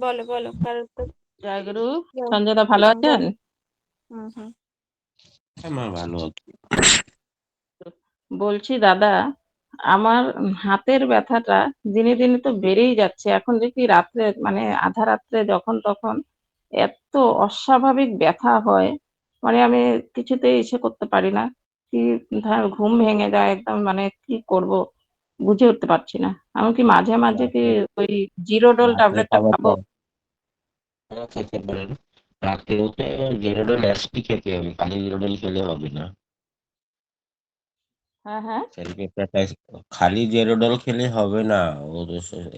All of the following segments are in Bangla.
বলো বলো কারোর তো জয়গুরু। বল। সঞ্জয়দা ভালো আছেন? বলো। হুম হুম। হ্যাঁ মা, ভালো আছি। বলছি দাদা, আমার হাতের ব্যথাটা দিনে দিনে তো বেড়েই যাচ্ছে। এখন দেখি রাত্রে মানে আধা রাত্রে যখন তখন এত অস্বাভাবিক ব্যথা হয়, মানে আমি কিছুতেই ইসে করতে পারি না। কি ঘুম ভেঙে যায় একদম, মানে কি করব বুঝে উঠতে পারছি না। আমি কি মাঝে মাঝে কি রাত্রে ওই জিরোডোল রাত্রে ট্যাবলেটটা খাবো? খাবারটা খেতে পারেন। রাত্রে হতে জেরোডল এসপি খেতে হবে, খালি জেরোডল খেলে হবে না। হ্যাঁ হ্যাঁ। সেরিপেপ্টাইড, খালি জেরোডল খেলে হবে না। ও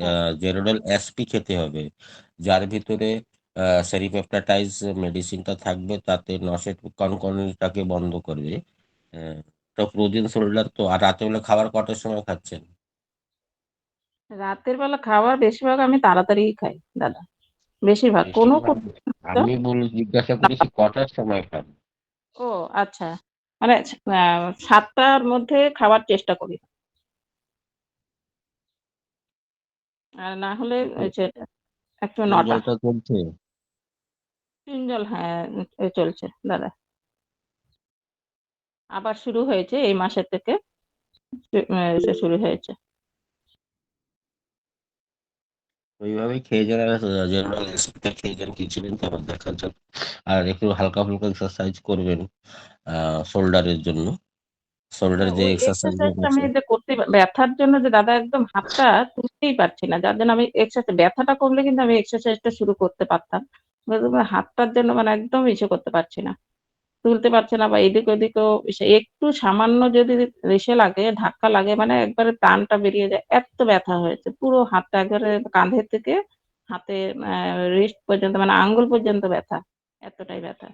হ্যাঁ। জেরোডল এসপি খেতে হবে, যার ভিতরে সেরিপেপটাইজ মেডিসিনটা থাকবে, তাতে নসের কনকনিটাকে বন্ধ করবে। আহ, তো প্রোটিন শোল্ডার তো। আর রাতে বেলা খাবার কটার সময় খাচ্ছেন? রাতের বেলা খাবার বেশিরভাগ আমি তাড়াতাড়ি খাই দাদা, বেশিরভাগ কোনো বেশিরভাগ? কোনো আমি জিজ্ঞাসা করেছি কটার সময় খান। ও আচ্ছা, মানে ৭টার মধ্যে খাওয়ার চেষ্টা করি। আর না হলে ওই যে একটু কোন ৯টা। জলটা চলছে? ৩ জল, হ্যাঁ, চলছে দাদা। আবার শুরু হয়েছে এই মাসের থেকে, শুরু হয়েছে। ওইভাবে খেয়ে যান, জেনারেল এসপিটা খেয়ে যান কিছুদিন, তারপর দেখা যাক। আর একটু হালকা ফুলকা এক্সারসাইজ করবেন শোল্ডারের জন্য। শোল্ডার হ্যাঁ, যে ওই এক্সারসাইজ এক্সারসাইজটা আমি আছে। যে ব্যথার জন্য যে দাদা একদম হাতটা তুলতেই পারছি না। যার জন্য আমি এক্সারসাইজ, ব্যথাটা কমলে কিন্তু আমি এক্সারসাইজটা শুরু করতে পারতাম। কিন্তু হাতটার জন্য মানে একদম ইসে করতে পারছি না। তুলতে পারছে না, বা এদিক ওদিকেও একটু সামান্য যদি ইসে লাগে, ধাক্কা লাগে, মানে একবারে প্রাণটা বেরিয়ে যায়, এত ব্যথা হয়েছে। পুরো হাতটা একবারে কাঁধের থেকে হাতে রিস্ট পর্যন্ত, মানে আঙ্গুল পর্যন্ত ব্যথা, এতটাই ব্যথা।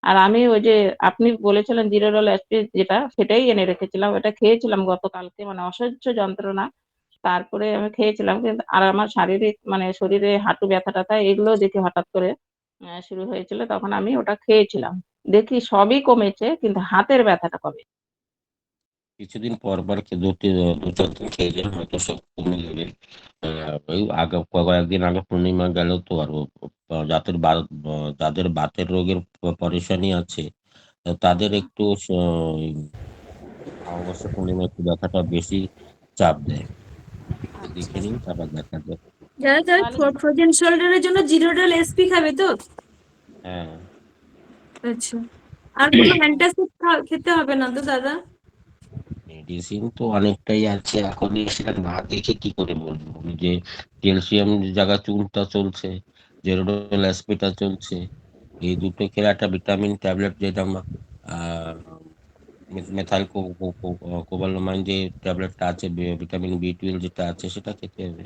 আর আমি ওই যে আপনি বলেছিলেন জিরোডল এসপি, যেটা সেটাই এনে রেখেছিলাম, ওটা খেয়েছিলাম গতকালকে, মানে অসহ্য যন্ত্রণা। তারপরে আমি খেয়েছিলাম, কিন্তু আর আমার শারীরিক মানে শরীরে হাঁটু ব্যথা ট্যাথা এগুলো দেখে হঠাৎ করে শুরু হয়েছিল, তখন আমি ওটা খেয়েছিলাম। দেখি সবই কমেছে, কিন্তু হাতের ব্যথাটা কমে। কিছুদিন পর পর দু চার দিন খেয়ে যান, হয়তো সব কমে যাবে। ওই আগে কয়েকদিন আগে পূর্ণিমা গেল তো। আর যাদের বাতের রোগের পরেশানি আছে, তাদের একটু অমাবস্যা পূর্ণিমা একটু ব্যথাটা বেশি চাপ দেয়। একটু আচ্ছা, দেখে নিন, তারপর দেখা যায়। যারা যারা তাহলে ফ্রোজেন শোল্ডারের জন্য জিরোডল এসপি খাবে তো? হ্যাঁ। আচ্ছা। আর কোনো অ্যান্টাসিড খেতে হবে না তো দাদা? মেডিসিন তো অনেকটাই আছে, এখন সেটা না দেখে কি করে বলবো আমি যে ক্যালসিয়াম জায়গা চুনটা চলছে, জেরোডল অ্যাসপিটা চলছে। এই দুটো খেলে একটা ভিটামিন ট্যাবলেট, যেটা আহ মেথাইল কোবালামাইন যে ট্যাবলেটটা আছে, ভিটামিন বি 12 যেটা আছে, সেটা খেতে হবে।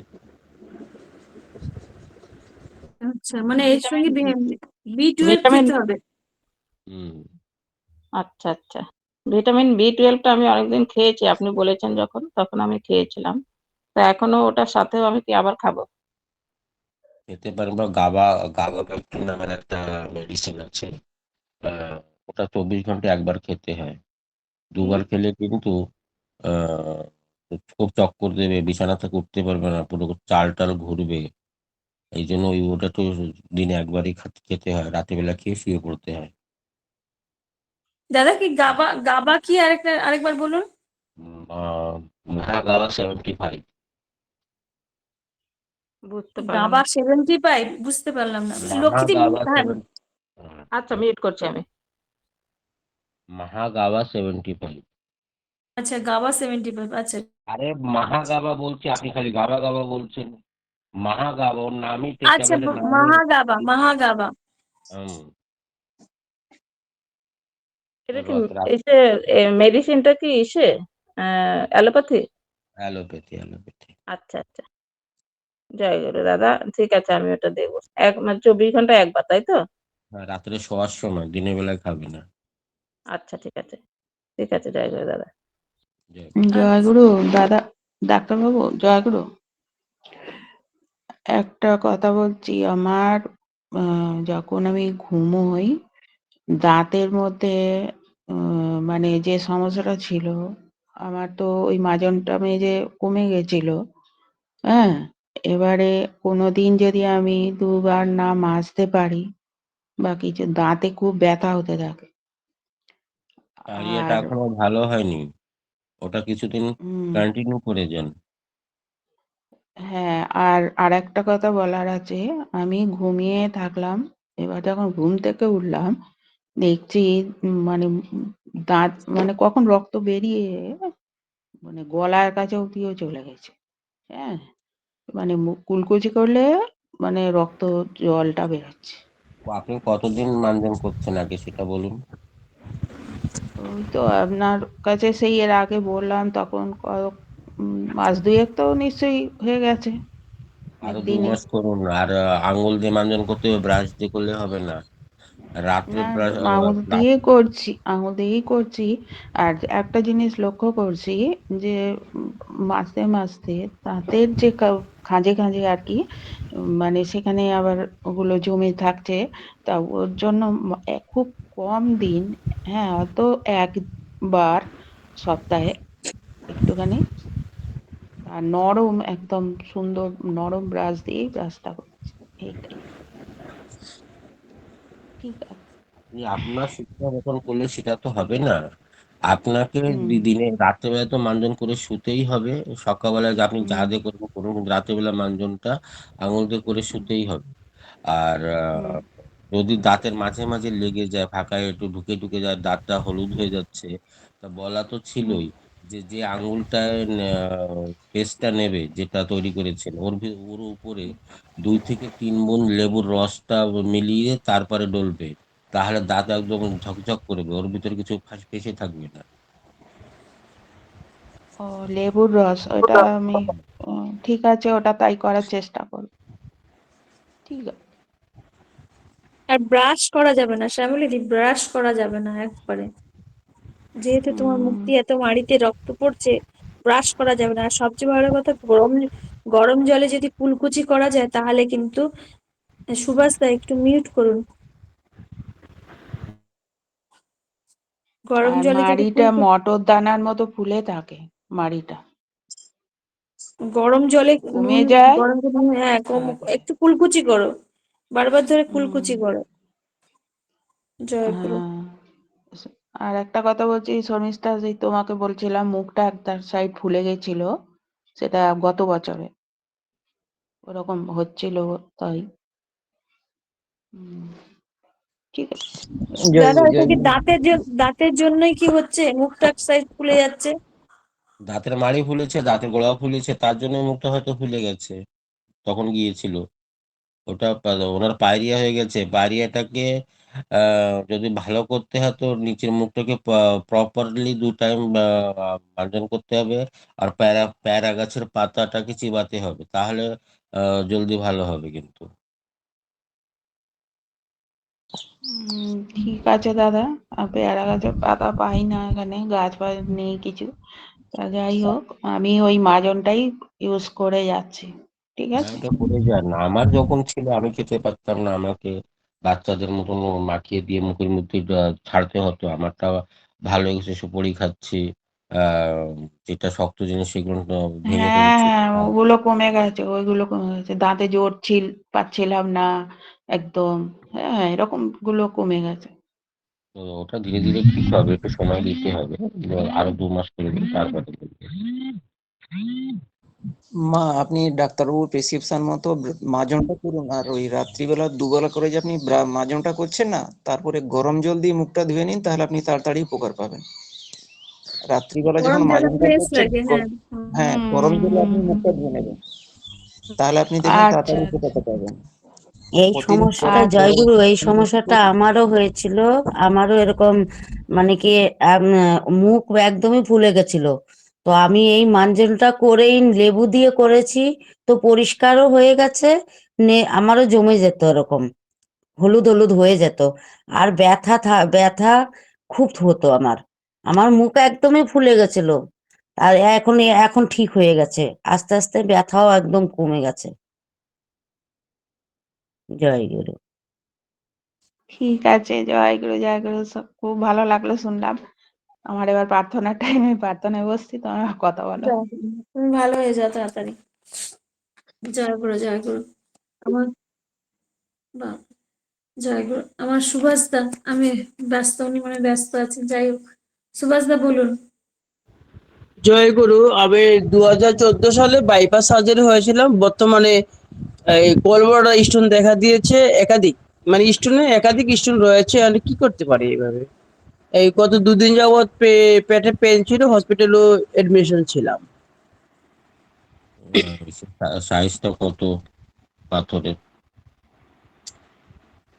আচ্ছা, মানে এর সঙ্গে ভিটামিন বি 12 ভিটামিন খেতে হবে? হুম। আচ্ছা আচ্ছা, ভিটামিন বি 12টা আমি অনেকদিন খেয়েছি, আপনি বলেছেন যখন তখন আমি খেয়েছিলাম। তো এখনো ওটার সাথেও আমি কি আবার খাবো? খেতে পারেন। বা গাবা গাবা পেপটিন নামের একটা মেডিসিন আছে। আহ, ওটা 24 ঘন্টা একবার খেতে হয়। কি? দুবার খেলে কিন্তু আহ খুব চক্কর দেবে, বিছানা থেকে উঠতে পারবে না, পুরো চাল টাল ঘুরবে। এই জন্য ওটা তো দিনে একবারই খেতে হয়, রাতের বেলা খেয়ে শুয়ে পড়তে হয়। দাদা কি গাবা গাবা কি আরেকবার বলুন। মহাগাবা 75। বুঝতে পারলাম গাবা না। 75? বুঝতে পারলাম না লক্ষ্মীদি। মহাগাবা হ্যাঁ। 7। আচ্ছা, মিউট করছি আমি। মহাগাবা 75। আচ্ছা, গাবা 75, আচ্ছা। আরে মহাগাবা বলছি, আপনি খালি গাবা গাবা বলছেন। মহাগাবা ওর নামই, আচ্ছা, ট্যাবলেটের নামই। মাহাগাবা মাহাগাবা। হুম। এটা কি রাত এসে মেডিসিনটা কি ইসে অ্যালোপ্যাথি? Allopathy allopathy. আচ্ছা আচ্ছা, জয় গুরু দাদা। ঠিক আছে, আমি ওটা দেবো। মানে 24 ঘন্টা একবার, তাই তো? হ্যাঁ, রাত্রে শোয়ার সময়, দিনের বেলায় খাবি না। আচ্ছা ঠিক আছে, ঠিক আছে, জয় গুরু দাদা। যে আচ্ছা। জয়গুরু দাদা, ডাক্তারবাবু জয়গুরু। একটা কথা বলছি, আমার যখন আমি ঘুমোই দাঁতের মধ্যে মানে যে সমস্যাটা ছিল, আমার তো ওই মাজনটা মেজে কমে গেছিল, হ্যাঁ, এবারে কোনোদিন যদি আমি ২ বার না মাজতে পারি বা কিছু, দাঁতে খুব ব্যথা হতে থাকে। ডায়রিয়াটা আর এখনো ভালো হয়নি, ওটা কিছুদিন হুম, কন্টিনিউ করে যান। হ্যাঁ, আর আরেকটা কথা বলার আছে। আমি ঘুমিয়ে থাকলাম। এবার যখন ঘুম থেকে উঠলাম, দেখছি মানে দাঁত মানে কখন রক্ত বেরিয়ে মানে গলার কাছে অব্দিও চলে গেছে। হ্যাঁ? মানে মুখ কুলকুচি করলে মানে রক্ত জলটা বেরোচ্ছে। আপনি কতদিন মানধন করছেন আগে সেটা বলুন। ওই তো আপনার কাছে সেই এর আগে বললাম, তখন মাস ২ তো নিশ্চয়ই হয়ে গেছে আরো ২ একদিনে। মাস করুন। আর আঙ্গুল দিয়ে মানধন করতে হবে, ব্রাশ দিয়ে করলে হবে না। রাত্রে না, ব্রাশ আঙুল দিয়েই করছি, আঙুল দিয়েই করছি। আর একটা জিনিস লক্ষ্য করছি যে মাঝে মাঝে দাঁতের যে খাঁজে খাঁজে আর কি, মানে সেখানে আবার ওগুলো জমে থাকছে। তা ওর জন্য খুব কম দিন, হ্যাঁ, হয়তো ১ বার সপ্তাহে একটুখানি আর নরম একদম সুন্দর নরম ব্রাশ দিয়েই ব্রাশটা করছি। এইটাই। ঠিক আছে। আপনার সুবিধা মতন করলে সেটা তো হবে না। আপনাকে হুম, দিনে রাত্রেবেলা তো মানধন করে শুতেই হবে। সকালবেলায় আপনি যা হুম, দিয়ে করবেন করুন, কিন্তু রাত্রেবেলা মানধনটা আঙুল দিয়ে করে শুতেই হবে। আর হুম, যদি দাঁতের মাঝে মাঝে লেগে যায়, ফাঁকায় একটু ঢুকে ঢুকে যায়, দাঁতটা হলুদ হয়ে যাচ্ছে, তা বলা তো হুম। ছিলই যে যে আঙুলটায় পেস্টটা নেবে, যেটা তৈরি করেছেন, ওর উপরে 2 থেকে 3 বুন লেবুর রসটা মিলিয়ে তারপরে ডলবে। তাহলে দাঁত একদম ঝকঝক করবে, ওর ভিতরে কিছু ফেঁসে থাকবে না। ও, লেবুর রস ওটা আমি ঠিক আছে, ওটা তাই করার চেষ্টা করব। ঠিক আছে। আর ব্রাশ করা যাবে না শ্যামলীদি, ব্রাশ করা যাবে না একবারে। যেহেতু তোমার মুখ উম, দিয়ে এত মাড়িতে রক্ত পড়ছে, ব্রাশ করা যাবে না। আর সবচেয়ে ভালো কথা, গরম গরম জলে যদি কুলকুচি করা যায় তাহলে কিন্তু, সুভাষ দা একটু মিউট করুন। গরম আর জলে যদি মাড়িটা কুলকুচি, মটর দানার মতো ফুলে থাকে মাড়িটা, গরম জলে কমে নুন, যায়। গরম করে নুন, হ্যাঁ আচ্ছা। একটু কুলকুচি করো, বারবার ধরে উম, কুলকুচি করো। জয়গুরু। হ্যাঁ। আর একটা কথা বলছি শর্মিষ্ঠা, সেই তোমাকে বলছিলাম মুখটা একটা সাইড ফুলে গেছিল, সেটা গত বছরে ওরকম হচ্ছিল, তাই। উম, ঠিক আছে। দাদা জয় এটা জয় কি গুরু। দাঁতের জন্যই কি হচ্ছে, মুখটা এক সাইড ফুলে যাচ্ছে? দাঁতের মাড়ি ফুলেছে, দাঁতের গোড়া ফুলেছে, তার জন্য মুখটা হয়তো ফুলে গেছে, তখন গিয়েছিল। ওটা ওনার পায়রিয়া হয়ে গেছে। পায়রিয়াটাকে যদি ভালো করতে হয় তো নিচের মুখটাকে প্রপারলি 2 টাইম মার্জন করতে হবে। আর প্যারা প্যারা গাছের পাতাটাকে চিবাতে হবে, তাহলে জলদি ভালো হবে কিন্তু। ঠিক আছে দাদা। পেয়ারা গাছের পাতা পাই না, এখানে গাছ ফাছ নেই কিছু। তা যাই হোক, আমি ওই মাজনটাই ইউজ করে যাচ্ছি। ঠিক হ্যাঁ, আছে। এটা করে যান। আমার যখন ছিল আমি খেতে পারতাম না, আমাকে বাচ্চাদের মতন মাখিয়ে দিয়ে মুখের মধ্যে ছাড়তে হতো। আমারটা ভালো হয়ে গেছে, সুপারি খাচ্ছি। আহ যেটা শক্ত জিনিস সেগুলো তো ভেঙে হ্যাঁ, ফেলছি। হ্যাঁ, ওগুলো কমে গেছে, ওইগুলো কমে গেছে। দাঁতে জোর পাচ্ছিলাম না একদম। হ্যাঁ, এরকম গুলো কমে গেছে। তো ওটা ধীরে ধীরে ঠিক হবে, একটু সময় দিতে হবে। আরো 2 মাস করে দিন, তারপরে দেখবেন। মা, আপনি ডাক্তারবাবুর প্রেসক্রিপশন মতো মাজনটা করুন, আর ওই রাত্রিবেলা 2 বেলা করে যে আপনি মাজনটা করছেন না, তারপরে গরম জল দিয়ে মুখটা ধুয়ে নিন, তাহলে আপনি তাড়াতাড়ি উপকার পাবেন। রাত্রিবেলা যখন গরম জলে মাজনটা ফ্রেশ করছেন, লাগে, হ্যাঁ। হ্যাঁ, গরম জলে আপনি মুখটা ধুয়ে নেবেন, তাহলে আপনি দেখবেন আচ্ছা, তাড়াতাড়ি আচ্ছা, উপকারটা পাবেন। এই সমস্যাটা আচ্ছা। জয়গুরু, এই সমস্যাটা আমারও হয়েছিল। আমারও এরকম মানে কি আম, মুখ একদমই ফুলে গেছিল। তো আমি এই মানজনটা করেই লেবু দিয়ে করেছি, তো পরিষ্কারও হয়ে গেছে। আমারও জমে যেত এরকম, হলুদ হলুদ হয়ে যেত। আর ব্যথা খুব হতো আমার। আমার মুখ একদমই ফুলে গেছিল। আর এখন ঠিক হয়ে গেছে, আস্তে আস্তে ব্যথাও একদম কমে গেছে। জয়গুরু। ঠিক আছে, জয় গুরু, জয় গুরু। খুব ভালো লাগলো শুনলাম। আমার এবার প্রার্থনার টাইমে প্রার্থনায় বসছি, তোমার কথা বলো। তুমি ভালো হয়ে যাও তাড়াতাড়ি। জয় গুরু, জয় গুরু। আমার বা জয় গুরু। আমার সুভাষ দা, আমি ব্যস্ত, উনি মানে ব্যস্ত আছেন, যাই হোক। সুভাষ দা বলুন। জয়গুরু, আমি 2014 সালে বাইপাস সার্জারি হয়েছিলাম। বর্তমানে এই কোলব্লাডার স্টোন দেখা দিয়েছে একাধিক, মানে স্টোনে একাধিক স্টোন রয়েছে। আমি কি করতে পারি এইভাবে? এই গত 2 দিন যাবৎ পেটে পেন ছিল, হসপিটালও এডমিশন ছিলাম। সাইজটা কত পাথরের?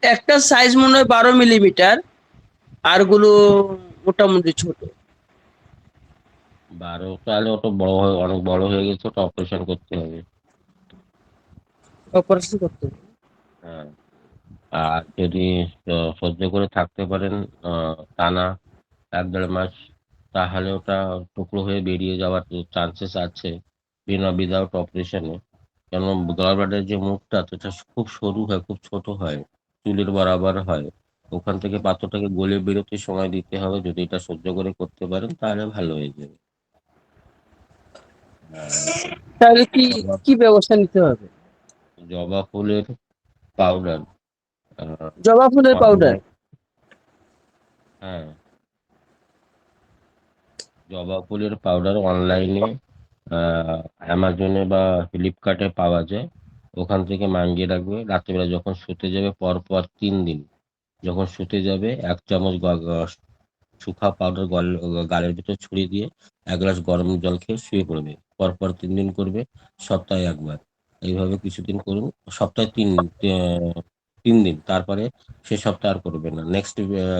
একটা সাইজ মনে হয় 12 মিলিমিটার, আর গুলো মোটামুটি ছোট। 12 তাহলে ওটা অনেক বড় হয়ে গেছে, ওটা অপারেশন করতে হবে। অপারেশন করতে হবে। হ্যাঁ। আর যদি সহ্য করে থাকতে পারেন টানা 1-1.5 মাস, তাহলে ওটা টুকরো হয়ে বেরিয়ে যাওয়ার চান্সেস আছে উইদাউট অপারেশনে। কেন, গলব্লাডারের যে মুখটা সেটা খুব সরু হয়, খুব ছোট হয়, চুলের বরাবর হয়। ওখান থেকে পাথরটাকে গলে বেরোতে সময় দিতে হবে। যদি এটা সহ্য করে করতে পারেন তাহলে ভালো হয়ে যাবে। আর তাহলে কি জবা কি ব্যবস্থা নিতে হবে? জবা ফুলের পাউডার জবা ফুলের পাউডার? অনলাইন, হ্যাঁ, জবা ফুলের পাউডার অনলাইনে অ্যামাজনে বা ফ্লিপকার্টে পাওয়া যায়। ওখান থেকে মাঙ্গিয়ে রাখবে। রাত্রিবেলা যখন শুতে যাবে পর পর 3 দিন, যখন শুতে যাবে 1 চামচ শুখা পাউডার গালের ভিতর ছড়িয়ে দিয়ে 1 গ্লাস গরম জল খেয়ে শুয়ে পড়বে। পরপর 3 দিন করবে, সপ্তাহে একবার। এইভাবে কিছুদিন করুন, সপ্তাহে 3 দিন। তারপরে সে সপ্তাহে আর করবে না, নেক্সট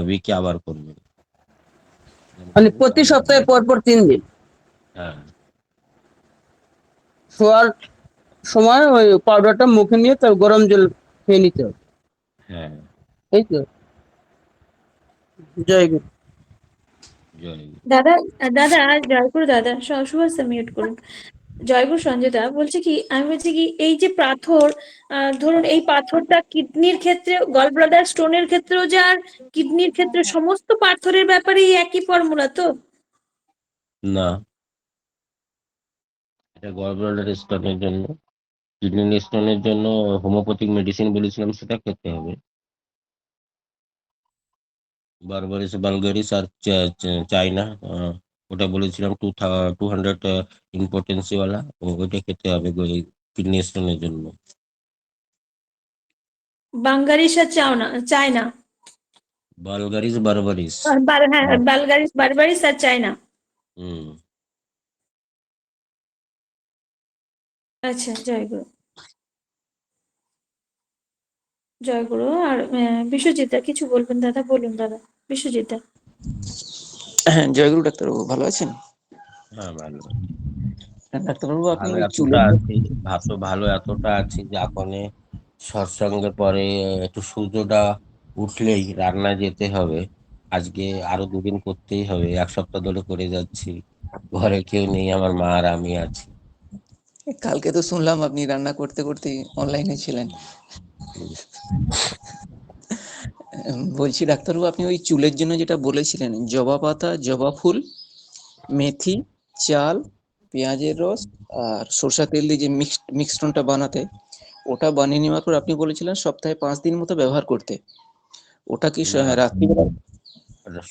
উইকে আবার করবেন। এরকম মানে করুন, প্রতি তাহলে সপ্তাহে পর পর 3 দিন হ্যাঁ, শোয়ার সময় ওই পাউডারটা মুখে নিয়ে তার গরম জল খেয়ে নিতে হবে, হ্যাঁ। এই তো? জয় গুরু। জয়। দাদা, দাদা, জয় গুরু দাদা, সুভাষ দা মিউট করুন। জয়গুরু সঞ্জয় দা, বলছি কি, আমি বলছি কি, এই যে পাথর, ধরুন এই পাথরটা কিডনির ক্ষেত্রে, গল ব্লাডার স্টোনের ক্ষেত্রেও যা, আর কিডনির ক্ষেত্রে সমস্ত পাথরের ব্যাপারেই একই ফর্মুলা তো? না, এটা গলব্লাডার স্টোনের জন্য। কিডনি স্টোনের জন্য হোমিওপ্যাথিক মেডিসিন বলেছিলাম, সেটা খেতে হবে। বারবারিস বালগারিস আর চাইনা, ওটা বলেছিলাম 200 ইম্পর্টেন্সি ওয়ালা, ওইটা খেতে হবে কিডনি স্টোনের জন্য। বাঙ্গারিস আর চায়না। বারবারিস। হ্যাঁ, বাহ। বালগারিস, বারবারিস আর চায়না। হুম। আচ্ছা, জয়গুরু। জয়গুরু। আর বিশ্বজিৎ দা কিছু বলবেন? দাদা বলুন, দাদা বিশ্বজিৎ দা। হ্যাঁ, জয়গুরু ডাক্তারবাবু, ভালো আছেন? হ্যাঁ, ভালো। ডাক্তারবাবু, আপনি ভালো ওই এতটা চুলের আছি, ভালো এতটা আছি যে এখন সৎসঙ্গের পরে একটু সূর্যটা উঠলেই রান্নায় যেতে হবে। আজকে আরো 2 দিন করতেই হবে, 1 সপ্তাহ ধরে করে যাচ্ছি। ঘরে কেউ নেই, আমার মা আর আমি আছি। কালকে তো শুনলাম আপনি রান্না করতে করতে অনলাইনে ছিলেন। হুম। বলছি ডাক্তারবাবু, আপনি ওই চুলের জন্য যেটা বলেছিলেন, জবা পাতা, জবা ফুল, মেথি, চাল, পেঁয়াজের রস আর সরষা তেল দিয়ে যে মিক্সডটা বানাতে, ওটা বানিয়ে নেওয়ার পর আপনি বলেছিলেন সপ্তাহে 5 দিন মতো ব্যবহার করতে। ওটা কি না, রাত্রিবেলা?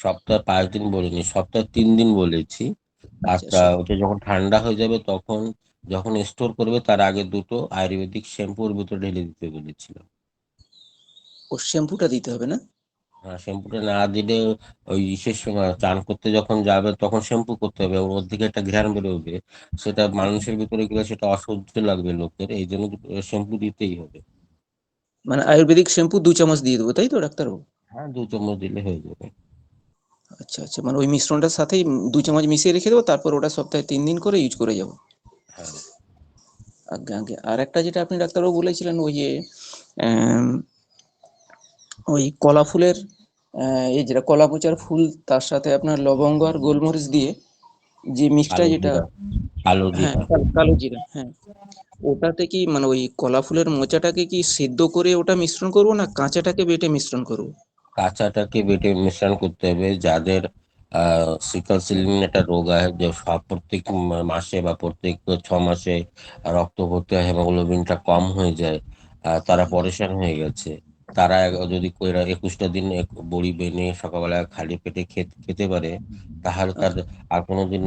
সপ্তাহে 5 দিন বলিনি, সপ্তাহে 3 দিন বলেছি। আর আচ্ছা, ওটা যখন ঠান্ডা হয়ে যাবে তখন, যখন স্টোর করবে তার আগে 2টো আয়ুর্বেদিক শ্যাম্পুর ভিতরে ঢেলে দিতে বলেছিলাম। ও শ্যাম্পুটা দিতে হবে না? হ্যাঁ, শ্যাম্পুটা না দিলে ওই বিশেষ সময় চান করতে যখন যাবে তখন শ্যাম্পু করতে হবে, ওর দিকে একটা ঘ্রাণ বেরোবে। সেটা আচ্ছা, মানুষের ভিতরে গেলে সেটা অসহ্য লাগবে লোকের, এই জন্য শ্যাম্পু দিতেই হবে। মানে আয়ুর্বেদিক শ্যাম্পু 2 চামচ দিয়ে দেবো, তাই তো ডাক্তারবাবু? হ্যাঁ, 2 চামচ দিলে হয়ে যাবে। আচ্ছা, আচ্ছা, মানে ওই মিশ্রণটার সাথেই 2 চামচ মিশিয়ে রেখে দেবো, তারপর ওটা সপ্তাহে 3 দিন করে ইউজ করে যাবো। হ্যাঁ। আগে আগে আর একটা যেটা আপনি ডাক্তারবাবু বলেছিলেন, ওই যে আম, ওই কলা ফুলের, এই যেটা কলা মোচার ফুল, তার সাথে আপনার লবঙ্গ আর গোলমরিচ দিয়ে যে মিক্সটা, কালো যেটা, জিরা, কালো হ্যাঁ, জিরা। কালো জিরা, হ্যাঁ, ওটাতে কি মানে ওই কলা ফুলের মোচাটাকে কি সেদ্ধ করে ওটা মিশ্রণ করবো, না কাঁচাটাকে বেটে মিশ্রণ করবো? কাঁচাটাকে বেটে মিশ্রণ করতে হবে। যাদের সিকল সেল একটা রোগ আছে যে সব প্রত্যেক মাসে বা প্রত্যেক 6 মাসে রক্ত ভর্তি হয়, হেমোগ্লোবিনটা কম হয়ে যায়। তারা পরেশান হয়ে গেছে। তারা যদি 21টা দিন বড়ি বেনে সকালবেলা খালি পেটে খেতে পারে, তাহলে তার ওকে আর কোনোদিন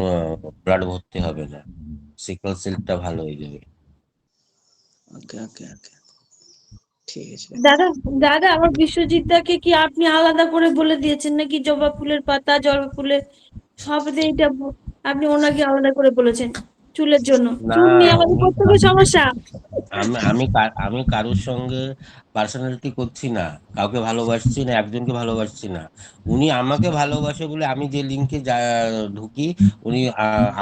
ব্লাড ভর্তি হবে না, সিকল সেলটা ভালো হয়ে যাবে। ওকে ওকে ওকে ঠিক আছে। দাদা দাদা আমার বিশ্বজিৎদাকে কি আপনি আলাদা করে বলে দিয়েছেন নাকি জবা ফুলের পাতা, জবা ফুলের সব দিয়ে এটা আপনি ওনাকে আলাদা করে বলেছেন চুলের জন্য? না, চুল নিয়ে আমাদের উনি প্রত্যেকের সমস্যা। আমি কারোর সঙ্গে পার্সোনালিটি করছি না, কাউকে ভালোবাসছি না, একজনকে ভালোবাসছি না। উনি আমাকে ভালোবাসে বলে আমি যে লিঙ্কে ঢুকি, উনি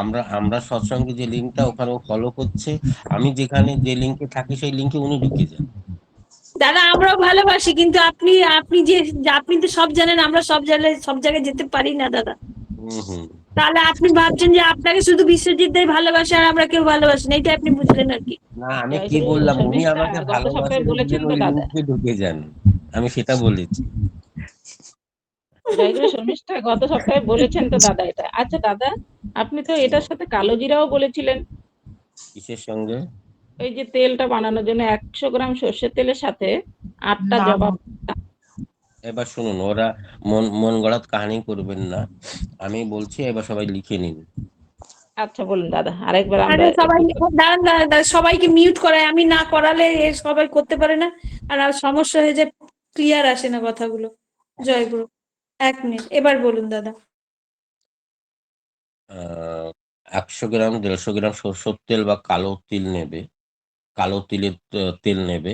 আমরা আমরা সৎসঙ্গে যে লিঙ্কটা ওখানে ফলো করছে, আমি যেখানে যে লিঙ্কে থাকি সেই লিঙ্কে উনি ঢুকে যান। দাদা আমরাও ভালোবাসি, কিন্তু আপনি আপনি যে আপনি তো সব জানেন, আমরা সব জায়গায় যেতে পারি না দাদা। হুম হুম। তাহলে আপনি ভাবছেন যে আপনাকে শুধু বিশ্বজিৎ দাই ভালোবাসে আর আমরা কেউ ভালোবাসি না, এটা আপনি বুঝলেন আর কি। না, আমি কি জয়গুরু বললাম, উনি শর্মিষ্ঠা আমাকে গত সপ্তাহে ভালোবাসেন বলেছেন বলে তো ওই দাদা, লিঙ্কে ঢুকে যান, আমি সেটা বলেছি। জয়গুরু শর্মিষ্ঠা গত সপ্তাহে বলেছেন তো দাদা এটা। আচ্ছা দাদা, আপনি তো এটার সাথে কালো জিরাও বলেছিলেন, কিসের সঙ্গে? ওই যে তেলটা বানানোর জন্য 100 গ্রাম সর্ষের তেলের সাথে 8টা জবা। এবার শুনুন, ওরা মন মন গড়াত কাহিনী করবেন না, আমি বলছি, এবার সবাই লিখে নিন। আচ্ছা বলুন দাদা, আরেকবার আমরা আরে সবাই একটু দাঁড়ান দাঁড়ান দাঁড়ান, সবাইকে মিউট করায়, আমি না করালে এ সবাই করতে পারে না, আর সমস্যা হয়ে যায়, ক্লিয়ার আসে না কথাগুলো। জয়গুরু, 1 মিনিট, এবার বলুন দাদা। 100 গ্রাম 150 গ্রাম সরষের তেল বা কালো তিল নেবে, কালো তিলের তেল নেবে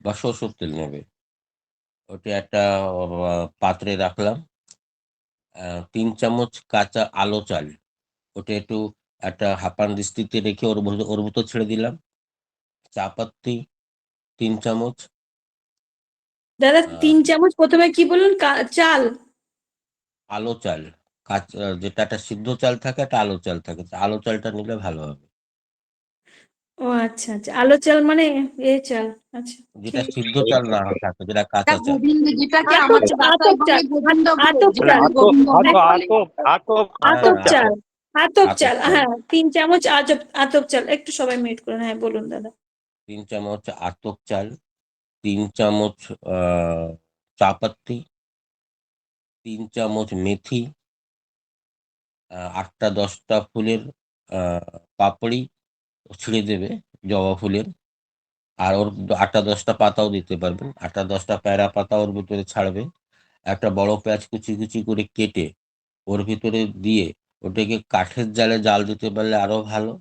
বা সরষের তেল নেবে। ওটা একটা পাত্রে রাখলাম। 3 চামচ কাঁচা আলো চাল, ওটা একটু একটা হাঁপান দৃষ্টিতে রেখে ওর ভিতর ছেড়ে দিলাম। চা পাত্তি 3 চামচ। দাদা আহ, 3 চামচ প্রথমে কি বলুন? চাল? আলো চাল, কাঁচা যেটা একটা সিদ্ধ চাল থাকে, একটা আলো চাল থাকে, তো আলো চালটা নিলে ভালো হবে। ও আচ্ছা আচ্ছা, আলো চাল মানে এ চাল, আচ্ছা যেটা ঠিক। সিদ্ধ চাল না থাকে, যেটা কাঁচা চাল। গোবিন্দ, যেটাকে আতপ আমাদের ভাষায় আতপ বলে চাল, গোবিন্দ ভোগ, আতপ বলে চাল, যেটাকে গোবিন্দ ভোগ বলে। আতপ আতপ হ্যাঁ, চাল, আতপ আতপ চাল, চাল। হ্যাঁ 3 চামচ আতপ চাল। একটু সবাই মিউট করুন, হ্যাঁ বলুন দাদা। 3 চামচ আতপ চাল, 3 চামচ চা পাত্তি, 3 চামচ মেথি, 8টা 10টা ফুলের পাপড়ি ছিঁড়ে দেবে, জবা ফুলের। আর ওর 8টা 10টা পাতাও দিতে পারবেন, 8টা 10টা পেয়ারা পাতা ওর ভিতরে ছাড়বে। একটা বড় পেঁয়াজ কুচি কুচি করে কেটে ওর ভিতরে দিয়ে ওটাকে কাঠের জালে জাল দিতে পারলে আরো ভালো।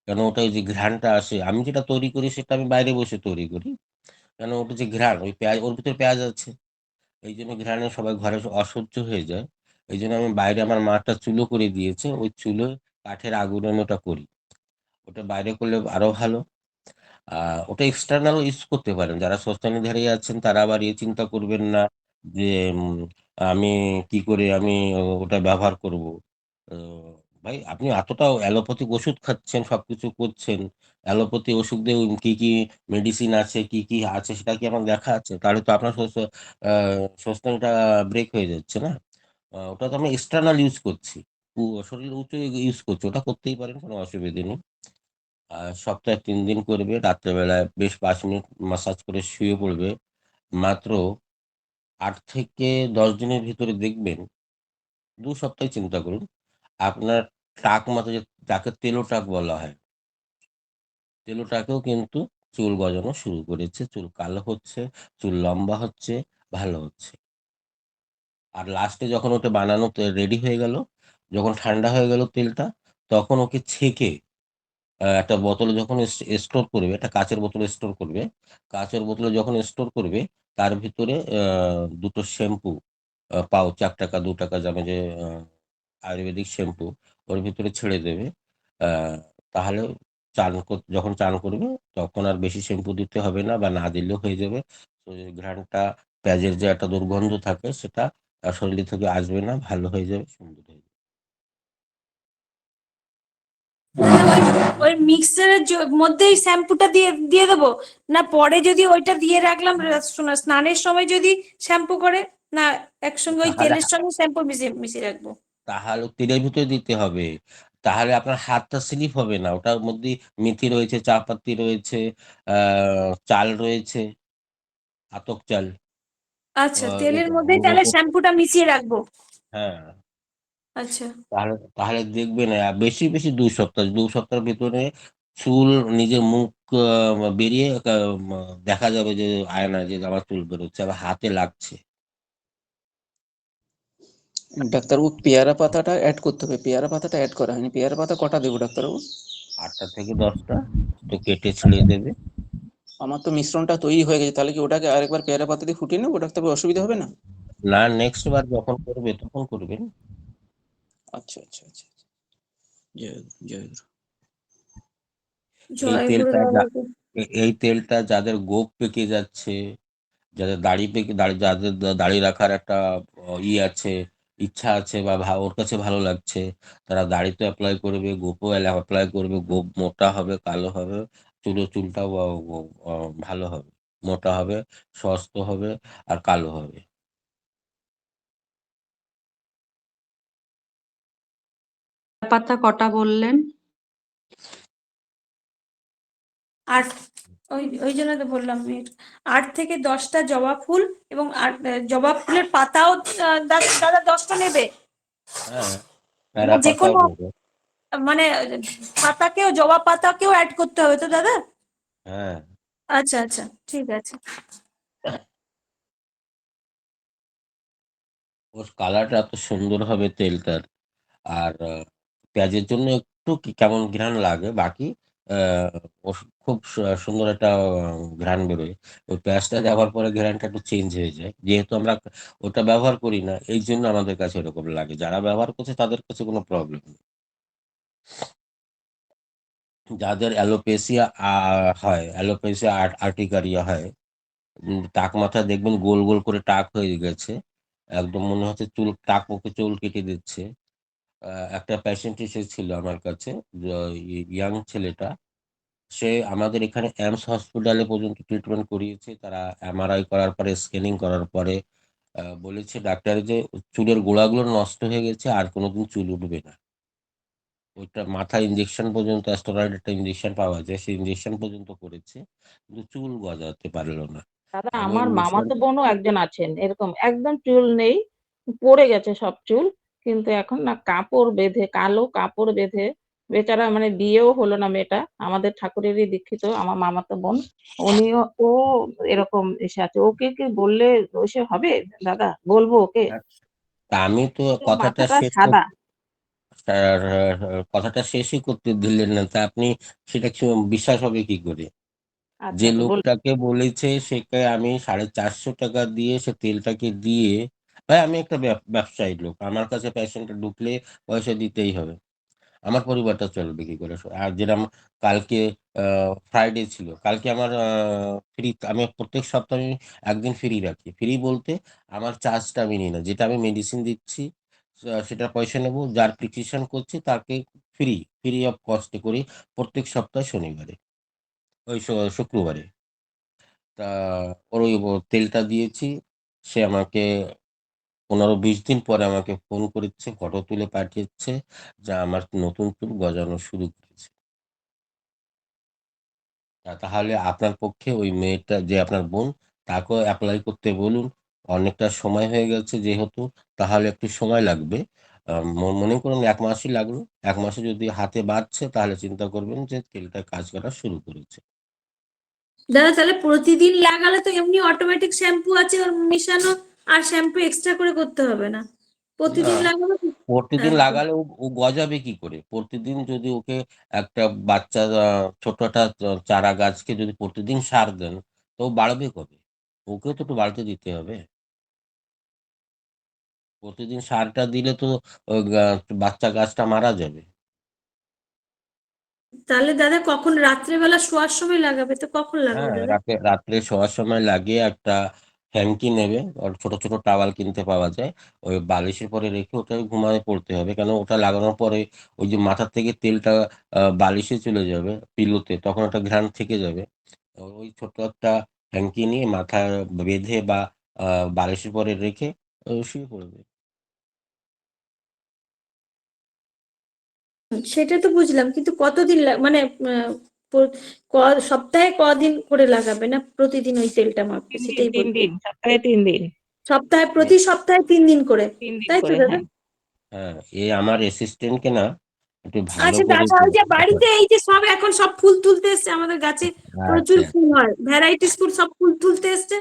কেন ওটা ওই যে ঘ্রাণটা আসে, আমি যেটা তৈরি করি সেটা আমি বাইরে বসে তৈরি করি। কেন ওটা যে ঘ্রাণ, ওই পেঁয়াজ, ওর ভিতরে পেঁয়াজ আছে, এই জন্য ঘ্রাণে সবাই ঘরে অসহ্য হয়ে যায়। এই জন্য আমি বাইরে, আমার মা একটা চুলো করে দিয়েছে, ওই চুলো কাঠের আগুনে আমি ওটা করি। ওটা বাইরে করলে আরো ভালো। ওটা এক্সটার্নাল ইউজ করতে পারেন, যারা সস্তানি ধারে আছেন তারা আবার চিন্তা করবেন না যে আমি কি করে আমি ওটা ব্যবহার করব। ভাই, আপনি এতটা অ্যালোপ্যাথিক ওষুধ খাচ্ছেন, সবকিছু করছেন, অ্যালোপ্যাথি ওষুধ দিয়ে কি কি মেডিসিন আছে, কি কি আছে, সেটা কি আমার দেখা আছে? তাহলে তো আপনার সস্তানিটা ব্রেক হয়ে যাচ্ছে না। ওটা তো আমি এক্সটার্নাল ইউজ করছি, শরীর উঁচু ইউজ করছি, ওটা করতেই পারেন, কোনো অসুবিধা নেই। সপ্তাহে 3 দিন করবে, রাত্রেবেলায় বেশ 5 মিনিট মাসাজ করে শুয়ে পড়বে। মাত্র 8 থেকে 10 দিনের ভিতরে দেখবেন, 2 সপ্তাহ চিন্তা করুন, আপনার টাক মাথা, যাকে তেলো টাক বলা হয়, তেলো টাকেও কিন্তু চুল গজানো শুরু করেছে, চুল কালো হচ্ছে, চুল লম্বা হচ্ছে, ভালো হচ্ছে। আর লাস্টে যখন ওটা বানানো রেডি হয়ে গেল, যখন ঠান্ডা হয়ে গেল তেলটা, তখন ওকে ছেঁকে একটা বোতলে যখন স্টোর করবে, একটা কাঁচের বোতলে স্টোর করবে, কাঁচের বোতলে যখন স্টোর করবে, তার ভিতরে 2টো শ্যাম্পু পাউচ, 1 টাকা 2 টাকা দামে যে আয়ুর্বেদিক শ্যাম্পু, ওর ভিতরে ছেড়ে দেবে। আহ, তাহলে যখন চান করবে, তখন আর বেশি শ্যাম্পু দিতে হবে না, বা না দিলেও হয়ে যাবে। তো এই ঘ্রাণটা, পেঁয়াজের যে একটা দুর্গন্ধ থাকে, সেটা শরীর থেকে আসবে না, ভালো হয়ে যাবে, সুন্দর হয়ে যাবে। ওই মিক্সারের মধ্যেই শ্যাম্পুটা দিয়ে দিয়ে দেবো, না পরে যদি ওইটা দিয়ে রাখলাম স্নানের সময় যদি শ্যাম্পু করে, না একসঙ্গে ওই তাহলে তেলের সঙ্গে শ্যাম্পু মিশিয়ে মিশিয়ে রাখবো? তাহলে তেলের ভিতরে দিতে হবে, তাহলে আপনার হাতটা স্লিপ হবে না। ওটার মধ্যে মেথি রয়েছে, চা পাতি রয়েছে, চাল রয়েছে, আতপ চাল। আচ্ছা, তেলের এটা মধ্যেই গুঁড়ো তাহলে শ্যাম্পুটা মিশিয়ে রাখবো। হ্যাঁ, আচ্ছা। তাহলে তাহলে দেখবেন বেশি বেশি 2 সপ্তাহ, 2 সপ্তাহের ভিতরে চুল, নিজের মুখ বেরিয়ে দেখা যাবে যে আয়নায় যে আমার চুল বেরোচ্ছে, আবার হাতে লাগছে। ডাক্তারবাবু পেয়ারা পাতাটা অ্যাড করতে হবে, পেয়ারা পাতাটা অ্যাড করা হয়নি। পেয়ারা পাতা কটা দেবো ডাক্তারবাবু? 8টা থেকে 10টা তো কেটে ছিঁড়ে দেবে। আমার তো মিশ্রণটা তৈরি হয়ে গেছে, তাহলে কি ওটাকে আরেকবার পেয়ারা পাতা দিয়ে ফুটিয়ে নেবো ডাক্তারবাবু? অসুবিধা হবে না? না, নেক্সট বার যখন করবে তখন করবেন। আচ্ছা আচ্ছা আচ্ছা আচ্ছা। জয় গুরু, জয় গুরু। এই জয় গুরু তেলটা দাদা। এই তেলটা যাদের গোপ পেকে যাচ্ছে, যাদের দাড়ি পেকে যাদের দাড়ি রাখার একটা আছে, ইচ্ছা আছে, বা ওর কাছে ভালো লাগছে, তারা দাড়িতে অ্যাপ্লাই করবে, গোপও অ্যাপ্লাই করবে। গোপ মোটা হবে, কালো হবে, চুলটাও ভালো হবে, মোটা হবে, স্বাস্থ্য হবে, আর কালো হবে। পাতা কটা বললেন? আর ওই ওই জন্য তো বললাম 8 থেকে 10টা জবা ফুল, এবং জবা ফুলের পাতাও দাদা 10টা নেবে? হ্যাঁ, না, প্যারা যে পাতাও কোনো নেবে। মানে পাতাকেও, জবা পাতাকেও অ্যাড করতে হবে তো দাদা? হ্যাঁ, আচ্ছা আচ্ছা, ঠিক আছে। ওর কালারটা এত সুন্দর হবে তেলটার। আর পেঁয়াজের জন্য একটু কেমন ঘ্রাণ লাগে, বাকি আহ, খুব সুন্দর একটা ঘ্রাণ বেরোয়। ওই পেঁয়াজটা দেওয়ার পরে ঘ্রাণটা একটু চেঞ্জ হয়ে যায়, যেহেতু আমরা ওটা ব্যবহার করি না, এই জন্য আমাদের কাছে এরকম লাগে। যারা ব্যবহার করছে তাদের কাছে কোনো প্রবলেম নেই। যাদের অ্যালোপেসিয়া হয়, অ্যালোপেসিয়া আর্টিকারিয়া হয়, টাক মাথা দেখবেন গোল গোল করে টাক হয়ে গেছে, একদম মনে হচ্ছে চুল, টাক মুখে চুল কেটে দিচ্ছে। একটা পেশেন্ট এসেছিল আমার কাছে, ইয়াং ছেলেটা, সে আমাদের এখানে এমস হসপিটালে পর্যন্ত ট্রিটমেন্ট করিয়েছে। তারা এমআরআই করার পরে, স্ক্যানিং করার পরে বলেছে ডাক্তার যে চুলের গোড়াগুলো নষ্ট হয়ে গেছে, আর কোনোদিন চুল উঠবে না। ওইটা মাথায় ইঞ্জেকশন পর্যন্ত, অ্যাস্টেরয়েড একটা ইঞ্জেকশন পাওয়া যায়, সেই ইঞ্জেকশন পর্যন্ত করেছে, কিন্তু চুল গজাতে পারলো না। দাদা, আমি ওই আমার মামাতো মিশ্রণটা বোনও একজন আছেন এরকম, একদম চুল নেই, পড়ে গেছে সব চুল, কিন্তু এখন না কাপড় বেঁধে, কালো কাপড় বেঁধে, বেচারা মানে বিয়েও হলো না মেয়েটা, আমাদের ঠাকুরেরই দীক্ষিত আমার মামাতো বোন, উনিও, ও এরকম এসে আছে। ওকে কি বললে ওসে হবে দাদা? বলবো ওকে? তা আমি তো তো কথাটা মাথাটা শেষ সাদা। আর কথাটা শেষই করতে দিলেন না, তা আপনি সেটা বিশ্বাস হবে কি করে? আচ্ছা যে আচ্ছা, বল। লোকটাকে বলেছে সেকে আমি 450 টাকা দিয়ে, সে তেলটাকে দিয়ে, ভাই আমি একটা ব্যবসায়ী লোক, আমার কাছে পেশেন্ট ঢুকলে পয়সা দিতেই হবে, আমার পরিবারটা চলবে কি করে? আর যেরকম কালকে ফ্রাইডে ছিল, কালকে আমার ফ্রি, আমি প্রত্যেক সপ্তাহে একদিন ফ্রি রাখি। ফ্রি বলতে আমার চার্জটা আমি নিই না, যেটা আমি মেডিসিন দিচ্ছি সেটা পয়সা নেব, যার প্রেসক্রিপশন করছি তাকে ফ্রি, ফ্রি অফ কস্টে করি প্রত্যেক সপ্তাহে শনিবারে, ওই শুক্রবারে। তা ওর ওই তেলটা দিয়েছি, সে আমাকে 15-20 দিন পরে আমাকে ফোন করেছে, ফটো তুলে পাঠিয়েছে, যা আমার নতুন চুল গজানো শুরু করেছে। তাহলে আপনার পক্ষে ওই মেয়েটা, যে আপনার বোন, তাকেও অ্যাপ্লাই করতে বলুন। অনেকটা সময় হয়ে গেছে যেহেতু, তাহলে একটু সময় লাগবে। মনে করুন 1 মাসই লাগলো। 1 মাসে যদি হাতে বাঁধছে, তাহলে চিন্তা করবেন যে তেলটা কাজ করা শুরু করেছে। দাদা তাহলে প্রতিদিন লাগালে তো এমনি অটোমেটিক শ্যাম্পু আছে ওর মেশানো, আর শ্যাম্পু এক্সট্রা করে করতে হবে না, না, প্রতিদিন লাগালে প্রতিদিন আচ্ছা। লাগালে ও গজাবে কি করে? প্রতিদিন যদি ওকে একটা বাচ্চা, ছোট একটা চারা গাছকে যদি প্রতিদিন সার দেন, তো ও বাড়বে কবে? ওকেও তো একটু বাড়তে দিতে হবে। প্রতিদিন সারটা দিলে তো বাচ্চা গাছটা মারা যাবে। তাহলে দাদা কখন, রাত্রেবেলা শোয়ার সময় লাগাবে তো কখন লাগাবে হ্যাঁ, দাদা? রাত্রে শোয়ার সময় লাগিয়ে একটা হ্যাঙ্কি নেবে, আর ছোট ছোট টাওয়াল কিনতে পাওয়া যায়, ওই বালিশের পরে রেখে ওটাই ঘুমায় পড়তে হবে, কেন ওটা লাগানোর পরে ওই যে মাথার থেকে তেলটা বালিশে চলে যাবে, পিলোতে, তখন একটা ঘ্রাণ থেকে যাবে। ওই ছোট একটা হ্যাঙ্কি নিয়ে মাথায় বেঁধে বা বালিশের পরে রেখে শুয়ে পড়বে। সেটা তো বুঝলাম, কিন্তু কতদিন মানে প্র- সপ্তাহে কদিন করে লাগাবে, না প্রতিদিন ওই তেলটা মাখবে, 3 দিন সেটাই 3 বলছি। দিন সপ্তাহে 3 দিন সপ্তাহে, প্রতি সপ্তাহে 3 দিন করে, 3 দিন তাই তো করে, দাদা? হ্যাঁ। হ্যাঁ, এই আমার অ্যাসিস্ট্যান্টকে না একটু ভালো আচ্ছা করে দাদা, ওই যে বাড়িতে এই যে সব এখন সব ফুল তুলতে এসছে, আমাদের গাছে প্রচুর আচ্ছা, ফুল হয়, ভ্যারাইটিস ফুল, সব ফুল তুলতে এসছে,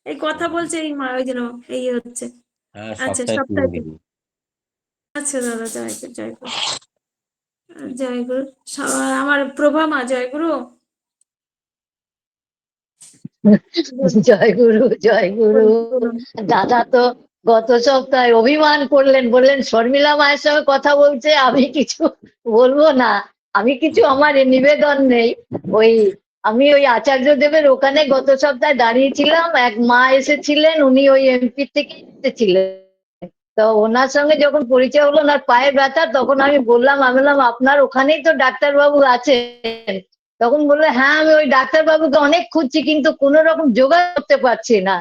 এই কথা বলছে, এই ওই জন্য এই হচ্ছে। হ্যাঁ, আচ্ছা, সপ্তাহে 3 সপ্তাহে দিন। আচ্ছা দাদা, জয়গুরু জয়গুরু জয়গুরু। আমার প্রভা মা, জয়গুরু। জয় গুরু, জয় গুরু। বলুন। দাদা তো গত সপ্তাহে অভিমান করলেন, বললেন শর্মিলা মায়ের সঙ্গে কথা বলছে, আমি কিছু বলবো না, আমি কিছু, আমার এ নিবেদন নেই। ওই আমি ওই আচার্য দেবের ওখানে গত সপ্তাহে দাঁড়িয়েছিলাম, এক মা এসেছিলেন, উনি ওই এমপি থেকে এসেছিলেন। তো ওনার সঙ্গে যখন পরিচয় হলো, ওনার পায়ে ব্যথা, তখন আমি বললাম, আপনার ওখানেই তো ডাক্তারবাবু আছেন। তখন বললো, হ্যাঁ আমি ওই ডাক্তারবাবুকে অনেক খুঁজছি, কিন্তু কোনো রকম জোগাড় করতে পারছি না।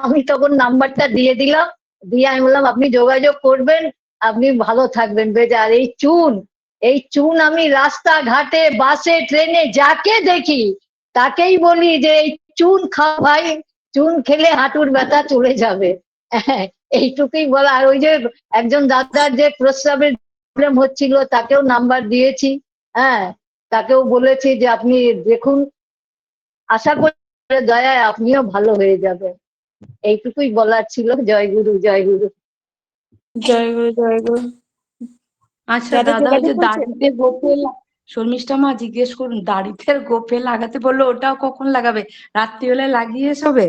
আমি তখন নাম্বারটা দিয়ে দিলাম, দিয়ে আমি বললাম আপনি যোগাযোগ করবেন, আপনি ভালো থাকবেন বেশ। আর এই চুন আমি রাস্তাঘাটে, বাসে, ট্রেনে যাকে দেখি তাকেই বলি যে এই চুন খাও ভাই, চুন খেলে হাঁটুর ব্যথা চলে যাবে। হ্যাঁ, এইটুকুই বলা। আর ওই যে একজন দাদার যে প্রস্রাবের প্রবলেম হচ্ছিল, তাকেও নাম্বার দিয়েছি। হ্যাঁ, তাকেও বলেছি যে আপনি দেখুন, আশা করি দয়ায় আপনিও ভালো হয়ে যাবেন। এইটুকুই বলার ছিল। জয় গুরু, জয় গুরু। জয়গুরু জয়গুরু। আচ্ছা দাদা দাদা, ওই যোগাযোগ যে করছে? দাড়িতে গোফে শর্মিষ্ঠা মা জিজ্ঞেস করুন, দাড়িতে গোফে লাগাতে বললো, ওটাও কখন লাগাবে? রাত্রিবেলায় লাগিয়ে সবে?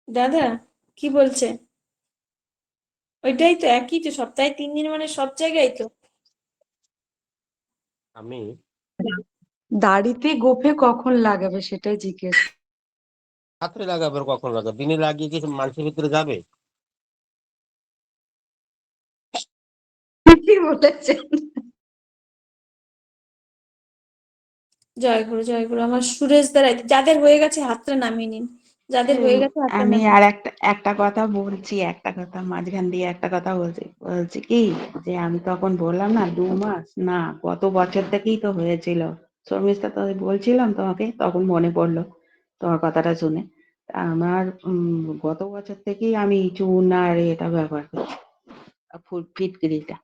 দাদা কি বলছে? ওইটাই তো, একই তো, সপ্তাহে 3 দিন, মানে সব জায়গায় তো। আমি দাড়িতে গোফে কখন লাগাবে সেটাই জিজ্ঞেস। রাত্রে লাগাবে আর কখন লাগাবে? দিনে লাগিয়ে কি মানুষের ভিতরে যাবে? কি বলেছেন? জয়গুরু জয়গুরু। আমার সুরেশ দ্বারা, যাদের হয়ে গেছে হাতটা নামিয়ে নিন, যাদের হয়ে গেছে হাতটা আমি নামিয়ে আর নিন। একটা কথা বলছি, একটা কথা মাঝখান দিয়ে একটা কথা বলছি, বলছি কি, যে আমি তখন বললাম না 2 মাস, না গত বছর থেকেই তো হয়েছিল। শর্মিষ্ঠা, তো বলছিলাম তোমাকে, তখন মনে পড়লো তোমার কথাটা শুনে। আমার গত বছর থেকেই আমি চুন আর এটা ব্যবহার করছি, ফিটকিরিটা।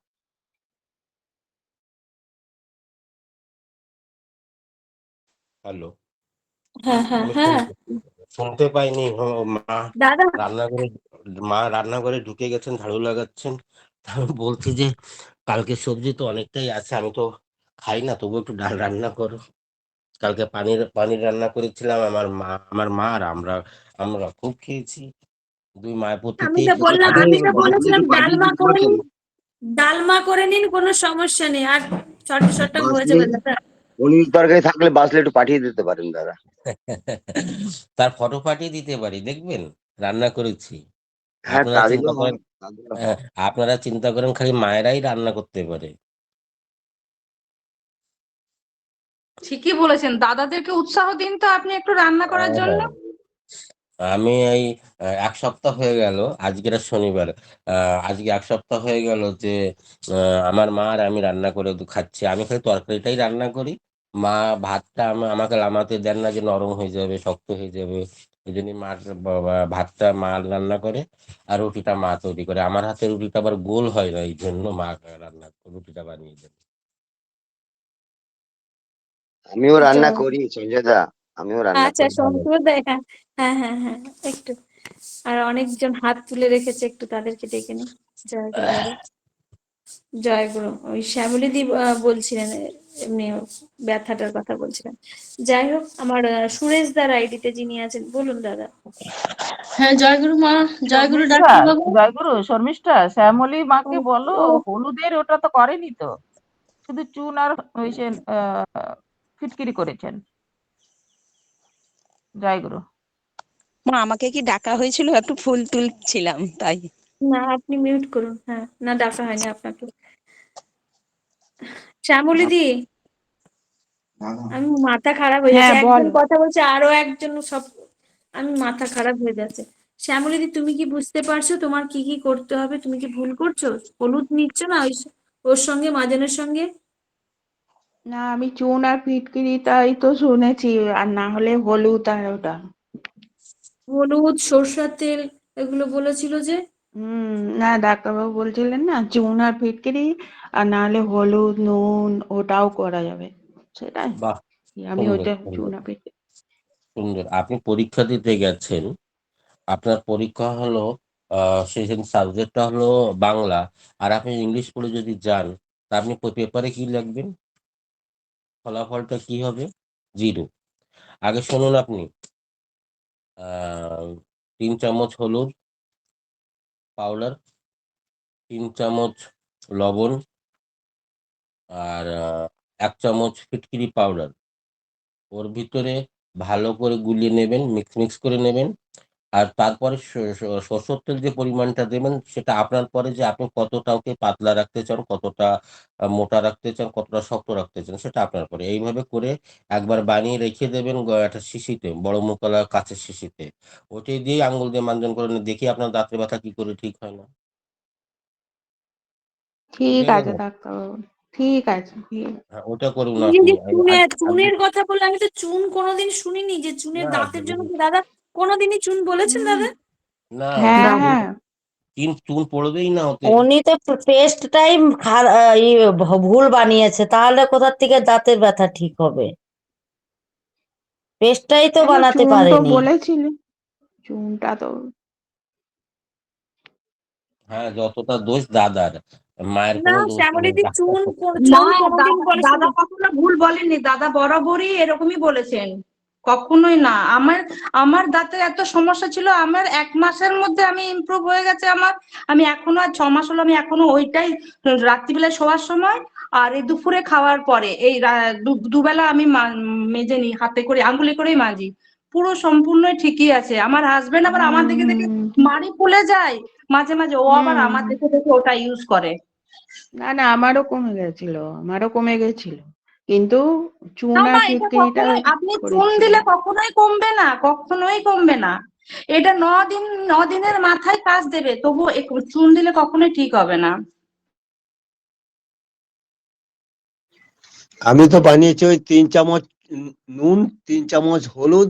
হ্যালো, হ্যাঁ হ্যাঁ আমি হ্যাঁ। শুনতে পাইনি। মা দাদা রান্নাঘরে মা রান্নাঘরে ঢুকে গেছেন, ঝাড়ু লাগাচ্ছেন। তা আমি বলছি যে কালকে সবজি তো অনেকটাই আছে, আমি তো খাই না, তবু একটু ডাল রান্না করো। কালকে পানির পানির রান্না করেছিলাম, আমার মা আর আমরা আমরা খুব খেয়েছি। দুই মায়ের পুত্র আমি তো খেয়েছি। বললাম, পানি আমি তো বাঁচলে বলেছিলাম একটু পাঠিয়ে ডালমা দিতে করে পারেন। নিন, ডালমা করে নিন, কোনো সমস্যা নেই। আর চটচটা হয়ে বাসলে যাবে দাদা। পনির তরকারি থাকলে বাসলে একটু পাঠিয়ে দিতে পারেন দাদা। তার ফটো পাঠিয়ে দিতে পারি, দেখবেন রান্না করেছি। হ্যাঁ, আপনারা তা চিন্তা দিলেও করেন, হবে, তা দিলেও আহ, হবে। আপনারা চিন্তা করেন খালি মায়েরাই রান্না করতে পারে। ঠিকই বলেছেন, দাদাদেরকে উৎসাহ দিন তো আপনি একটু রান্না করার জন্য। হ্যাঁ, আমি এই 1 সপ্তাহ হয়ে গেল, আজকের শনিবার, আজকে 1 সপ্তাহ হয়ে গেল যে আমার মা আর আমি রান্না করে খাচ্ছি। আমি খালি তরকারিটাই রান্না করি। মা ভাতটা আমাকে লামাতে দেন না, যে নরম হয়ে যাবে, শক্ত হয়ে যাবে। এই জন্য ভাতটা মা রান্না করে, আর রুটিটা মা তৈরি করে। আমার হাতে রুটিটা আবার গোল হয় না, এই জন্য মা রুটিটা বানিয়ে দেন। আমিও রান্না জয়। করি সঞ্জয় দা, আমিও রান্না আচ্ছা, করি। ভালো। সন্তুর দেয়, হ্যাঁ হ্যাঁ হ্যাঁ হ্যাঁ, একটু। আর অনেকজন হাত তুলে রেখেছে, একটু তাদেরকে ডেকে নিই। জয় গুরু দাদা। জয় গুরু। ওই শ্যামলীদি বলছিলেন, এমনি ব্যথাটার কথা বলছিলেন। যাই হোক, আমার সুরেশ দার আইডিতে যিনি আছেন, বলুন দাদা। হ্যাঁ, জয়গুরু মা, জয়গুরু শর্মিষ্ঠা, ডাক্তার বাবু। জয়গুরু, শর্মিষ্ঠা, শ্যামলী ও মাকে বলো, ও, হলুদের ওটা তো করেনি তো, শুধু চুন আর ওই সে ফিটকিরি করেছেন। জয়গুরু। মা, আমাকে কি ডাকা হয়েছিল? একটু ফুল তুলছিলাম তাই। না আপনি মিউট করুন। হ্যাঁ, না ডাকা হয়নি আপনাকে। শ্যামলীদি, আমি মাথা খারাপ হয়ে যাচ্ছে, হ্যাঁ, একজন বলো। কথা বলছে, আরো একজন সব, আমি মাথা খারাপ হয়ে যাচ্ছে। শ্যামলীদি, তুমি কি বুঝতে পারছো তোমার কি কি করতে হবে? তুমি কি ভুল করছো? হলুদ নিচ্ছ না ওর সঙ্গে মাজানোর সঙ্গে? না, আমি চুন আর ফিটকিরি তাই তো শুনেছি, আর না হলে হলুদ আর ওটা। হলুদ, সরষের তেল, এগুলো বলেছিল যে। না, ডাক্তারবাবু বলছিলেন না চুন আর ফিটকিরি, আর না হলে হলুদ নুন ওটাও করা যাবে, সেটাই বাহ, আমি সুন্দর ওইটা চুন সুন্দর আর ফিটকিরি। সুন্দর। আপনি পরীক্ষা দিতে গেছেন, আপনার পরীক্ষা হলো সেদিন সাবজেক্টটা হলো বাংলা, আর আপনি ইংলিশ পড়ে যদি যান, তা আপনি পেপারে কি লিখবেন? ফলাফলটা কি হবে? 0। আগে শুনুন আপনি, 3 চামচ হলুদ পাউডার, 3 চামচ লবণ, আর 1 চামচ ফিটকিরি পাউডার, ওর ভিতরে ভালো করে গুলিয়ে নেবেন, মিক্স করে নেবেন। আর তারপরে সরষের তেল যে পরিমাণটা দেবেন সেটা আপনার পরে, যে আপনি কতটা ওকে পাতলা রাখতে চান, কতটা মোটা রাখতে চান, কতটা শক্ত রাখতে চান, সেটা আপনার পরে। এইভাবে করে একবার বানিয়ে রেখে দেবেন একটা শিশিতে, বড় মুখওয়ালা কাঁচের শিশিতে। ওটাই দিয়ে আঙ্গুল দিয়ে মাঞ্জন করে দেখি আপনার দাঁতের ব্যথা কি করে ঠিক হয় না। ঠিক বুঝে আছে গেলেন? ডাক্তারবাবু, ঠিক আছে, ঠিক আছে। হ্যাঁ, ওটা করুন তুমি আপনি। যে চুনের আজকে চুনের কথা বললে, আমি তো চুন কোনোদিন শুনিনি যে চুনের না, দাঁতের জন্য কি দাদা কোনোদিনই চুন বলেছেন দাদা? না, ওতে হ্যাঁ, চুন হ্যাঁ। চুন পড়বেই না ওতে। উনি তো পেস্টটাই ভুল বানিয়েছে, তাহলে কোথার থেকে দাঁতের ব্যথা ঠিক হবে? পেস্টটাই তো কেন, বানাতে চুন তো পারেনি। বলেছিলেন, চুনটা তো। হ্যাঁ, যতটা দোষ দাদার, মায়ের না, কোনো দোষ নেই। শ্যামলীদি, ডাক্তার না, চুন কোনোদিন দাদা বলেছেন? দাদা কখনো ভুল বলেননি, দাদা বরাবরই এরকমই বলেছেন, কখনোই না। আমার আমার দাঁতের এত সমস্যা ছিল, আমার 1 মাসের মধ্যে আমি ইমপ্রুভ হয়ে গেছে আমার। আমি এখনো, আর 6 মাস হলো, আমি এখনো ওইটাই রাত্রিবেলায় শোয়ার সময় আর এই দুপুরে খাওয়ার পরে এই দুবেলা আমি মেজে নিই, হাতে করে আঙ্গুলি করেই মাজি। পুরো সম্পূর্ণ ঠিকই আছে। আমার হাজবেন্ড আবার আমার দিকে দেখে হুম, মাড়ি ফুলে যায় মাঝে মাঝে, ও আবার হুম। আমার দেখে দেখে ওটা ইউজ করে। না, না, আমারও কমে গেছিল, কিন্তু চুন না আর না, এটা ফিটকিরিটা কখনোই, আপনি চুন দিলে করেছিলাম। কখনোই কমবে না, কখনোই কমবে না। এটা 9 দিন, 9 দিনের মাথায় কাজ দেবে, তবু চুন দিলে কখনোই ঠিক হবে না। আমি তো বানিয়েছি ওই 3 চামচ নুন, 3 চামচ হলুদ,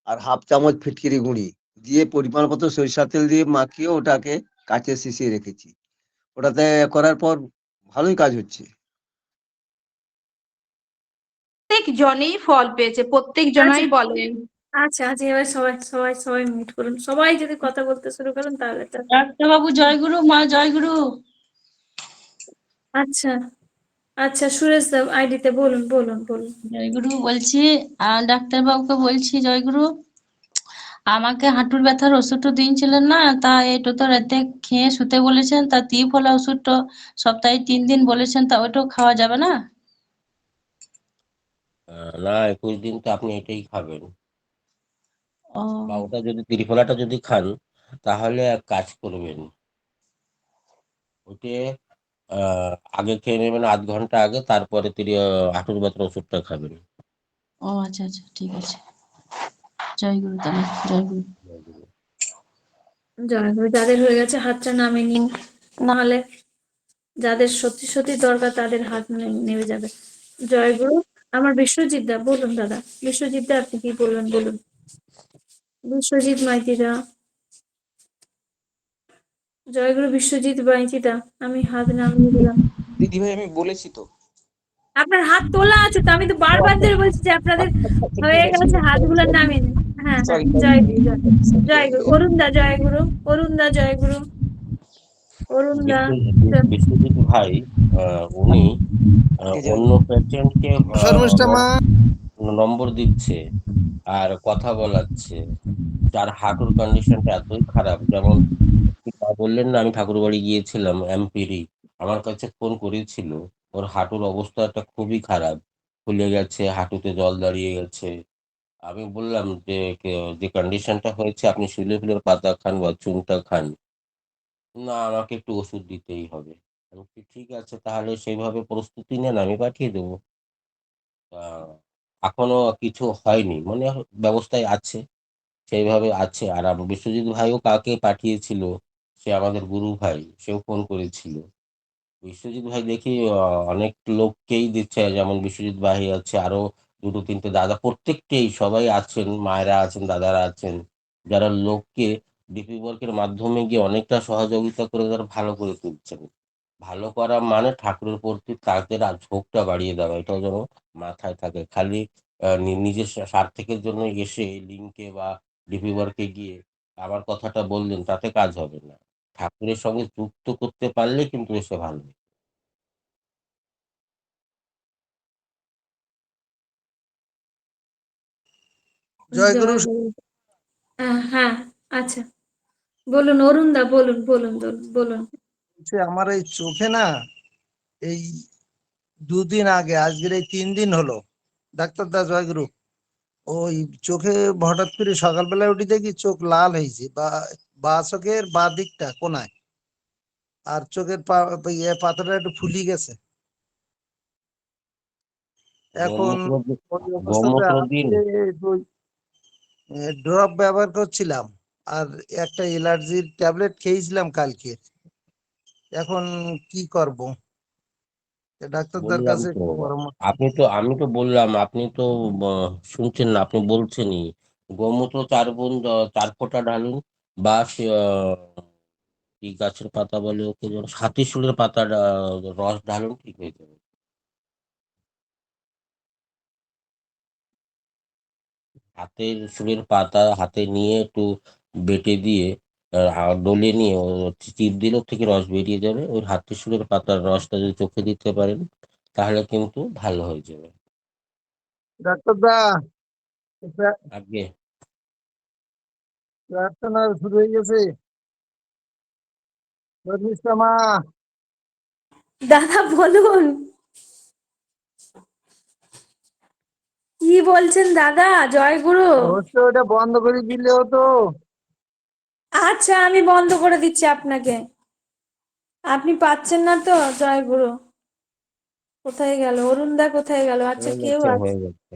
আর ½ চামচ ফিটকিরি গুঁড়ি দিয়ে পরিমাণ মতো সরিষার তেল দিয়ে মাখিয়ে ওটাকে কাচের শিশিয়ে রেখেছি। ওটাতে করার পর ভালোই কাজ হচ্ছে। প্রত্যেক জনেই ফল পেয়েছে, প্রত্যেক আচ্ছা জনাই বলেন। আচ্ছা আচ্ছা, এবার সবাই সবাই সবাই মিউট করুন। সবাই যদি কথা বলতে শুরু করেন তাহলে তো। ডাক্তারবাবু জয়গুরু, মা জয়গুরু। আচ্ছা আচ্ছা, সুরেশ দেব আইডিতে বলুন বলুন বলুন। জয়গুরু বলছি, ডাক্তারবাবুকে বলছি, জয়গুরু, আমাকে হাঁটুর ব্যথার ওষুধটা দিয়েছিলেন না, তা এটা তো রাতে খেয়ে শুতে বলেছেন, তা ত্রিফলা ওষুধটা সপ্তাহে 3 দিন বলেছেন, তা ওইটাও খাওয়া যাবে না? না, 21 দিন তো আপনি এটাই খাবেন, ও বা ওটা যদি ত্রিফলাটা যদি খান, তাহলে এক কাজ করবেন, ওকে আগে খেয়ে নেবেন 0.5 ঘন্টা আগে, তারপরে হাঁটুর ব্যথার ওষুধটা খাবেন। ও আচ্ছা আচ্ছা, ঠিক আছে। জয়গুরু, তাহলে জয়গুরু। জয়গুরু। যাদের হয়ে গেছে হাতটা নামিয়ে নিন, নাহলে যাদের সত্যি সত্যি দরকার তাদের হাত নেমে যাবে। জয়গুরু। আমার বিশ্বজিৎ দা, বলুন দাদা। বিশ্বজিৎ দা, আপনি কি বলবেন বলুন। বিশ্বজিৎ মাইতিদা। জয়গুরু বিশ্বজিৎ মাইতিদা, আমি হাত নামিয়ে দিলাম। দিদি ভাই আমি বলেছি তো। আপনার হাত তোলা আছে তো, আমি তো বারবার ধরে বলছি যে আপনাদের হয়ে গেছে, হাতগুলো নামিয়ে নিন। হ্যাঁ হ্যাঁ, সরি জয়গুরু জয় সরি জয়গুরু। অরুণ দা জয়গুরু। অরুণ দা জয়গুরু। অরুণ দা বিশ্বজিৎ ভাই, উনি জয়। অন্য পেশেন্টকে নম্বর দিচ্ছে আর কথা বলাচ্ছে, যার হাঁটুর কন্ডিশনটা এতই খারাপ। যেমন আপনি বললেন না, আমি ঠাকুরবাড়ি গিয়েছিলাম, এমপিরি আমার কাছে ফোন করেছিল, ওর হাঁটুর অবস্থাটা খুবই খারাপ, ফুলে গেছে, হাঁটুতে জল দাঁড়িয়ে গেছে। আমি বললাম যে যে কন্ডিশনটা হয়েছে, আপনি শিউলি ফুলের পাতা খান বা চুনটা খান। না, আমাকে একটু ওষুধ দিতেই হবে। আমি বলছি, ঠিক আছে, তাহলে সেইভাবে প্রস্তুতি নেন, আমি পাঠিয়ে দেবো। তা এখনো কিছু হয়নি, মানে ব্যবস্থায় আছে, সেইভাবে আছে। আর বিশ্বজিৎ ভাইও কাকে পাঠিয়েছিল, সে আমাদের গুরু ভাই, সেও ফোন করেছিল। বিশ্বজিৎ ভাই দেখি অনেক লোককেই দিচ্ছে, যেমন বিশ্বজিৎ ভাই আছে, আরো দুটো তিনটে দাদা, প্রত্যেককেই সবাই আছেন, মায়েরা আছেন, দাদারা আছেন, যারা লোককে ডিপি ওয়ার্কের মাধ্যমে গিয়ে অনেকটা সহযোগিতা করে তারা ভালো করে তুলছেন। ভালো করা মানে ঠাকুরের প্রতি তাদের ঝোঁকটা বাড়িয়ে দেওয়া, এটাও যেন মাথায় থাকে। খালি নিজের স্বার্থের জন্য এসে লিঙ্কে বা ডিপি ওয়ার্কে গিয়ে আমার কথাটা বললেন, তাতে কাজ হবে না। ঠাকুরের সঙ্গে যুক্ত করতে পারলে কিন্তু এসে ভালো। জয়গুরু। জয় গুরু। হ্যাঁ, আচ্ছা, বলুন অরুণ দা, বলুন বলুন বলুন। আমার এই চোখে না, এই 2 দিন আগে, আজকের এই 3 দিন হলো, ডাক্তার দা জয়গুরু, ওই চোখে হঠাৎ করে সকালবেলায় উঠে দেখি চোখ লাল হয়েছে, বা চোখের বা দিকটা কোনায়, আর চোখের পাতাটা একটু ফুলি গেছে। এখন গৌমূত্র ওই অবস্থাতে গৌমূত্র দিন। আজকে ড্রপ ব্যবহার করছিলাম, আর একটা অ্যালার্জির ট্যাবলেট খেয়েছিলাম কালকে। এখন কি করব, ডাক্তারদার বললাম কাছে তো, একটু পরামর্শ। আমি তো বললাম, আপনি তো শুনছেন না, আপনি বলছেনই। গোমূত্র 4 ফোঁটা ঢালুন, বা কি গাছের পাতা বলে ওকে, যেন সাথী সুরের পাতা রস ঢালুন, ঠিক হয়ে যাবে। হাতের সুরের পাতা হাতে নিয়ে একটু বেটে দিয়ে ডলে নিয়ে চিপ দিলে ওর থেকে রস বেরিয়ে যাবে। ওই হাতের সুরের পাতার রসটা যদি চোখে দিতে পারেন, তাহলে কিন্তু ভালো হয়ে যাবে। ডাক্তারদা, আগে প্রার্থনা শুরু হয়ে গেছে। মা, দাদা বলুন, কি বলছেন দাদা? জয় গুরু। হচ্ছে ওটা বন্ধ করে দিলে হতো। আচ্ছা, আমি বন্ধ করে দিচ্ছি আপনাকে। আপনি পাচ্ছেন না তো? জয় গুরু। কোথায় গেল অরুণ দা, কোথায় গেল? আচ্ছা, হয়ে কেউ গেছে, আছে? হয়ে গেছে।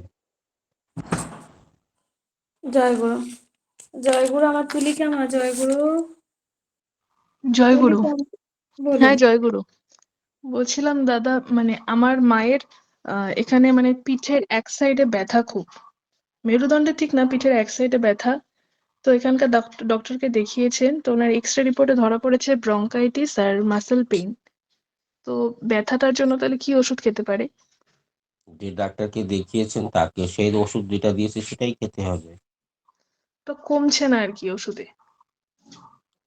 জয় গুরু। জয় গুরু, আমার তুলিকা মা। জয় গুরু। জয়গুরু। তুলিকা, বলুন। হ্যাঁ, জয়গুরু। বলছিলাম দাদা, মানে আমার মায়ের এখানে মানে পিঠের এক সাইডে ব্যথা খুব। মেরুদণ্ডে ঠিক না, পিঠের এক সাইডে ব্যথা। তো এখানকার ডক্টরকে দেখিয়েছেন, তো ওনার এক্সরে রিপোর্টে ধরা পড়েছে ব্রঙ্কাইটিস আর মাসেল পেইন। তো ব্যথাটার জন্য তাহলে কি ওষুধ খেতে পারে? যে ডাক্তারকে দেখিয়েছেন তাকে সেই ওষুধ যেটা দিয়েছে সেটাই খেতে হবে। তো কমছে না আর কি ওষুধে।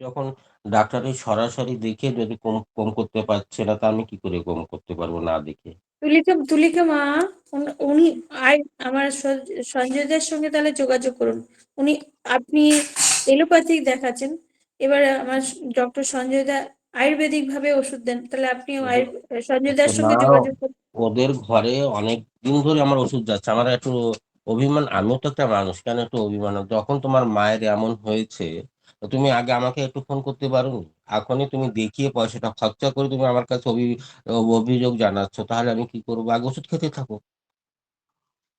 যখন ডাক্তারের সরাসরি দেখে যদি কম কম করতে পারছে না, তা আমি কি করে কম করতে পারবো না দেখে? তুলিকা মা, উনি আমার সঞ্জয়দের সঙ্গে তাহলে যোগাযোগ করুন। উনি, আপনি এলোপ্যাথিক দেখাচ্ছেন, এবার আমার ডক্টর সঞ্জয় দা আয়ুর্বেদিক ভাবে ওষুধ দেন, তাহলে আপনি ওদের সঞ্জয় দার না, সঙ্গে যোগাযোগ করুন। ওদের ঘরে অনেক দিন ধরে আমার ওষুধ যাচ্ছে। আমার একটু অভিমান, আমিও তো একটা মানুষ, কেন একটু অভিমান হয়? যখন তোমার মায়ের এমন হয়েছে, তো তুমি আগে আমাকে একটু ফোন করতে পারোনি? এখনই তুমি দেখিয়ে পয়সাটা খরচা করে তুমি আমার কাছে অভিযোগ জানাচ্ছ, তাহলে আমি কি করবো? আগে ওষুধ খেতে থাকো।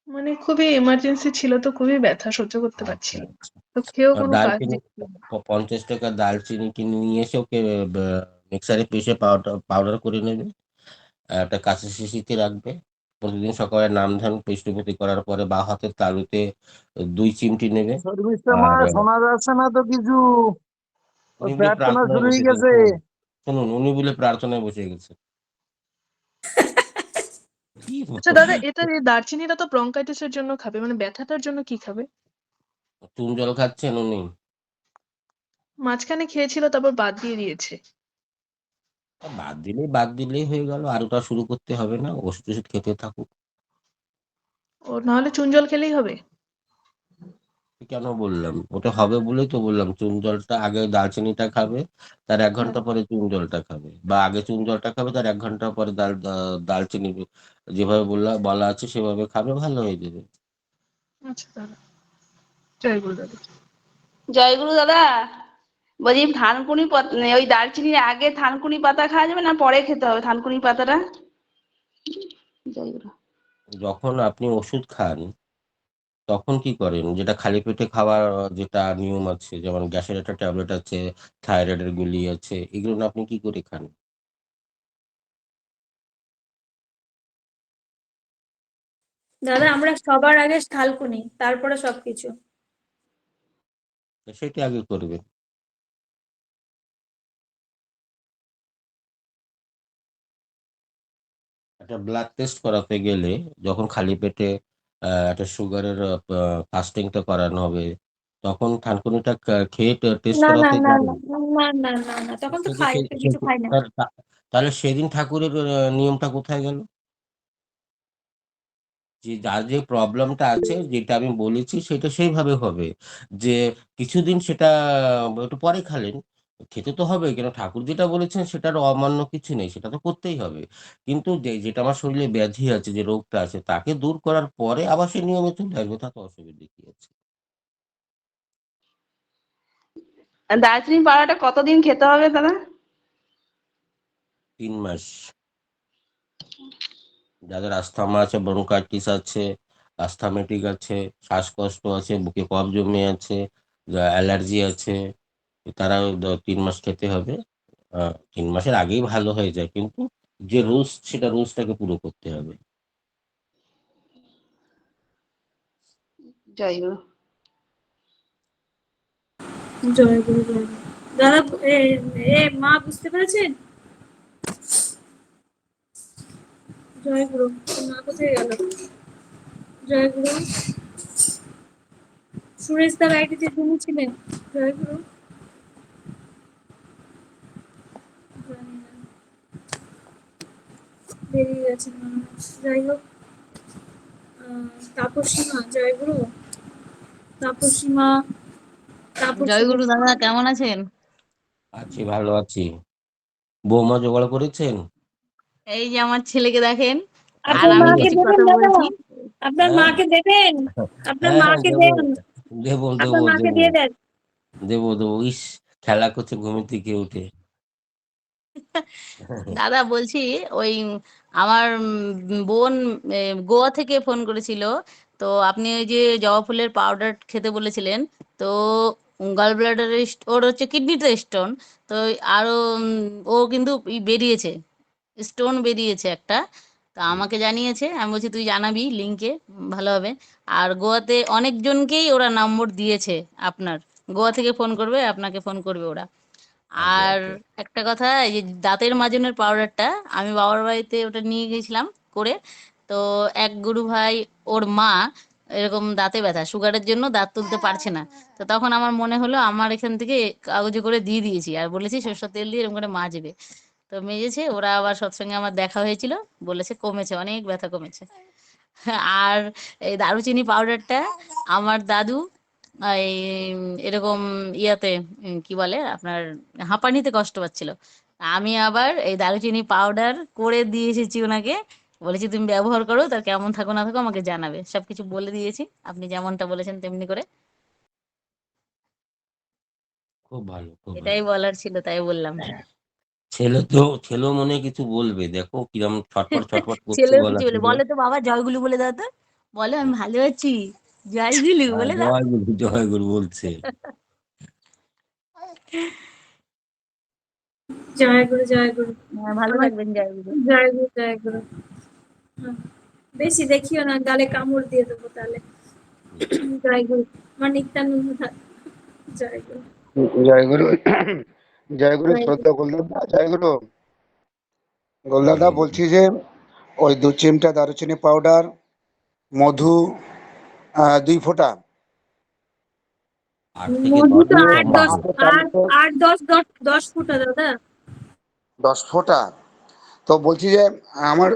মানে খুবই এমার্জেন্সি ছিল, তো খুবই ব্যথা সহ্য করতে আচ্ছা, পারছিলাম। আচ্ছা। তো খেয়েও কোনো কাজ দারচিনি, দিচ্ছিল না। 50 টাকা দারচিনি কিনে নিয়ে এসে ওকে মিক্সারে পিষে পাউডার করে নেবে। একটা কাঁচের শিশিতে রাখবে। প্রতিদিন সকালে নাম ধ্যান পৃষ্ঠপতি করার পরে বাঁ হাতের তালুতে 2 চিমটি নেবে। শর্মিষ্ঠা মা, আর শোনা যাচ্ছে না তো কিছু। ওই উনি বলে প্রার্থনা প্রার্থনায় শুরু হয়ে বসেছেন, গেছে। শুনুন, শুনুন, উনি বলে প্রার্থনায় বসে গেছে। কি আচ্ছা দাদা, এটা এই দারচিনিটা তো ব্রঙ্কাইটিসের জন্য খাবে, মানে ব্যথাটার জন্য কি খাবে? চুন জল খাচ্ছেন উনি? মাঝখানে খেয়েছিল, তারপর বাদ দিয়ে দিয়েছে। বাদ দিলেই হয়ে গেল, আর ওটা শুরু করতে হবে না, ওষুধ ওষুধ খেতে থাকুক। ও নাহলে চুন জল খেলেই হবে? কেন বললাম? ওটা হবে বলেই তো বললাম, চুন জলটা আগে দারচিনিটা খাবে, তার 1 ঘন্টা পরে চুন জলটা খাবে, বা আগে চুন জলটা খাবে, তার 1 ঘন্টা পরে দারচিনি, যেভাবে বলা আছে সেভাবে খাবে, ভালো হয়ে যাবে। আচ্ছা দাদা, জয় গুরু দাদা। জয়গুরু দাদা, বলছি থানকুনি ওই দারচিনির আগে থানকুনি পাতা খাওয়া যাবে না পরে খেতে হবে থানকুনি পাতাটা? জয়গুরু। যখন আপনি ওষুধ খান, তখন কি করেন? যেটা খালি পেটে খাওয়ার যেটা নিয়ম আছে, যেমন গ্যাসের একটা ট্যাবলেট আছে, থাইরয়েডের গুলি আছে, এগুলো না আপনি কি করে খান? দাদা আমরা সবার আগে থালকুনি, তারপরে সবকিছু। তো সেটা আগে করবেন। একটা ব্লাড টেস্ট করাতে গেলে যখন খালি পেটে একটা সুগারের ফাস্টিংটা করানো হবে, তখন থানকুনিটা খেয়ে টেস্ট না না করাতে না যাবেন। না না না না না, তখন তো সেদিন খাই, কিছু খাই না। তাহলে সেদিন ঠাকুরের নিয়মটা কোথায় গেল? যে যার যে প্রবলেমটা আছে, যেটা আমি বলেছি সেটা সেইভাবে হবে, যে কিছুদিন সেটা একটু পরে খালেন, খেতে তো হবে, কেন ঠাকুর যেটা বলেছেন সেটার অমান্য কিছু নেই, সেটা তো করতেই হবে। কিন্তু যেটা আমার শরীরে ব্যাধি আছে, যে রোগটা আছে, তাকে দূর করার পরে আবার সে নিয়মে চলে আসবে, তাতে অসুবিধা কি আছে? দার্জিলিং পাউডারটা কতদিন খেতে হবে দাদা? 3 মাস। যাদের আস্থমা আছে, ব্রঙ্কাইটিস আছে, আস্থমেটিক আছে, শ্বাসকষ্ট আছে, বুকে কফ জমে আছে, অ্যালার্জি আছে, তারা 3 মাস খেতে হবে। 3 মাসের আগেই ভালো হয়ে যায়, কিন্তু যে রুলস, সেটা রুলসটাকে পুরো করতে হবে। জয় গুরু। জয় গুরু জয় গুরু। দাদা মা বুঝতে পেরেছেন? জয় গুরু। মা কোথায় গেল? জয় গুরু। সুরেশ দা গাড়িতে ঘুমিয়েছিলেন। জয় গুরু। জানি না, বেরিয়ে গেছেন মনে হচ্ছে। যাই হোক, তাপসীমা, জয় গুরু। তাপসীমা, জয় তাপসীমা। গুরু দাদা, কেমন আছেন? আছি, ভালো আছি। বৌমা জোগাড় করেছেন? এই যে আমার ছেলেকে দেখেন, আর আপনার আমি নিয়ে মাকে কিছু দেবেন কথা দাদা, বলছি। আপনার হ্যাঁ, মাকে দেবেন, আপনার হ্যাঁ, হ্যাঁ, মাকে দেবো, দেন, দেবো, আপনার দেবো, মাকে দেবো, দিয়ে দেন। দেবো। ইস, খেলা করছে ঘুম থেকে উঠে। দাদা বলছি, ওই আমার বোন গোয়া থেকে ফোন করেছিল। তো আপনি ওই যে জবা ফুলের পাউডার খেতে বলেছিলেন। তো গল ব্লাডার, ওর হচ্ছে কিডনিতে স্টোন। তো আরো ও কিন্তু বেরিয়েছে, স্টোন বেরিয়েছে একটা। তা আমাকে জানিয়েছে, আমি বলছি তুই জানাবি লিঙ্কে, ভালো হবে। আর গোয়াতে অনেকজনকেই ওরা নম্বর দিয়েছে আপনার, গোয়া থেকে ফোন করবে, আপনাকে ফোন করবে ওরা। আচ্ছা, আর আচ্ছা। একটা কথা, এই যে দাঁতের মাজনের পাউডারটা আমি বাবার বাড়িতে ওটা নিয়ে গেছিলাম করে। তো এক গুরু ভাই, ওর মা এরকম দাঁতে ব্যথা, সুগারের জন্য দাঁত তুলতে পারছে না। তো তখন আমার মনে হলো আমার এখান থেকে কাগজে করে দিয়ে দিয়েছি, আর বলেছি সরষের তেল দিয়ে এরকম করে মাজবে। তো মেজেছে ওরা, আবার সৎসঙ্গে আমার দেখা হয়েছিল, বলেছে কমেছে, অনেক ব্যথা কমেছে। আর এই দারুচিনি পাউডারটা আমার দাদু এই এরকম ইয়াতে কি বলে আপনার, হাঁপানিতে কষ্ট পাচ্ছিল। আমি আবার এই দারুচিনি পাউডার করে দিয়ে এসেছি ওনাকে, বলেছি তুমি ব্যবহার করো, তার কেমন থাকো না থাকো আমাকে জানাবে, সবকিছু বলে দিয়েছি আপনি যেমনটা বলেছেন তেমনি করে। খুব ভালো, খুব এটাই ভালো। বলার ছিল, তাই বললাম। ছেলেও মনে হয় কিছু বলবে, দেখো কিরম ছটপট ছটপট করছে ছেলেও গলা কিছু বলে, শুনে। বলে তো বাবা জয়গুলো বলে দাও তো, বলো আমি ভালো আছি, জয়গুলো বলে দাও। জয় গুরু, জয় গুরু বলছে। জয় গুরু জয় গুরু। হ্যাঁ, ভালো আমার থাকবেন, জয়গুলো। জয় গুরু জয় গুরু। হ্যাঁ, বেশি দেখিও না, গালে কামড় দিয়ে দেবো তাহলে। হুম। জয় গুরু। আমার নিত্যানন্দ থাক। জয় গুরু জয় গুরু। জয় গুরু, জয় গুরু। শ্রদ্ধা গোলদাদা। জয় গুরু। গোলদাদা জয় গুরু। বলছি যে ওই 2 চিমটা দারুচিনি পাউডার, মধু 2 ফোঁটা, 8 থেকে 10 মধু তো দিয়ে আট দশ, মধু। হাতে আট চামচে আট দশ দশ 10 ফুটা দাদা। 10 ফোঁটা। তো বলছি যে আমার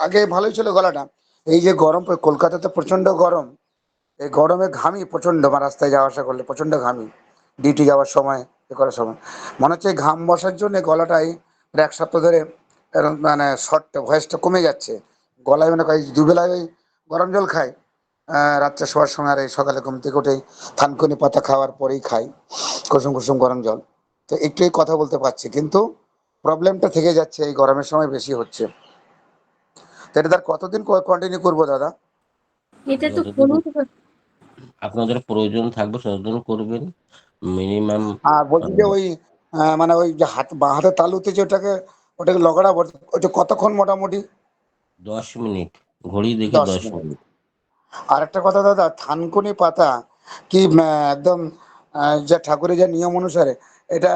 আগে ভালোই ছিল গলাটা, এই যে গরম, কলকাতাতে প্রচন্ড গরম, এই গরমে ঘামি প্রচন্ড, আমার রাস্তায় যাওয়া আসা করলে প্রচন্ড ঘামি, ডিউটি যাওয়ার সময়, এ করার সময় মনে হচ্ছে ঘাম বসার জন্য গলাটাই 1 সপ্তাহ ধরে এরম মানে শর্ট ভয়েসটা কমে যাচ্ছে। গলায় মানে দুবেলায় ওই গরম জল খাই, রাত্রে শোয়ার সময়, আর এই সকালে ঘুম থেকে উঠেই থানকুনি পাতা খাওয়ার পরেই খাই কুসুম কুসুম গরম জল। তো একটুই কথা বলতে পারছি, কিন্তু প্রবলেমটা থেকে যাচ্ছে, এই গরমের সময় বেশি হচ্ছে। তো এটা তার কতদিন কন্টিনিউ করবো দাদা? এটা তো যতদিন হলুদ, আপনাদের প্রয়োজন থাকবে সচেতন করবেন মিনিমাম আর বলছি যে ওই মানে ওই যে বাঁ হাতের তালুতে যে ওটাকে লগড়া ওটা কতক্ষণ মোটামুটি? 10 মিনিট, ঘড়ি দেখে 10 দশ মিনিট। মিনিট আর একটা কথা দাদা, থানকুনি পাতা কি একদম যা ঠাকুরের যে নিয়ম অনুসারে এটা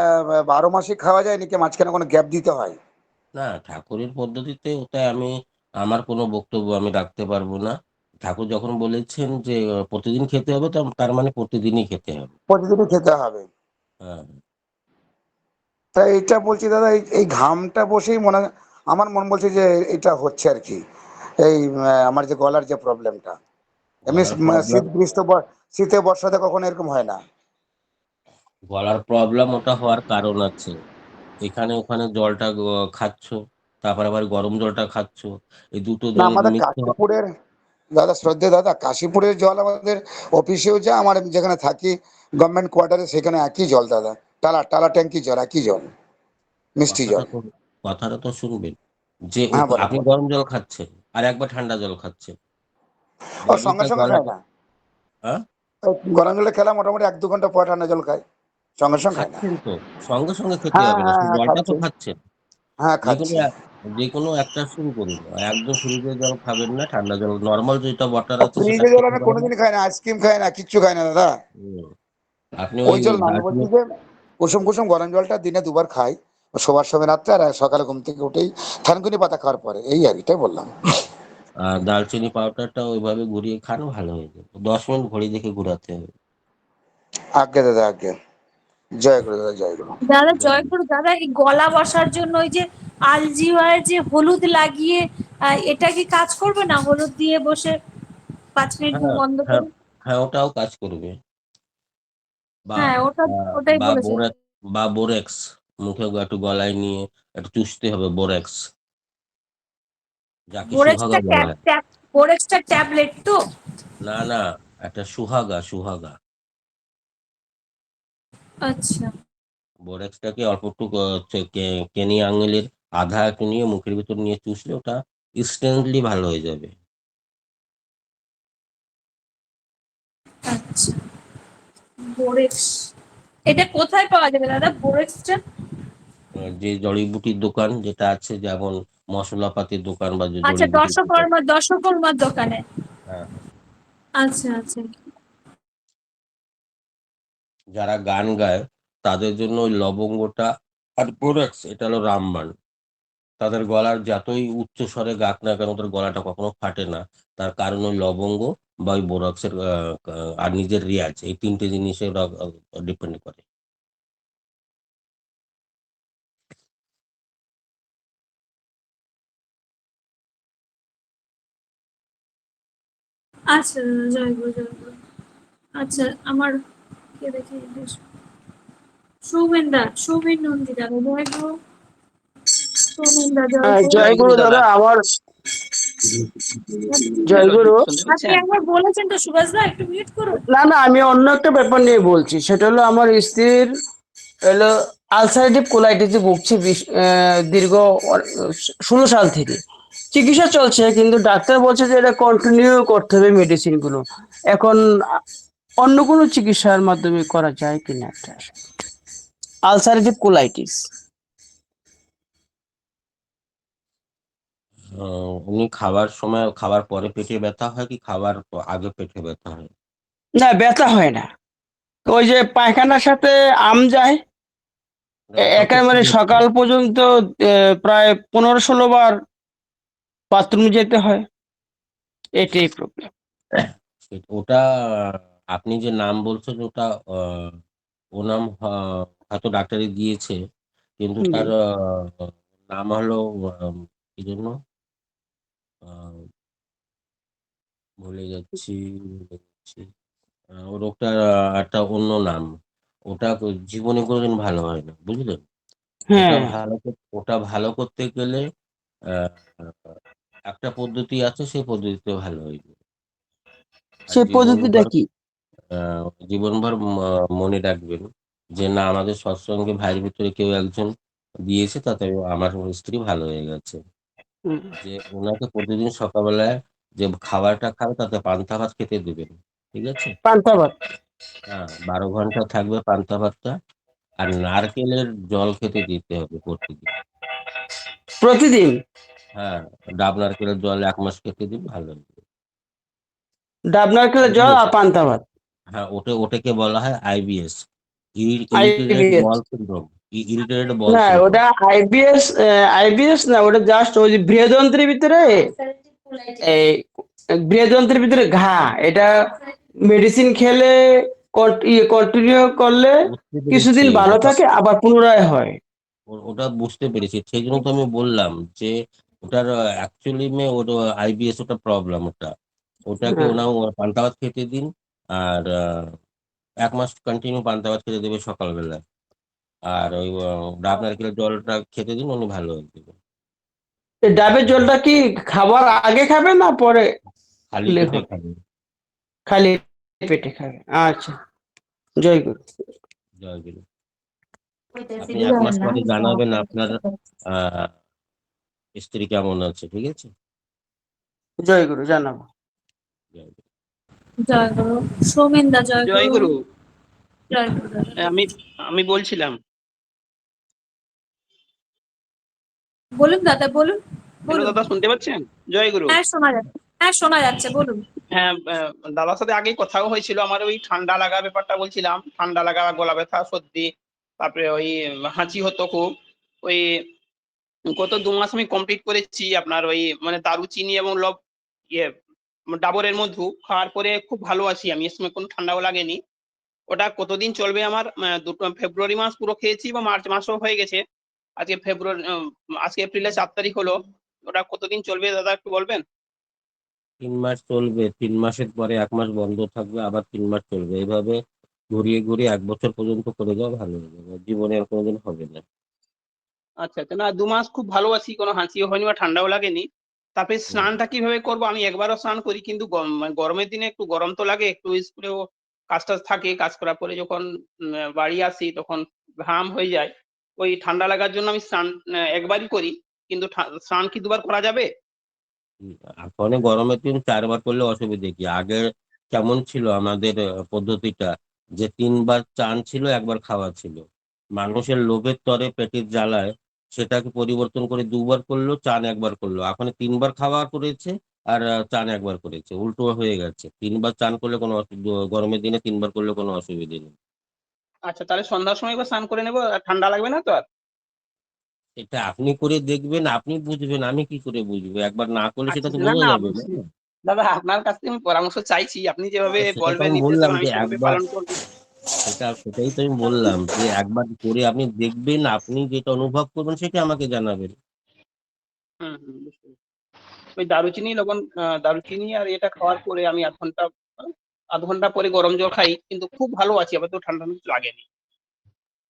12 মাসই খাওয়া যায় নাকি মাঝখানে কোনো গ্যাপ দিতে হয়? না, ঠাকুরের পদ্ধতিতে ওটা আমার কোনো বক্তব্য আমি রাখতে পারবো না। ঠাকুর যখন বলেছেন যে প্রতিদিন খেতে হবে, তার মানে প্রতিদিনই খেতে হবে। প্রতিদিনই খেতে হবে। হ্যাঁ, তাই এটা বলছি দাদা, এই এই ঘামটা বসেই আমার মন বলছে যে এটা হচ্ছে আর কি, এই আমার যে গলার যে প্রবলেমটা। এমনি গলার প্রবলেম শীতে বর্ষাতে কখনো এরকম হয় না। গলার প্রবলেম ওটা হওয়ার কারণ আছে। এখানে ওখানে জলটা খাচ্ছ, তারপর আবার গরম জলটা খাচ্ছ, এই দুটো না, জল আমাদের মিক্স। কাশীপুরের দাদা, শ্রদ্ধে দাদা, কাশীপুরের জল আমাদের অফিসেও যা, আমার যেখানে থাকি গভর্নমেন্ট কোয়ার্টারে সেখানে একই জল দাদা, টালা টালা ট্যাঙ্কি জল, একই জল, মিষ্টি কথাটা জল। তো কথাটা তো শুনবেন যে হ্যাঁ, বলেন আপনি বলেন। গরম জল খাচ্ছেন আর একবার ঠান্ডা জল খাচ্ছেন, ও সঙ্গে বডিটা সঙ্গে খায় গলাটা। না। হ্যাঁ, ওই গরম জলে খেলা মোটামুটি 1-2 ঘন্টা পর ঠান্ডা জল খায়, সঙ্গে সঙ্গে খায় না। খাচ্ছেন তো, সঙ্গে সঙ্গে খেতে হ্যাঁ হবে না, হ্যাঁ সেই হ্যাঁ, জলটা তো খাচ্ছি। খাচ্ছেন। হ্যাঁ, যে কোনো খাচ্ছি। যে কোনো একটা শুরু করুন, একদম ফ্রিজের জল খাবেন না, ঠান্ডা জল নর্মাল যেটা ওয়াটার আছে সেটা ফ্রিজে জল খেতে আমি পারেন। কোনোদিন খাই না, আইসক্রিম খাই না, কিচ্ছু খাই না দাদা। হুম, আপনি ওই ওই জল না, আমি বলছি দার্জিলিং। যে কুসুম কুসুম গরম জলটা দিনে 2 বার খাই, শোবার সময় রাত্রে আর সকালে ঘুম থেকে উঠেই থানকুনি পাতা খাওয়ার পরে, এই আর এটাই বললাম। দারচিনি পাউডারটা ওইভাবে ঘুরিয়ে খান, ভালো হয়ে যাবে। 10 মিনিট ঘড়ি দেখে ঘোরাতে হবে। আজ্ঞে দাদা, আজ্ঞে। জয় গুরু দাদা, জয় গুরু। দাদা যাই হোক। জয়গুরু দাদা, এই গলা বসার জন্য ওই যে আলজিওয়ায় যে হলুদ লাগিয়ে এটা কি কাজ করবে না? হলুদ দিয়ে বসে 5 মিনিট মুখ হ্যাঁ, বন্ধ হ্যাঁ, করে। হ্যাঁ, ওটাও কাজ করবে। বা হ্যাঁ, বা- ওটাই বা বলেছে। বোরেক্স বা বোরেক্স মুখে একটু গলায় নিয়ে একটু চুষতে হবে বোরেক্স, যাকে সুহাগা বোরেক্সটা বলা হয়। বোরেক্সটা ট্যাবলেট তো? না, না, একটা সুহাগা সুহাগা আচ্ছা বোরেক্সটাকে অল্প একটু কেনি আঙুলের আধা একটু নিয়ে মুখের ভিতর নিয়ে চুষলে ওটা ইনস্ট্যান্টলি ভালো হয়ে যাবে। আচ্ছা, বোরেক্স এটা কোথায় পাওয়া যাবে দাদা বোরেক্সটা? যে জড়িবুটির দোকান যেটা আছে, যেমন মশলাপাতির দোকান বা যে আচ্ছা, জড়িবুটির দোকান। দশকর্মার দোকানে। হ্যাঁ, আচ্ছা আচ্ছা। যারা গান গায় তাদের জন্য ওই লবঙ্গটা আর বোরেক্স এটা হলো রামবাণ। তাদের গলার যতই উচ্চ স্বরে গাক না কেন তাদের গলাটা কখনো ফাটে না। তার কারণ ওই লবঙ্গ বা ওই বোরক্সের আর নিজের রিয়াজ, এই তিনটে জিনিসে ওরা ডিপেন্ড করে। আচ্ছা দাদা, জয়গুরু জয়গুরু। আচ্ছা, আমার কে দেখি বেশ, সৌমেন নন্দী দাদা, জয়গুরু। সৌমেন দা, জয়গুরু। জয় গুরু দাদা, আমার জয় গুরু। আপনি একবার বলেছেন তো সুভাষ দা, একটু মিউট করুন। না না, আমি অন্য একটা ব্যাপার নিয়ে বলছি। সেটা হলো আমার স্ত্রীর হলো আলসারেটিভ কোলাইটিসে ভুগছে দীর্ঘ 16 সাল থেকে। চিকিৎসা চলছে, কিন্তু ডাক্তার বলছে যে এটা কন্টিনিউ করতে হবে মেডিসিন গুলো। এখন অন্য কোনো চিকিৎসার মাধ্যমে করা যায় কিনা একটা আলসারেটিভ কোলাইটিস। উনি খাবার সময়, খাবার পরে পেটে ব্যথা হয় কি খাবার আগে পেটে ব্যথা হয়? না, ব্যথা হয় না। ওই যে পায়খানার সাথে আম যায়, ওটা তো একেবারে ঠিক আছে। সকাল পর্যন্ত প্রায় 15-16 বার বাথরুম যেতে হয়, এটাই প্রবলেম। ওটা আপনি যে নাম বলছেন ওটা ও নাম হয়তো ডাক্তারি দিয়েছে, কিন্তু হুম। তার নাম হলো কি জন্য ভুলে যাচ্ছি। ও রোগটার একটা অন্য নাম। ওটা জীবনে কোনোদিন ভালো হয় না, বুঝলেন? হ্যাঁ, ওটা ভালো করতে গেলে আহ, একটা পদ্ধতি আছে, সেই পদ্ধতিতে ভালো হয়ে যাবে। আর সেই পদ্ধতিটা কি? জীবনভর মনে রাখবেন যে না, আমাদের সৎসঙ্গে ভাইয়ের ভিতরে কেউ একজন দিয়েছে, তাতে আমার স্ত্রী ভালো হয়ে গেছে। যে ওনাকে প্রতিদিন সকালবেলায় যে খাবারটা খাবে তাতে পান্তা ভাত খেতে দেবেন, ঠিক আছে? পান্তা ভাত হ্যাঁ, 12 ঘন্টা থাকবে পান্তা ভাতটা। আর নারকেলের জল খেতে দিতে হবে প্রতিদিন। প্রতিদিন? হ্যাঁ, ডাব নারকেলের জল 1 মাস খেতে দিন, ভালো হবে। ডাব নারকেলের জল আর পান্তা ভাত। হ্যাঁ, ওটাকে বলা হয় আইবিএস, ইরিটেটেড আইবিএস? বল সিন্ড্রোম। ইরিটেটেড বল না সিন্ড্রোম। ওটা আইবিএস, আইবিএস না, ওটা জাস্ট ওই যে বৃহদন্ত্রের ভিতরে, এই বৃহদন্ত্রের ভিতরে ঘা, এটা মেডিসিন খেলে কন্টিনিউ করলে বুঝতে পেরেছি কিছুদিন ভালো ওটা। থাকে আবার পুনরায় হয়। ওটা বুঝতে পেরেছি, সেই জন্য তো আমি বললাম যে ওটার অ্যাকচুয়ালি ওর আইবিএস, ওটা প্রবলেম ওটা। ওটাকে হ্যাঁ। পান্তা ভাত খেতে দিন। আর 1 মাস কন্টিনিউ পান্তা ভাত খেতে দেবে সকালবেলা। আর ওই ডাব নারকেলের জলটা খেতে দিন, উনি ভালো হয়ে যাবে। এই ডাবের জলটা কি খাবার আগে খাবে না পরে খালি খেলে পেটে হবে? খাবে। খালি পেটে খাবে, আচ্ছা। জয় গুরু। জয় গুরু। আপনি 1 মাস পরে জানাবেন আপনার আহ স্ত্রী কেমন আছে, ঠিক আছে? জয় গুরু, জানাবো। জয় গুরু। জয় গুরু। সৌমেনদা, জয় জয় গুরু। গুরু। জয় গুরু দাদা। আমি আমি বলছিলাম, বলুন দাদা, বলুন হ্যালো বলুন। দাদা, শুনতে পাচ্ছেন? জয় গুরু। হ্যাঁ শোনা যাচ্ছে, হ্যাঁ শোনা যাচ্ছে, বলুন। হ্যাঁ, দাদার সাথে আগেই কথাও হয়েছিল, আমার ওই ঠান্ডা লাগা ব্যাপারটা বলছিলাম, ঠান্ডা লাগা, গলা ব্যথা, সর্দি, তারপরে ওই হাঁচি হতো খুব। ওই গত 2 মাস আমি কমপ্লিট করেছি আপনার ওই মানে দারুচিনি এবং ইয়ে ডাবরের মধু খাওয়ার পরে খুব ভালো আছি আমি, এর সময় কোনো ঠান্ডাও লাগেনি। ওটা কতদিন চলবে আমার? দুটো ফেব্রুয়ারি মাস পুরো খেয়েছি বা মার্চ মাসও হয়ে গেছে। আজকে এপ্রিলের 4 তারিখ হলো। ওটা কতদিন চলবে দাদা, একটু বলবেন? 3 মাস চলবে। 3 মাসের পরে 1 মাস বন্ধ থাকবে, আবার 3 মাস চলবে। এইভাবে ঘুরিয়ে ঘুরিয়ে 1 বছর পর্যন্ত করে যাওয়া ভালো হয়ে যাবে, জীবনে আর কোনোদিন হবে না। আচ্ছা আচ্ছা, না 2 মাস খুব ভালো আছি, কোনো হাঁচিও হয়নি বা ঠান্ডাও লাগেনি। তারপরে হুম। স্নানটা কিভাবে করবো? আমি একবারও স্নান করি, কিন্তু মানে গরমের দিনে একটু গরম তো লাগে, একটু স্কুলেও কাজ টাজ থাকে, কাজ করার পরে যখন বাড়ি আসি তখন ঘাম হয়ে যায়। ওই ঠান্ডা লাগার জন্য আমি স্নান একবারই করি, কিন্তু স্নান কি 2বার করা যাবে? এখন গরমের দিন 4 বার করলে অসুবিধে কি? আগে কেমন ছিল আমাদের পদ্ধতিটা, যে 3 বার চান ছিল, 1বার খাওয়া ছিল। মানুষের লোভের তরে, পেটের জ্বালায় সেটাকে পরিবর্তন করে 2বার করলো, চান 1বার করলো। এখন 3বার খাওয়া করেছে আর চান 1বার করেছে, উল্টো হয়ে গেছে। 3বার চান করলে কোনো গরমের দিনে 3বার করলে কোনো অসুবিধে নেই। আচ্ছা, তাহলে সন্ধ্যার সময় এবার স্নান করে নেবো, আর ঠান্ডা লাগবে না তো আর? এটা আপনি করে দেখবেন, আপনি বুঝবেন, আমি কি করে বুঝবো? একবার না করলে সেটা আচ্ছা, তো না বোঝা না যাবে না। দাদা, আপনার কাছ থেকে আমি পরামর্শ চাইছি, আপনি যেভাবে সেটা তো বলবেন আমি নির্দেশ বললাম দেবেন আমি যে সেভাবে একবার, পালন করবো। সেটাই তো আমি বললাম যে একবার করে আপনি দেখবেন, আপনি যেটা অনুভব করবেন সেটা আমাকে জানাবেন। হুম হুম, বুঝতে পেরেছি। ওই দারুচিনি লবণ, দারুচিনি আর এটা খাওয়ার পরে আমি আধ ঘন্টা পরে গরম জল খাই, কিন্তু খুব ভালো আছি, আবার তো ঠান্ডা লাগেনি।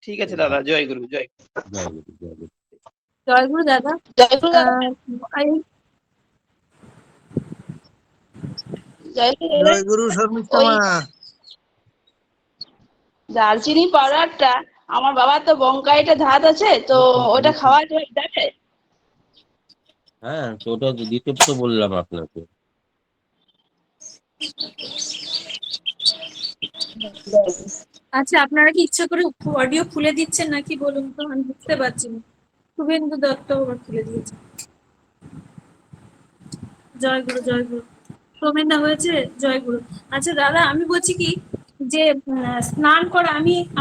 ঠিক আছে দাদা, জয় গুরু, জয়। জয় গুরু, জয় গুরু। জয় গুরু দাদা। জয় গুরু দাদা। এই জয় গুরু দাদা। জয় গুরু শর্মিষ্ঠা ওই মা। দারচিনি পাউডারটা, আমার বাবার তো বঙ্কাইটে ধাত আছে, তো ওটা খাওয়া যাবে? হ্যাঁ, তো ওটা দিতে তো বললাম আপনাকে। আচ্ছা, আপনারা কি ইচ্ছা করে অডিও খুলে দিচ্ছেন নাকি বলুন তো, আমি বুঝতে পারছি না। শুভেন্দু দত্ত আবার খুলে দিয়েছে। জয় গুরু, জয় গুরু। সৌমেনদা হয়েছে, জয় গুরু। আচ্ছা দাদা, আমি বলছি কি যে স্নান করা,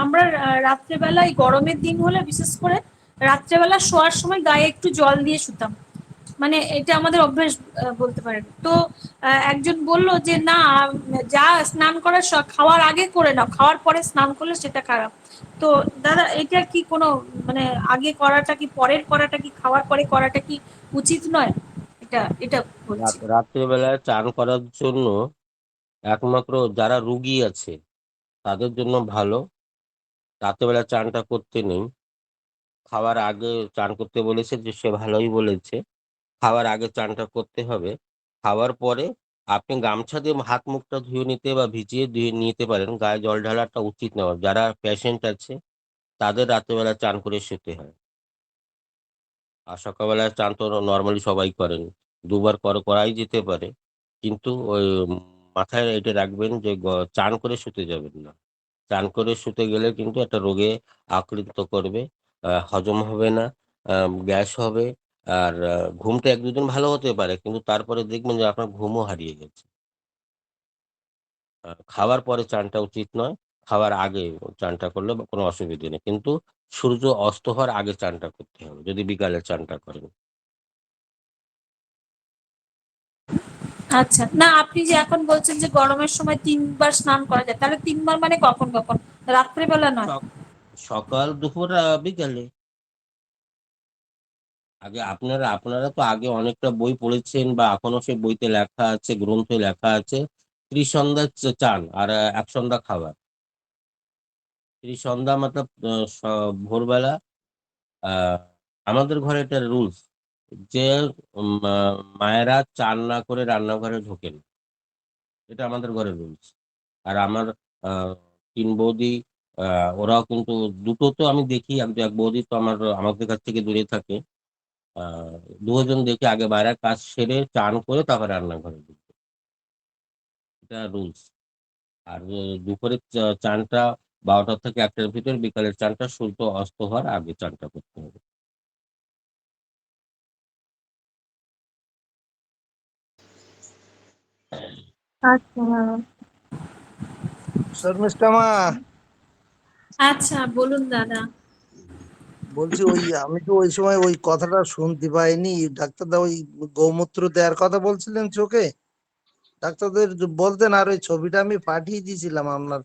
আমরা রাত্রেবেলায় গরমের দিন হলে বিশেষ করে রাত্রেবেলা শোয়ার সময় গায়ে একটু জল দিয়ে শুতাম, মানে এটা আমাদের অভ্যাস বলতে পারেন। তো একজন বলল যে না, যা স্নান করার খাওয়ার আগে করে নাও, খাওয়ার পরে স্নান করলে সেটা খারাপ। তো দাদা, এটা কি কোনো মানে আগে করাটা কি পরের করাটা কি খাওয়ার পরে করাটা কি উচিত নয়? এটা এটা বলছি। রাত্রিবেলায় চান করার জন্য একমাত্র যারা রুগী আছে তাদের জন্য ভালো। রাত্রিবেলা চানটা করতে নেই, খাওয়ার আগে চান করতে বলেছে, যে সে ভালোই বলেছে। খাওয়ার আগে চানটা করতে হবে। খাওয়ার পরে আপনি গামছা দিয়ে হাত মুখটা ধুয়ে নিতে বা ভিজিয়ে ধুয়ে নিতে পারেন। গায়ে জল ঢালাটা উচিত নয়। যারা পেশেন্ট আছে তাদের রাত্রেবেলা চান করে শুতে হয়। আর সকালবেলায় চান তো নর্মালি সবাই করেন। 2বার করাই যেতে পারে। কিন্তু ওই মাথায় এটা রাখবেন যে চান করে শুতে যাবেন না। চান করে শুতে গেলে কিন্তু একটা রোগে আক্রান্ত করবে, হজম হবে না, গ্যাস হবে। আর ঘুমটা ১-২ দিন ভালো হতে পারে, কিন্তু তারপরে দেখবেন যে আপনার ঘুমও হারিয়ে গেছে। খাওয়ার পরে চানটা উচিত নয়। খাওয়ার আগে চানটা করলে কোনো অসুবিধে নেই। কিন্তু সূর্য অস্ত হওয়ার আগে চানটা করতে হবে, যদি বিকালে চানটা করেন। আচ্ছা, না আপনি যে এখন বলছেন যে গরমের সময় ৩ বার স্নান করা যায়, তাহলে ৩ বার মানে কখন কখন? রাত্রিবেলা নয়? সক সকাল, দুপুর, বিকালে। আগে আপনারা আপনারা তো আগে অনেকটা বই পড়েছেন বা এখনো সেই বইতে লেখা আছে, গ্রন্থে লেখা আছে, ত্রিসন্ধ্যা চান আর এক সন্ধ্যা খাবার। ত্রিসন্ধ্যা মতলব ভোরবেলা, আহ আমাদের ঘরে এটা রুলস যে মায়েরা চান না করে রান্নাঘরে ঢোকেন। এটা আমাদের ঘরের রুলস। আর আমার আহ ৩ বৌদি, ওরাও কিন্তু দুটো তো আমি দেখি, এক বৌদি তো আমাদের কাছ থেকে দূরে থাকে। আহ ২ জন দেখি আগে বাইরের কাজ সেরে চান করে তারপর রান্নাঘরে ঢুকবে। এটা রুলস। আর দুপুরের চানটা ১২টা থেকে ১টার ভিতর, বিকালের চানটা সূর্য অস্ত হওয়ার আগে চানটা করতে হবে। আচ্ছা, হ্যাঁ। শর্মিষ্ঠা মা, আচ্ছা, বলুন দাদা। বলছি ওই আমি তো ওই সময় ওই কথাটা শুনতে পাইনি। ডাক্তারদা ওই গৌমূত্র দেওয়ার কথা বলছিলেন চোখে, ডাক্তারদের বলতেন। আর ওই ছবিটা আমি পাঠিয়ে দিয়েছিলাম আপনার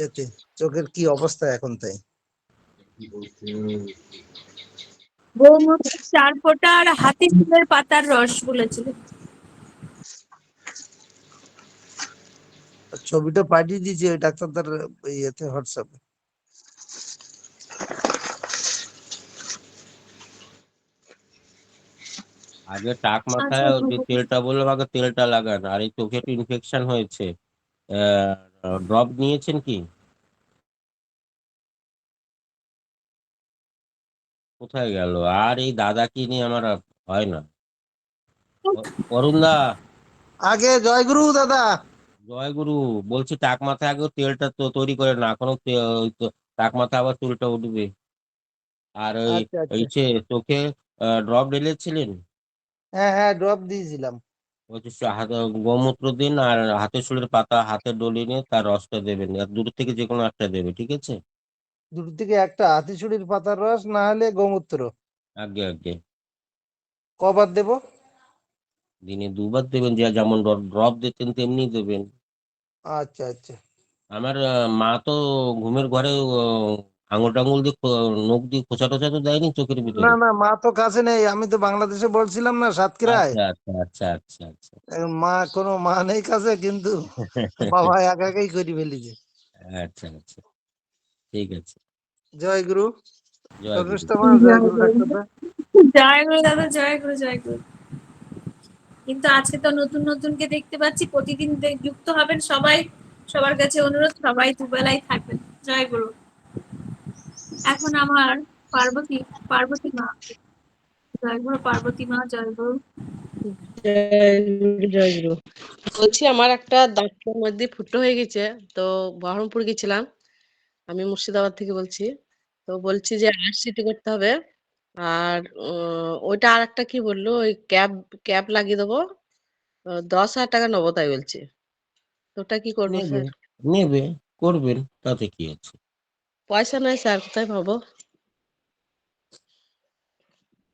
এতে, চোখের কি অবস্থা এখন তাই। গোমূত্র ৪ ফোঁটা আর হাতি ফুলের পাতার রস বলেছিলেন। ছবিটা পাঠিয়ে দিয়েছি ওই ডাক্তারদার ইয়েতে, হোয়াটসঅ্যাপে। আগে টাক আচ্ছা, মাথায় যে তেলটা বললাম, আগে তেলটা লাগান। আর এই চোখে একটু ইনফেকশন হয়েছে, ড্রপ নিয়েছেন কি? কোথায় গেল? আর এই দাদা কি নিয়ে আমার আর হয় না। অরুণ দা, আগে জয়গুরু দাদা। জয় গুরু। বলছি টাক মাথায় আগে তেলটা তো তৈরি করে না, এখনো টাক মাথায় আবার চুলটা উঠবে। আর ওই আচ্ছা ওই আচ্ছা, চোখে ড্রপ ঢেলেছিলেন? হ্যাঁ হ্যাঁ, ড্রপ দিয়েছিলাম। বলছি হাতে গোমূত্র দিন, আর হাতের চুলের পাতা হাতে ডলে নিয়ে তার রসটা দেবেন, আর দূর থেকে যে কোনো একটা দেবে, ঠিক আছে? দুটো থেকে একটা, হাতিছুড়ির পাতার রস না হলে গোমূত্র। আগে আগে কবার দেবো? দিনে ২ বার দেবেন, যে যেমন ড্রপ দিতেন তেমনি দেবেন। আচ্ছা আচ্ছা। আমার মা তো ঘুমের ঘরে আঙুল টাঙুল দিয়ে নখ দিয়ে খোঁচা টোচা তো দেয়নি চোখের না ভিতরে। না, মা তো কাছে নেই, আমি তো বাংলাদেশে বলছিলাম না, সাতক্ষীরায়। আচ্ছা আচ্ছা আচ্ছা আচ্ছা আচ্ছা। এখন মা, কোনো মা নেই কাছে, কিন্তু বাবা একা একাই করে ফেলিছে। আচ্ছা আচ্ছা, ঠিক আছে। জয় গুরু। জয় গুরু। শর্মিষ্ঠা মা, জয় জয় গুরু গুরু। ডাক্তারদা। জয় গুরু দাদা, জয় গুরু, জয় গুরু। কিন্তু আজকে তো নতুন নতুনকে দেখতে পাচ্ছি, প্রতিদিন যুক্ত হবেন সবাই। সবার কাছে অনুরোধ, সবাই দুবেলাই থাকবেন। জয় গুরু। এখন আমার পার্বতী, পার্বতী মা। জয় গুরু পার্বতী মা, জয় গুরু। জয় গুরু, জয় গুরু। বলছি আমার একটা দাঁতের মধ্যে ফুটো হয়ে গেছে, তো বহরমপুর গেছিলাম। আমি মুর্শিদাবাদ থেকে বলছি। তো বলছি যে আরসিটি করতে হবে। আর ওইটা আর একটা কি বললো, ওই ক্যাব ক্যাব লাগিয়ে দেবো, ১০,০০০ টাকা নেবো তাই বলছে। তো ওটা কি করবো নেবে, স্যার? নেবে, করবেন, তাতে কি আছে? পয়সা নাই স্যার, কোথায় পাবো?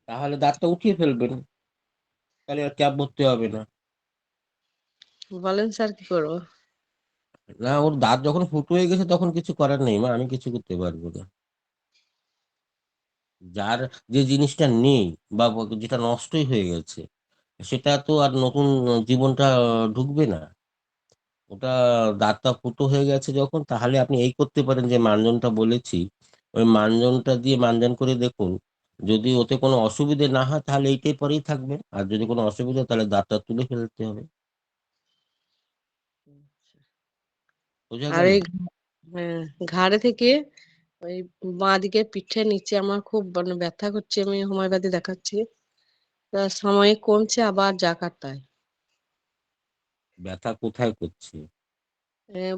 তাহলে দাঁতটা উঠিয়ে ফেলবেন, তাহলে আর ক্যাব ভরতে হবে না। বলেন স্যার, কি করবো? না, ওর দাঁত যখন ফুটো হয়ে গেছে তখন কিছু করার নেই মা, আমি কিছু করতে পারবো না। যার যে জিনিসটা নেই বা যেটা নষ্টই হয়ে গেছে, সেটা তো আর নতুন জীবনটা ঢুকবে না। ওটা দাঁতটা ফুটো হয়ে গেছে যখন, তাহলে আপনি এই করতে পারেন যে মানজনটা বলেছি, ওই মানজনটা দিয়ে মানজান করে দেখুন। যদি ওতে কোনো অসুবিধে না হয় তাহলে এইটাই পরেই থাকবেন, আর যদি কোনো অসুবিধা হয়, তাহলে দাঁতটা তুলে ফেলতে হবে। বোঝা আর গেল? এই হ্যাঁ, ঘাড়ে থেকে ওই বাঁ দিকে পিঠের নিচে আমার খুব মানে ব্যথা করছে, আমি হোমিওপ্যাথি দেখাচ্ছি। তা সময় কমছে, আবার যা কার তাই। ব্যথা কোথায় করছে?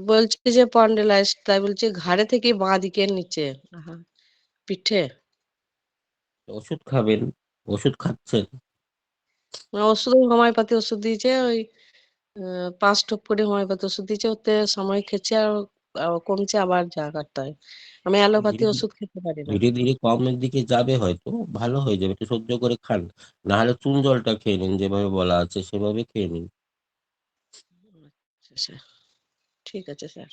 বলছে যে পন্ডেলাইস, তাই বলছে ঘাড়ে থেকে বাঁ দিকের নিচে, আহা, পিঠে। ওষুধ খাবেন, ওষুধ খাচ্ছেন? ওষুধ, হোমিওপ্যাথি ওষুধ দিয়েছে, ওই 5 টোপ করে হোমিওপ্যাথি ওষুধ দিয়েছে, ওতে সময় খেয়েছে আর কমছে, আবার যা করতে হয়। আমি অ্যালোপ্যাথি ধীরে ধীরে ওষুধ খেতে পারি না। ধীরে ধীরে কমের দিকে যাবে, হয়তো ভালো হয়ে যাবে, একটু সহ্য করে খান। না হলে চুন জলটা খেয়ে নিন, যেভাবে বলা আছে সেভাবে খেয়ে নিন। আচ্ছা, ঠিক আছে স্যার।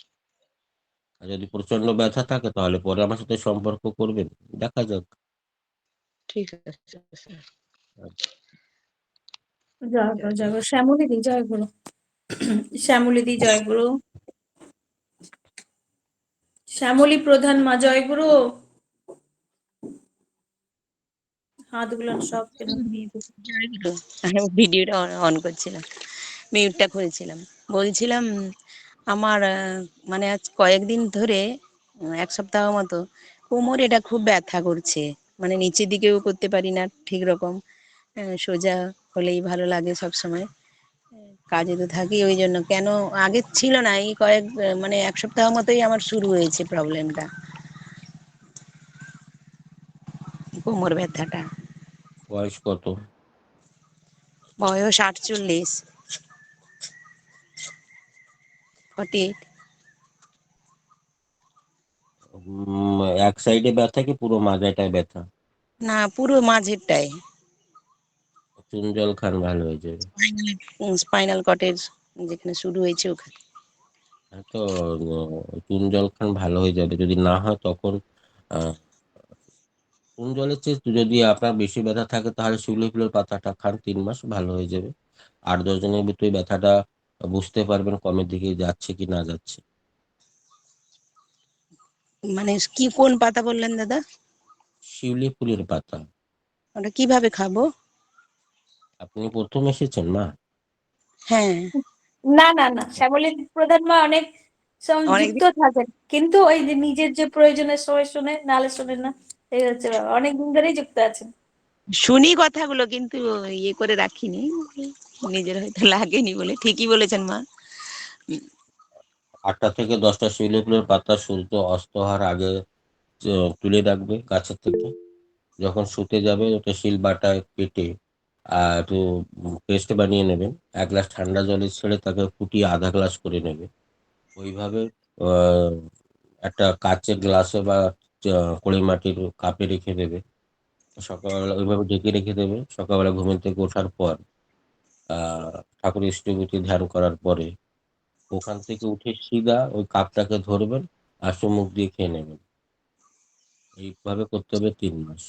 আর যদি প্রচন্ড ব্যথা থাকে তাহলে পরে আমার সাথে সম্পর্ক করবেন, দেখা যাক। ঠিক আছে স্যার। জয় গুরু, জয় গুরু। শ্যামলী দি, জয় গুরু। শ্যামলী দি, জয় গুরু। শ্যামলী প্রধান মা, জয় গুরু। হাতগুলো সব কেন দিয়ে দিল? জয়গুরু। আমি ভিডিওটা অন করছিলাম, মিউটটা করেছিলাম। বলছিলাম আমার মানে আজ কয়েকদিন ধরে 1 সপ্তাহ মতো কোমরে এটা খুব ব্যথা করছে, মানে নিচের দিকেও করতে পারি না ঠিক রকম। সোজা হলেই ভালো লাগে সব সময়। কাজে তো থাকি, ওই জন্য কেন আগে ছিল না, এই মানে 1 সপ্তাহ মতোই আমার শুরু হয়েছে প্রবলেমটা, কোমর ব্যথাটা। বয়স কত? বয়স 48, 48। এক সাইডে ব্যথা কি পুরো মাজাটায় ব্যথা? না, পুরো মাঝেরটায়। চুন জল খান, ভালো হয়ে যাবে। স্পাইনাল কর্ডের যেখানে শুরু হয়েছে ওখানে। হ্যাঁ, তো চুন জল খান, ভালো হয়ে যাবে। যদি না হয় তখন আহ চুন জলের চেয়ে যদি আপনার বেশি ব্যথা থাকে তাহলে শিউলি ফুলের পাতাটা খান, 3 মাস ভালো হয়ে যাবে। 8-10 দিনের ভিতরে ব্যথাটা বুঝতে পারবেন কমের দিকে যাচ্ছে কি না যাচ্ছে। মানে কি, কোন পাতা বললেন দাদা? শিউলি ফুলের পাতা। ওটা কিভাবে খাবো? আপনি প্রথম এসেছেন মা? হ্যাঁ। না না না, শ্যামলী প্রধান মা অনেক সময় যুক্ত অনেকদিন থাকেন, কিন্তু ওই যে নিজের যে প্রয়োজনের সময় শুনে, নালে শুনে না। এই হচ্ছে ব্যাপার, অনেকদিন ধরেই যুক্ত আছেন। শুনি কথাগুলো, কিন্তু ইয়ে করে রাখিনি, নিজের হয়তো লাগেনি বলে। ঠিকই বলেছেন মা। 8টা থেকে 10টা শিউলি ফুলের পাতা সূর্য অস্ত হওয়ার আগে তুলে রাখবে গাছের থেকে। যখন শুতে যাবে ওটা শিল বাটায় কেটে একটু পেস্ট বানিয়ে নেবেন। 1 গ্লাস ঠান্ডা জলে ছেড়ে তাকে ফুটিয়ে আধা গ্লাস করে নেবে। ওইভাবে আহ, একটা কাচের গ্লাসে বা কড়ি মাটির কাপে রেখে দেবে। সকালবেলা ওইভাবে ঢেকে রেখে দেবে। সকালবেলা ঘুম থেকে ওঠার পর ঠাকুর ইষ্টভূতি ধ্যান করার পরে ওখান থেকে উঠে সিধা ওই কাপটাকে ধরবেন আর চুমুক দিয়ে খেয়ে নেবেন। এইভাবে করতে হবে 3 মাস।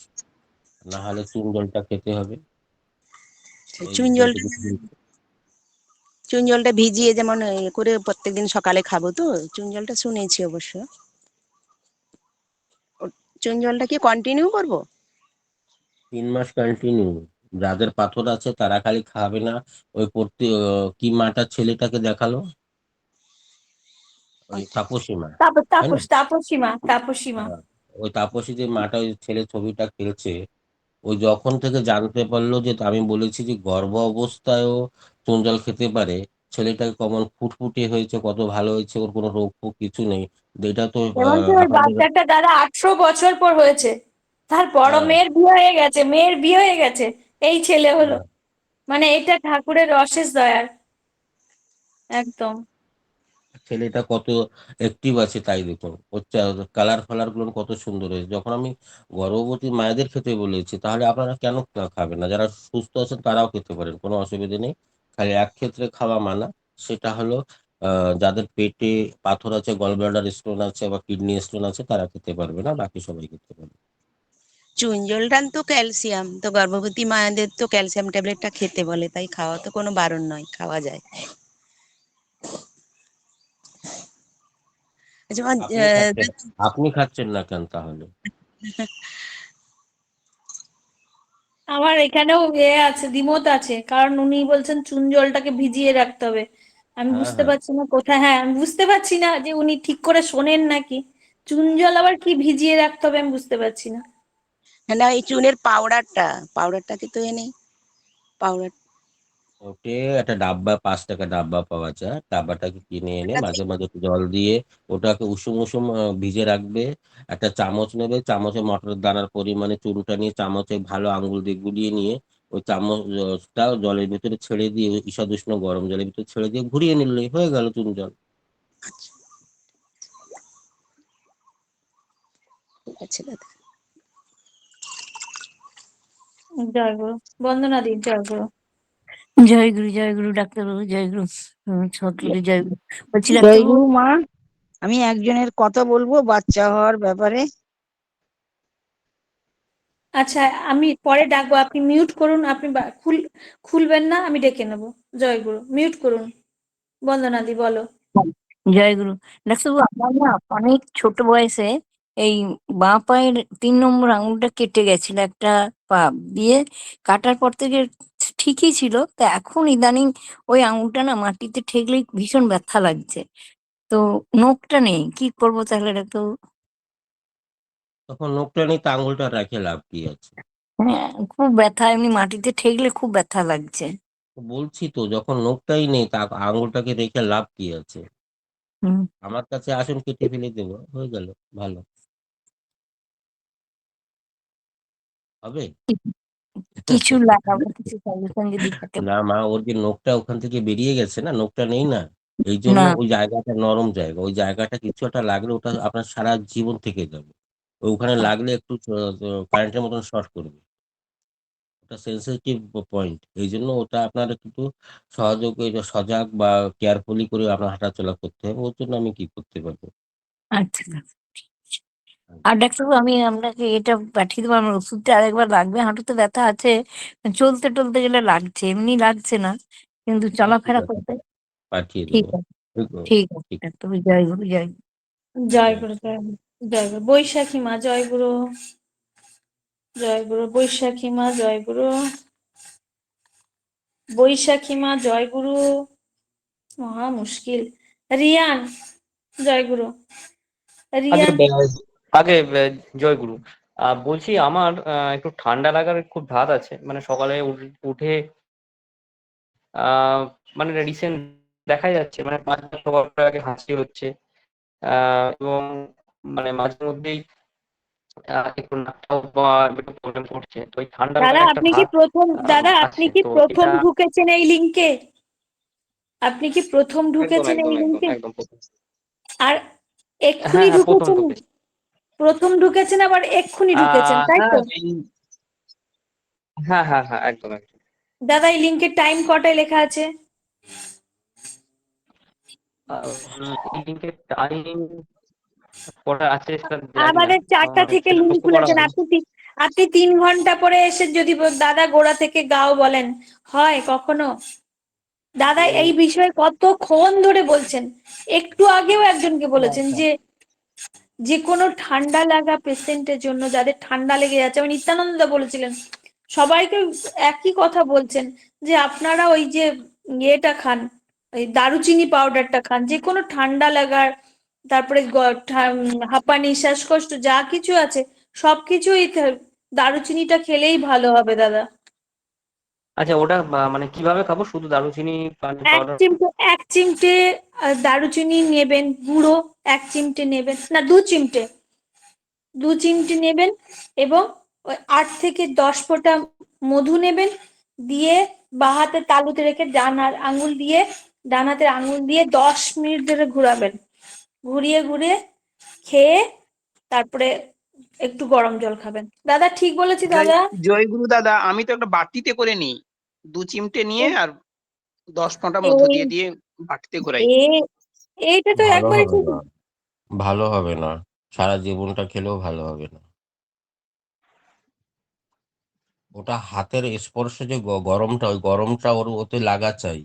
না হলে চুন জলটা খেতে হবে। এই চুন যত জলটা, কিছু চুন জলটা ভিজিয়ে যেমন ইয়ে করে প্রত্যেকদিন সকালে খাবো তো? চুন জলটা শুনেছি অবশ্য। চুন জলটা কি কন্টিনিউ করবো? 3 মাস কন্টিনিউ। যাদের পাথর আছে তারা খালি খাবে না। ওই কি মাটা ছেলেটাকে দেখালো, ওই আচ্ছা। তাপসী মা, তাই না? তাপসীমা, তাপসীমা। হ্যাঁ, ওই তাপসী যে মাটা ওই ছেলে ছবিটা খেলছে, ওই যখন থেকে জানতে পারলো যে আমি বলেছি যে গর্ভ অবস্থায়ও চুন জল খেতে পারে, ছেলেটাকে কেমন ফুটফুটে হয়েছে, কত ভালো হয়েছে, ওর কোনো রোগ ফোগ কিছু নেই। এটা তো এমনকি ওই আপনাদের বাচ্চাটা দাদা 18 বছর পর হয়েছে। তার বড় হ্যাঁ, মেয়ের বিয়ে হয়ে গেছে, মেয়ের বিয়ে হয়ে গেছে, এই ছেলে হলো। হ্যাঁ, মানে এটা ঠাকুরের অশেষ দয়ার, একদম। ছেলেটা কত অ্যাক্টিভ আছে তাই দেখুন। ওর কালার ফালার গুলো কত সুন্দর হয়েছে। যখন আমি গর্ভবতী মায়েদের খেতে বলেছি, তাহলে আপনারা কেন খাবেন না? যারা সুস্থ আছেন তারাও খেতে পারেন, কোনো অসুবিধা নেই। খালি এক ক্ষেত্রে খাওয়া মানা, সেটা হলো যাদের পেটে পাথর আছে, গল ব্লাডার স্টোন আছে বা কিডনি স্টোন আছে, তারা খেতে পারবে না, বাকি সবাই খেতে পারবে। চুন জলটা তো ক্যালসিয়াম, তো গর্ভবতী মায়েদের তো ক্যালসিয়াম ট্যাবলেটটা খেতে বলে, তাই খাওয়া তো কোনো বারণ নয়, খাওয়া যায়। আচ্ছা মা, আপনি খাচ্ছেন না কেন তাহলে? আমার এখানেও আছে, দ্বিমত আছে, কারণ উনি বলছেন চুন জলটাকে ভিজিয়ে রাখতে হবে। আমি হ্যাঁ, বুঝতে হ্যাঁ, পারছি না কোথায়, হ্যাঁ আমি বুঝতে পারছি না যে উনি ঠিক করে শোনেন নাকি। চুন জল আবার কি ভিজিয়ে রাখতে হবে আমি বুঝতে পারছি না। না, এই চুনের পাউডারটা, পাউডারটা কি তো এনে পাউডার ওটে একটা ডাব্বা, 5 টাকা ডাব্বা পাওয়া যায়, ডাব্বাটাকে কিনে এনে মাঝে মাঝে একটু জল দিয়ে ওটাকে উষুম উষুম ভিজে রাখবে। একটা চামচ নেবে, চামচে মটরের দানার পরিমাণে চুরুটা নিয়ে চামচে ভালো আঙ্গুল দিয়ে গুলিয়ে নিয়ে ওই চামচটা জলের ভিতরে ছেড়ে দিয়ে ঈষৎ উষ্ণ গরম জলের ভিতরে ছেড়ে দিয়ে ঘুরিয়ে নিলেই হয়ে গেল চুন জল। ঠিক আছে দাদা। জয়গুরু। বন্দনা দিন, জয়গুরু। জয় গুরু ডাক্তারবাবু, জয় গুরু। সদ্গুরু জয় গুরু। বলছি জয় ডাক্তারবাবু, গুরু মা, আমি একজনের কথা বলবো বাচ্চা হওয়ার ব্যাপারে। আচ্ছা, আমি পরে ডাকবো, আপনি মিউট করুন, আপনি খুলবেন না, আমি ডেকে নেবো। জয়গুরু, মিউট করুন। বন্দনাদি বলো। জয় গুরু। ডাক্তারবাবু, আমার না অনেক ছোট বয়সে এই বাঁ পায়ের 3 নম্বর আঙুলটা কেটে গেছিল একটা পা দিয়ে। কাটার পর থেকে ঠিকই ছিল, তো এখন ইদানিং ওই আঙুলটা না মাটিতে ঠেকলেই ভীষণ ব্যথা লাগছে। তো নখটা নেই, কি করবো তাহলে ডাক্তারবাবু? তখন নখটা নিয়ে তা আঙুলটা রেখে লাভ কি আছে? হ্যাঁ, খুব ব্যথা, এমনি মাটিতে ঠেকলে খুব ব্যথা লাগছে। বলছি তো যখন নখটাই নেই তা আঙুলটাকে রেখে লাভ কি আছে? হুম। আমার কাছে আসুন, কেটে ফেলে দেবো, হয়ে গেল, ভালো হবে। কিছু লাগাবো, কিছু সাজেশন যদি থাকে। না মা, ওর যে নখটা ওখান থেকে বেরিয়ে গেছে না, নখটা নেই না, এই জন্য না। ওই জায়গাটা নরম জায়গা, ওই জায়গাটা কিছু একটা লাগলে ওটা আপনার সারা জীবন থেকে যাবে। ওখানে লাগলে একটু কারেন্টের মতন শর্ট করবে, ওটা সেন্সিটিভ পয়েন্ট, এই জন্য ওটা আপনার একটু সজাগ বা কেয়ারফুলি করে আপনার হাঁটাচলা করতে হবে। ওর জন্য আমি কি করতে পারবো? আচ্ছা ডাক্তার, ঠিক আছে। আর ডাক্তারবাবু, আমি আপনাকে এটা পাঠিয়ে দেবো, আমার ওষুধটা আরেকবার লাগবে। হাঁটুতে ব্যথা আছে, চলতে টলতে গেলে লাগছে, এমনি লাগছে না, কিন্তু ঠিক চলাফেরা আছে, করতে। পাঠিয়ে ঠিক দেবো। আছে, ঠিক আছে ডাক্তারবাবু, জয় গুরু, জয় গুরু। জয়গুরু, জয়গুরু, জয়গুরু। বৈশাখী মা, জয়গুরু। জয়গুরু। বৈশাখী মা, জয়গুরু। বৈশাখী মা, জয়গুরু। মহা মুশকিল। রিয়ান, জয়গুরু। আগে রিয়ান। আগে জয়গুরু। বলছি আমার একটু ঠান্ডা লাগার খুব ধাত আছে, মানে সকালে উঠে আহ মানে রিসেন্ট দেখা যাচ্ছে মানে 5 বার আগে হাঁচি হচ্ছে, এবং মানে মাঝে মধ্যেই একটু নাকটাও একটু প্রবলেম করছে, তো এই ঠান্ডার দাদা, মানে একটা আপনি কি ধাত প্রথম, দাদা আপনি আছে কি তো প্রথম এটা। ঢুকেছেন এই লিংকে? আপনি কি প্রথম একদম ঢুকেছেন একদম এই একদম লিংকে? একদম প্রথম। আর হ্যাঁ এক্ষুনি হ্যাঁ, প্রথম ঢুকেছেন? ঢুকেছি। প্রথম ঢুকেছেন, আবার এক্ষুনি ঢুকেছেন, তাই হ্যাঁ তো? হ্যাঁ হ্যাঁ হ্যাঁ, একদম একদম। দাদা, এই লিংকের টাইম কটায় লেখা আছে? এই লিঙ্কের টাইম কটা আছে সেটা জানি না, আমাদের 4টা মানে থেকে সেটা লিংক লক্ষ্য করা খুলেছেন, হয়নি। আপনি 3 ঘন্টা পরে এসে যদি দাদা গোড়া থেকে গাও বলেন, হয় কখনো? দাদা এই বিষয়ে কতক্ষণ ধরে বলছেন। একটু আগেও একজনকে বলেছেন আচ্ছা। যে যে কোনো ঠান্ডা লাগা পেশেন্টের জন্য, যাদের ঠান্ডা লেগে যাচ্ছে, আমি নিত্যানন্দ দা বলেছিলেন, সবাইকে একই কথা বলছেন যে আপনারা ওই যে ইয়েটা খান, ওই দারুচিনি পাউডারটা খান, যে কোনো ঠান্ডা লাগার, তারপরে হাঁপানি, শ্বাসকষ্ট যা কিছু আছে সবকিছুই দারুচিনিটা খেলেই ভালো হবে দাদা। আচ্ছা, ওটা মানে কিভাবে খাবো? শুধু দারুচিনি এক পাউডার? চিমটে, 1 চিমটে দারুচিনি নেবেন গুঁড়ো, 1 চিমটে নেবেন, না 2 চিমটে, 2 চিমটে নেবেন, এবং ওই 8 থেকে 10 ফোঁটা মধু নেবেন, দিয়ে বাঁ হাতে তালুতে রেখে ডান হাতের আঙুল দিয়ে 10 মিনিট ধরে ঘোরাবেন, ঘুরিয়ে ঘুরিয়ে খেয়ে তারপরে একটু গরম জল খাবেন। দাদা ঠিক বলেছি দাদা? জয়গুরু দাদা, আমি তো একটা বাটিতে করে নিই, 2 চিমটে নিয়ে আর 10 ফোঁটা মধু এই দিয়ে দিয়ে বাটিতে ঘোরাই। এইটা তো ভালো একবারে হবে ঠিক। না, ভালো হবে না, সারা জীবনটা খেলেও ভালো হবে না। ওটা হাতের স্পর্শে যে গরমটা, ওই গরমটা ওতে লাগা চাই,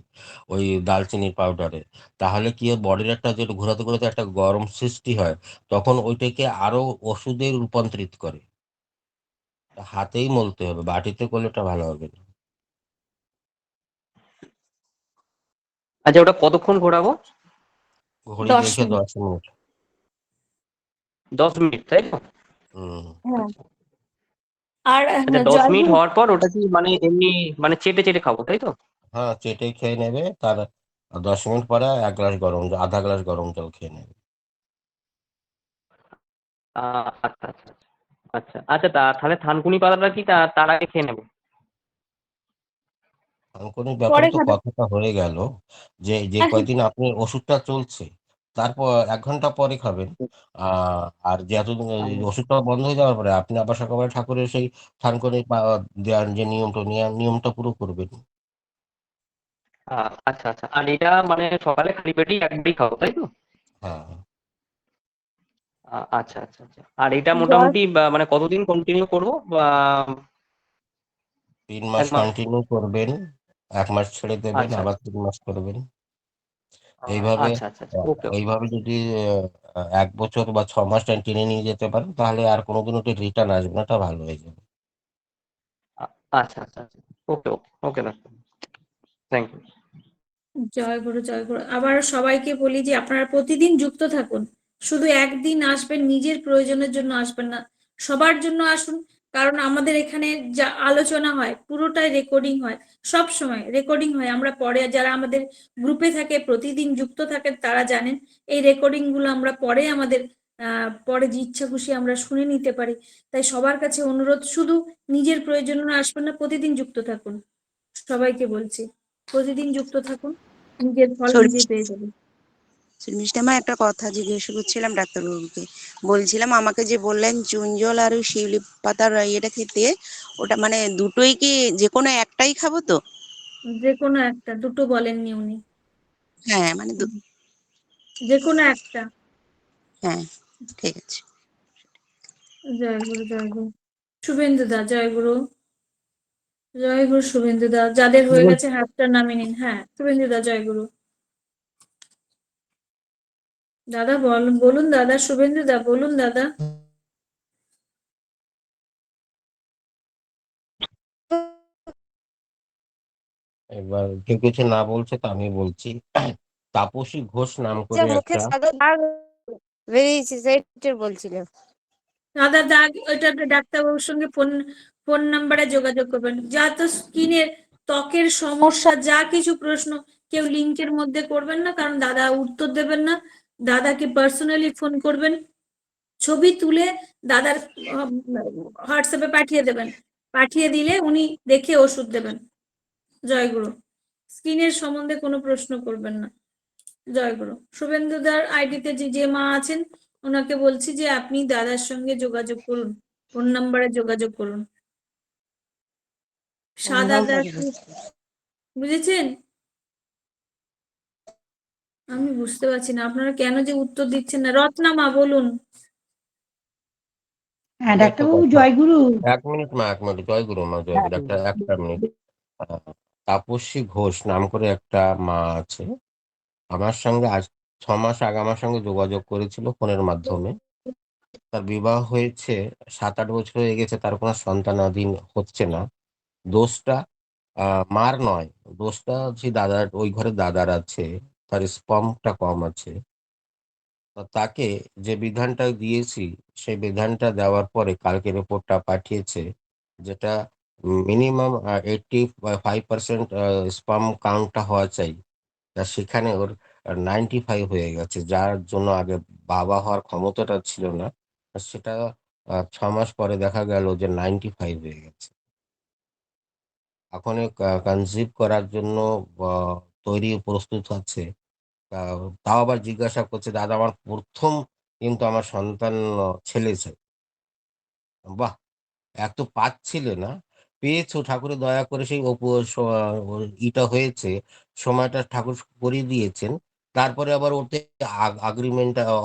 ওই দালচিনির পাউডারে। তাহলে কি বডির একটা যেটা ঘোরাতে ঘোরাতে একটা গরম সৃষ্টি হয়, তখন ওইটাকে আরো ওষুধে রূপান্তরিত করে। হাতেই মলতে হবে, বাটিতে করলে ওটা ভালো হবে না। আচ্ছা, ওটা কতক্ষণ ঘোরাবো? ঘড়ি 10 দেখে মিনিট 10 মিনিট। 10 মিনিট, তাই তো? হম। হ্যাঁ। আর আচ্ছা, 10 মিনিট জয়গুরু, হওয়ার পর ওটা কি মানে এমনি মানে চেটে চেটে খাবো, তাই তো? হ্যাঁ, চেটে খেয়ে নেবে, তার 10 মিনিট পরে আধা গ্লাস গরম জল খেয়ে নেবে। আচ্ছা আচ্ছা আচ্ছা আচ্ছা আচ্ছা, তাহলে থানকুনি পাতাটা কি তার আগে খেয়ে নেবো? থানকুনির ব্যাপারে পরে তো খাবে। কথাটা হয়ে গেল, যে যে কয়দিন আপনি ওষুধটা চলছে তারপর 1 ঘন্টা পরে খাবেন। আর যতদিন এই ওষুধটা বন্ধ হয়ে যাওয়ার পরে আপনি আবার সকালবেলা ঠাকুরের সেই থানকুনি দেওয়ার যে নিয়মটা পুরো করবেন। আচ্ছা আচ্ছা, আর এটা মানে সকালে খালি পেটেই একবারই খাবো, তাই তো? হ্যাঁ, আচ্ছা আচ্ছা আচ্ছা, আর এটা জল মোটামুটি মানে কতদিন কন্টিনিউ করবো, বা 3 মাস 1 মাস? কন্টিনিউ করবেন, 1 মাস ছেড়ে দেবেন, আচ্ছা আবার আচ্ছা 3 মাস করবেন। এইভাবে আচ্ছা আচ্ছা আচ্ছা, ওকে ওকে। এইভাবে যদি 1 বছর বা 6 মাস টেনে নিয়ে যেতে পারেন, তাহলে আর কোনোদিন ওটা রিটার্ন আসবে না, ওটা ভালো হয়ে যাবে। আচ্ছা আচ্ছা আচ্ছা, ওকে ওকে ওকে ডাক্তার, থ্যাংক ইউ। জয় গুরু, জয় গুরু। আবার সবাইকে বলি যে আপনারা প্রতিদিন যুক্ত থাকুন, শুধু একদিন আসবেন নিজের প্রয়োজনের জন্য আসবেন না, সবার জন্য আসুন। কারণ আমাদের এখানে যা আলোচনা হয় পুরোটাই রেকর্ডিং হয়, সব সময় রেকর্ডিং হয়। আমরা পরে যারা আমাদের গ্রুপে থাকে, প্রতিদিন যুক্ত থাকেন, তারা জানেন এই রেকর্ডিং গুলো আমরা পরে আমাদের পরে যে ইচ্ছা খুশি আমরা শুনে নিতে পারি। তাই সবার কাছে অনুরোধ, শুধু নিজের প্রয়োজনে আসবেন না, প্রতিদিন যুক্ত থাকুন। সবাইকে বলছি, প্রতিদিন যুক্ত থাকুন, নিজের ফল নিজে পেয়ে যাবেন। শর্মিষ্ঠামা, একটা কথা জিজ্ঞেস করছিলাম ডাক্তারবাবুকে। বলছিলাম আমাকে যে বললেন চুন জল আর ওই শিউলি পাতার ইয়েটা খেতে, ওটা মানে দুটোই কি যে কোনো একটাই খাবো তো? যে কোনো একটা, দুটো বলেননি উনি। হ্যাঁ মানে যে কোনো একটা। হ্যাঁ, ঠিক আছে। জয় গুরু, জয় গুরু। শুভেন্দু দা, জয় গুরু। জয় গুরু শুভেন্দু দা, যাদের হয়ে গেছে হাতটা নামিয়ে নিন। হ্যাঁ, শুভেন্দু দা, জয় গুরু। দাদা বলুন দাদা, শুভেন্দু দা বলুন দাদা। এবার কেউ কিছু না বলছে তো আমি বলছি। তাপসী ঘোষ নাম করে মুখে একটা, সাদা দাগ বেরিয়েছে, সেটা বলছিল। দাদা দাগ, ওইটা ডাক্তারবাবুর সঙ্গে ফোন ফোন নাম্বারে যোগাযোগ করবেন। যা তো স্কিনের ত্বকের সমস্যা, যা কিছু প্রশ্ন কেউ লিংকের মধ্যে করবেন না, কারণ দাদা উত্তর দেবেন না। দাদাকে পার্সোনালি ফোন করবেন, ছবি তুলে দাদার হোয়াটসঅ্যাপে পাঠিয়ে দেবেন। পাঠিয়ে দিলে উনি দেখে ওষুধ দেবেন। জয়গুরু। স্কিনের সম্বন্ধে কোনো প্রশ্ন করবেন না। জয়গুরু। শুভেন্দুদার আইডিতে যে যে মা আছেন, ওনাকে বলছি যে আপনি দাদার সঙ্গে যোগাযোগ করুন, ফোন নাম্বারে যোগাযোগ করুন। সাদা দাগ, বুঝেছেন? আমি বুঝতে পারছি না আপনারা কেন যে উত্তর দিচ্ছেন না। রত্নামা বলুন। হ্যাঁ এই তো ডাক্তারবাবু কথা। জয়গুরু। 1 মিনিট মা, 1 মিনিট, জয় গুরু মা, জয় গুরু, একটা মিনিট। আহ, তাপসী ঘোষ নাম করে একটা মা আছে, আমার সঙ্গে আজ 6 মাস আগে আমার সঙ্গে যোগাযোগ করেছিল ফোনের মাধ্যমে। তার বিবাহ হয়েছে, 7-8 বছর হয়ে গেছে, তার কোনো সন্তানাধীন হচ্ছে না। দোষটা মার নয়, দোষটা যে দাদার, ওই ঘরে দাদার আছে, তার স্পামটা কম আছে। তাকে যে বিধানটা দিয়েছি, সেই বিধানটা দেওয়ার পরে কালকে রিপোর্টটা পাঠিয়েছে, যেটা মিনিমাম 85% স্পাম কাউন্টটা হওয়া চাই, তা সেখানে ওর 95 হয়ে গেছে, যার জন্য আগে বাবা হওয়ার ক্ষমতাটা ছিল না। আর সেটা 6 মাস পরে দেখা গেল যে 95 হয়ে গেছে। এখন কনসিভ করার জন্য তৈরি প্রস্তুত আছে। তাও আবার জিজ্ঞাসা করছে, দাদা আমার প্রথম কিন্তু আমার সন্তান ছেলে চাই। বাহ! এত পাচ্ছিলে না, পেয়েছো, ঠাকুরের দয়া করে সেই ইটা হয়েছে, সময়টা ঠাকুর করিয়ে দিয়েছেন। তারপরে আবার ওতে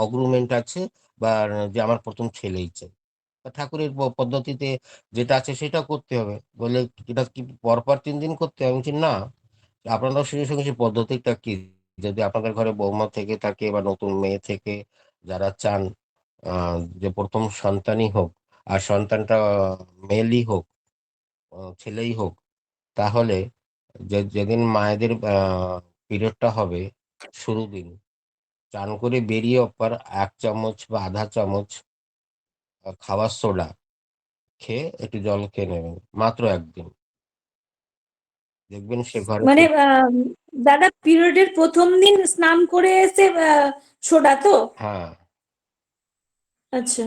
অগ্রুমেন্ট আছে, বা যে আমার প্রথম ছেলেই চাই। ঠাকুরের পদ্ধতিতে যেটা আছে সেটা করতে হবে। বলে এটা কি পরপর 3 দিন করতে হবে? আমি বলছি না, আপনারাও সঙ্গে সঙ্গে সেই পদ্ধতিটা কি, যদি আপনাদের ঘরে বৌমা থেকে থাকে বা নতুন মেয়ে থেকে, যারা চান যে প্রথম সন্তানই হোক, আর সন্তানটা মেয়েলই হোক, ছেলেই হোক, তাহলে যেদিন মায়েদের পিরিয়ডটা হবে, শুরু দিন চান করে বেরিয়ে পর 1 চামচ বা আধা চামচ খাবার সোডা খেয়ে একটু জল খেয়ে নেবেন, মাত্র 1 দিন। দেখবেন সে ঘরে মানে দাদা পিরিয়ডের প্রথম দিন স্নান করে এসে সোডা তো? হ্যাঁ, আচ্ছা।